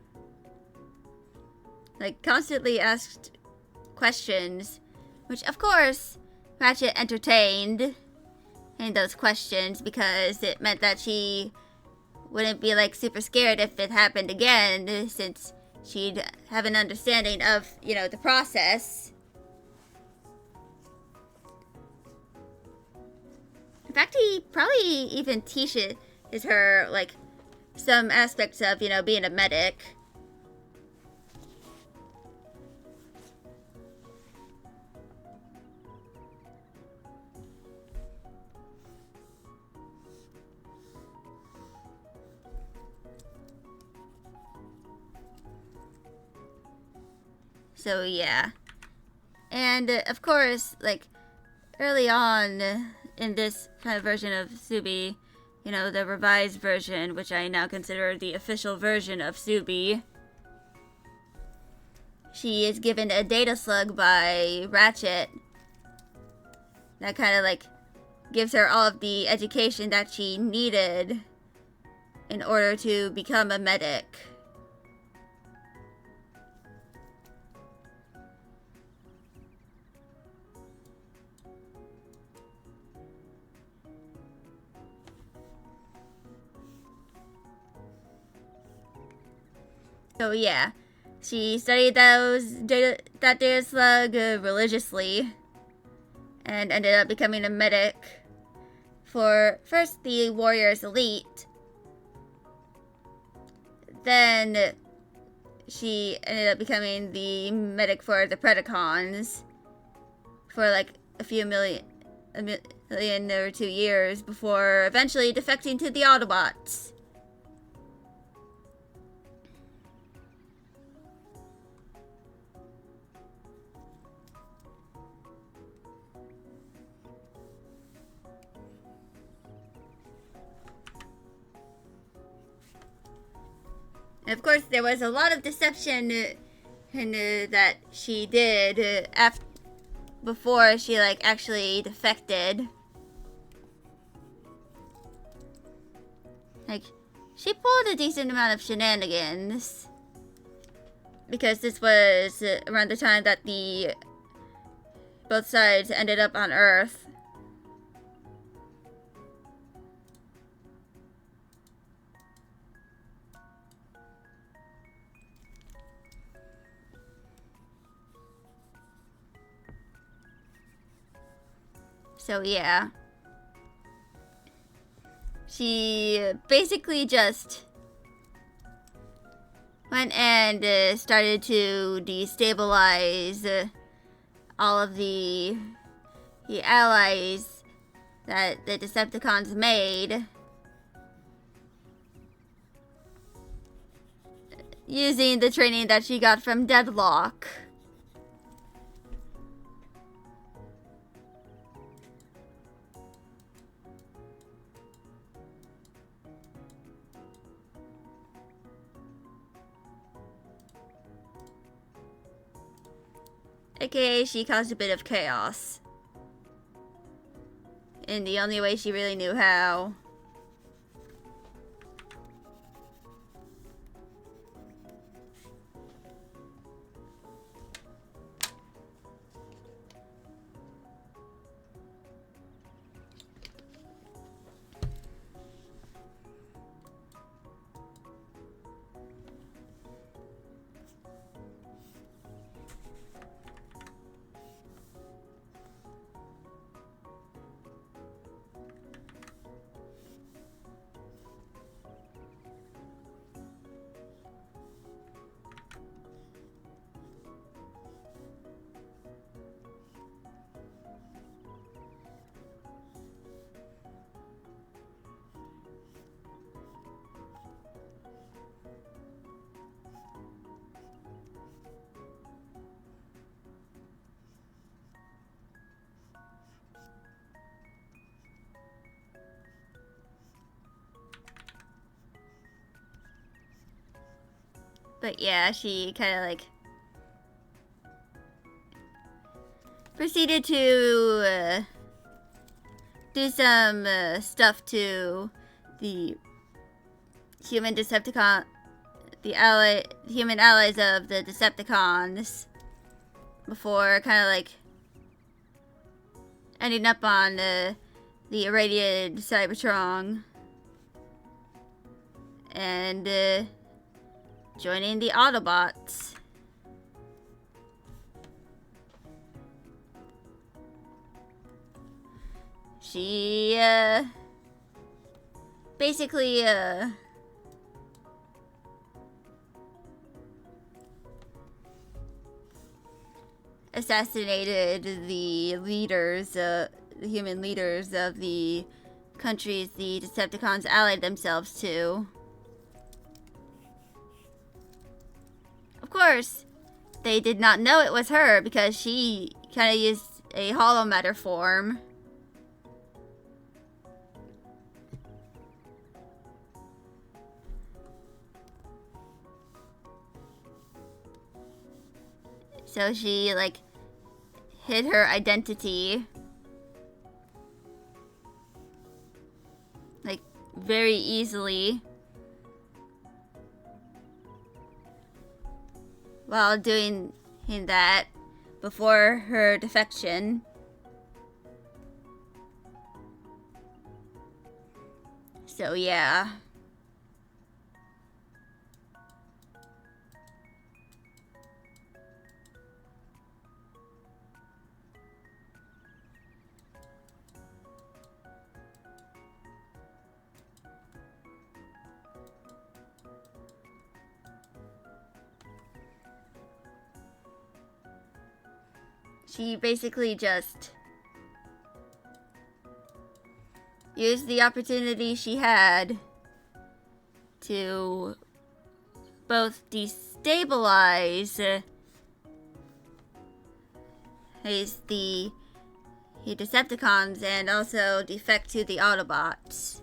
Like, constantly asked questions, which, of course, Ratchet entertained in those questions because it meant that she wouldn't be, like, super scared if it happened again, since she'd have an understanding of, you know, the process. In fact, he probably even teaches her, like, some aspects of, you know, being a medic. So, yeah. And, of course, like, early on in this kind of version of Subi, you know, the revised version, which I now consider the official version of Subi, she is given a data slug by Ratchet that kind of, like, gives her all of the education that she needed in order to become a medic. So yeah, she studied that data slug religiously and ended up becoming a medic for first the Warriors Elite. Then she ended up becoming the medic for the Predacons for like a million or 2 years before eventually defecting to the Autobots. And of course, there was a lot of deception that she did before she like actually defected. Like, she pulled a decent amount of shenanigans because this was around the time that both sides ended up on Earth. So yeah, she basically just went and started to destabilize all of the, the allies that the Decepticons made using the training that she got from Deadlock. AKA, she caused a bit of chaos. In the only way she really knew how. But yeah, she kind of like proceeded to do some stuff to the human Decepticon, the human allies of the Decepticons, before kind of like ending up on the irradiated Cybertron and joining the Autobots. She basically assassinated the leaders, the human leaders of the countries the Decepticons allied themselves to. Of course, they did not know it was her because she kind of used a hollow matter form. So she, like, hid her identity. Like, very easily. While doing that before her defection. So yeah. She basically just used the opportunity she had to both destabilize the Decepticons and also defect to the Autobots.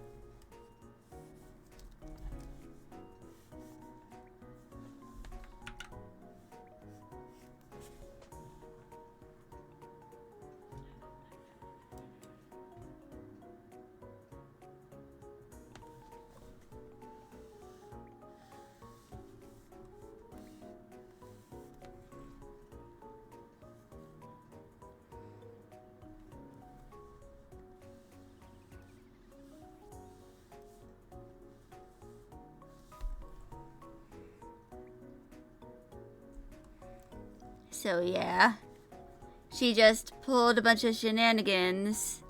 So yeah, she just pulled a bunch of shenanigans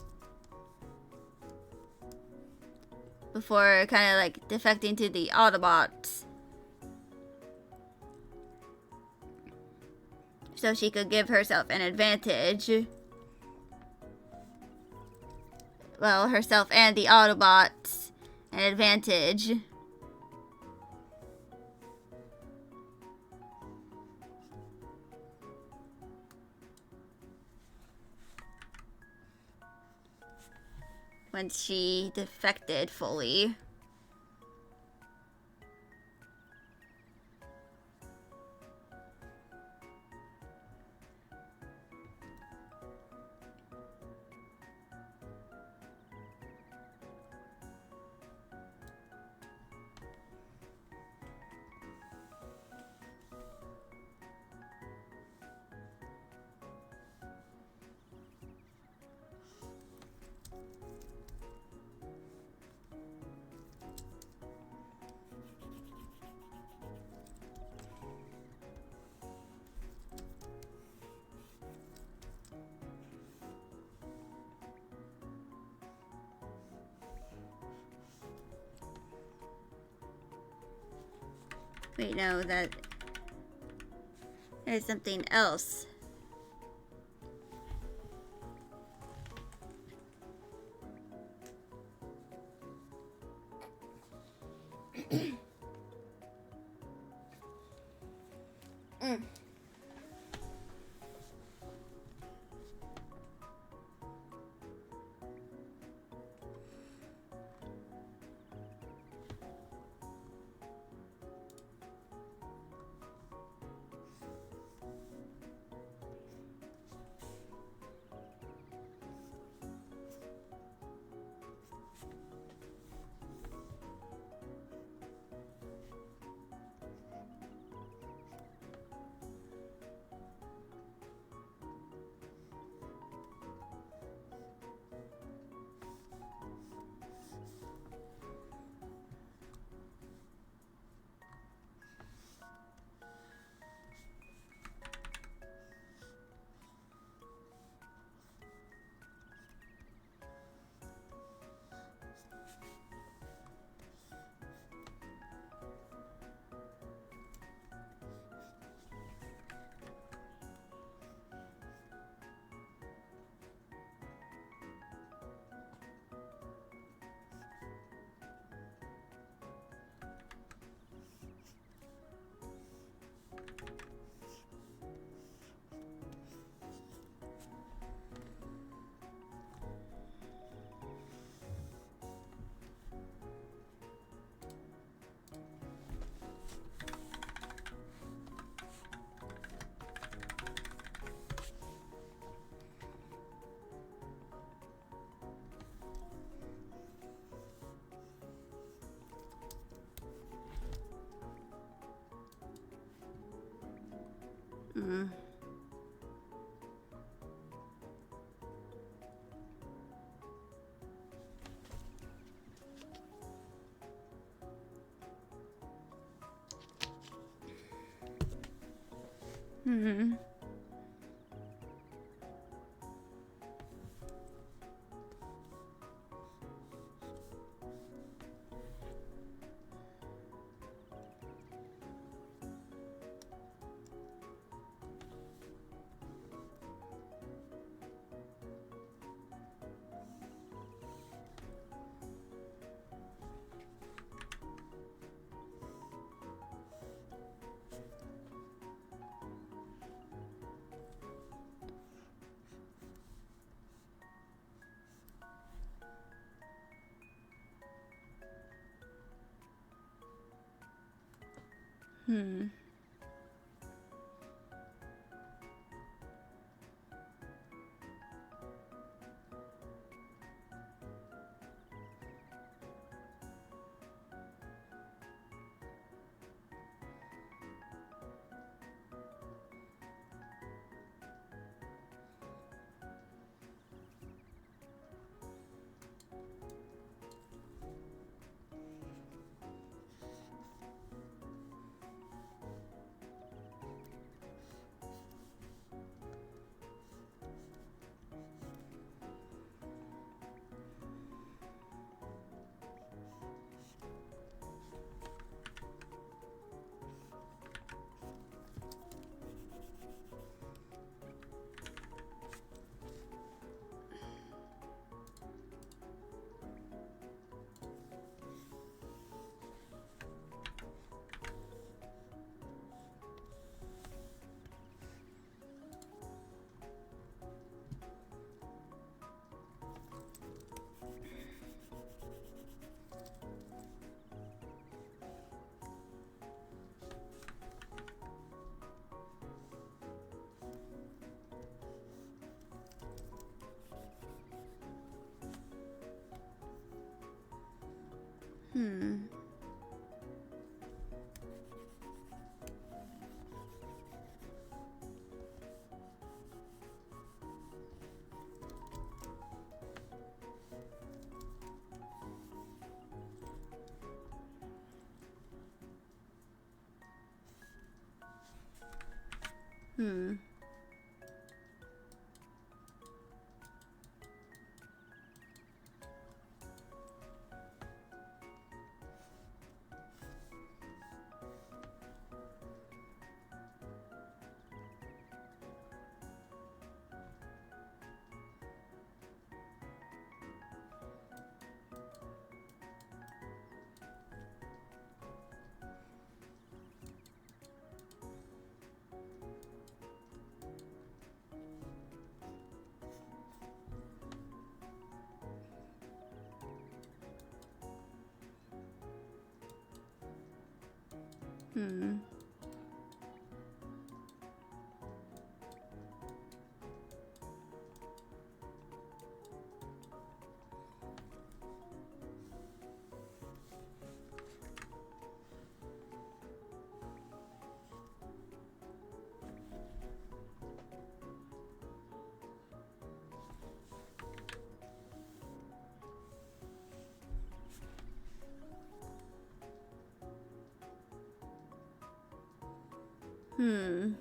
before kind of like defecting to the Autobots, so she could give herself an advantage. well, herself and the Autobots an advantage. Once she defected fully. Wait, no, that is something else. Mm. Hmm. Hmm. Hmm. Hmm. Hmm.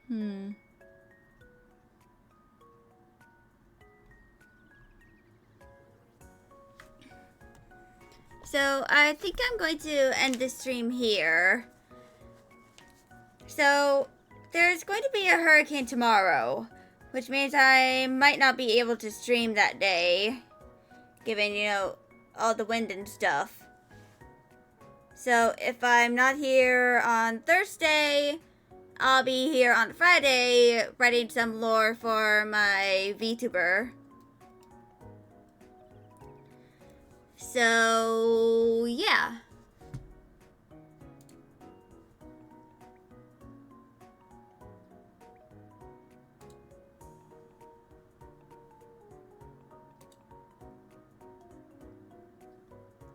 Hmm. So I think I'm going to end the stream here. So there's going to be a hurricane tomorrow, which means I might not be able to stream that day, given, all the wind and stuff. So if I'm not here on Thursday, I'll be here on Friday writing some lore for my VTuber. So, yeah.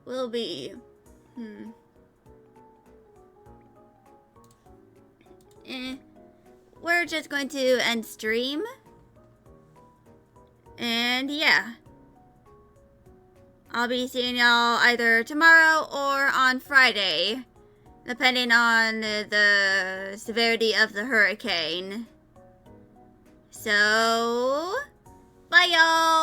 Will be. We're just going to end stream. And yeah. I'll be seeing y'all either tomorrow or on Friday, depending on the severity of the hurricane. So, bye y'all!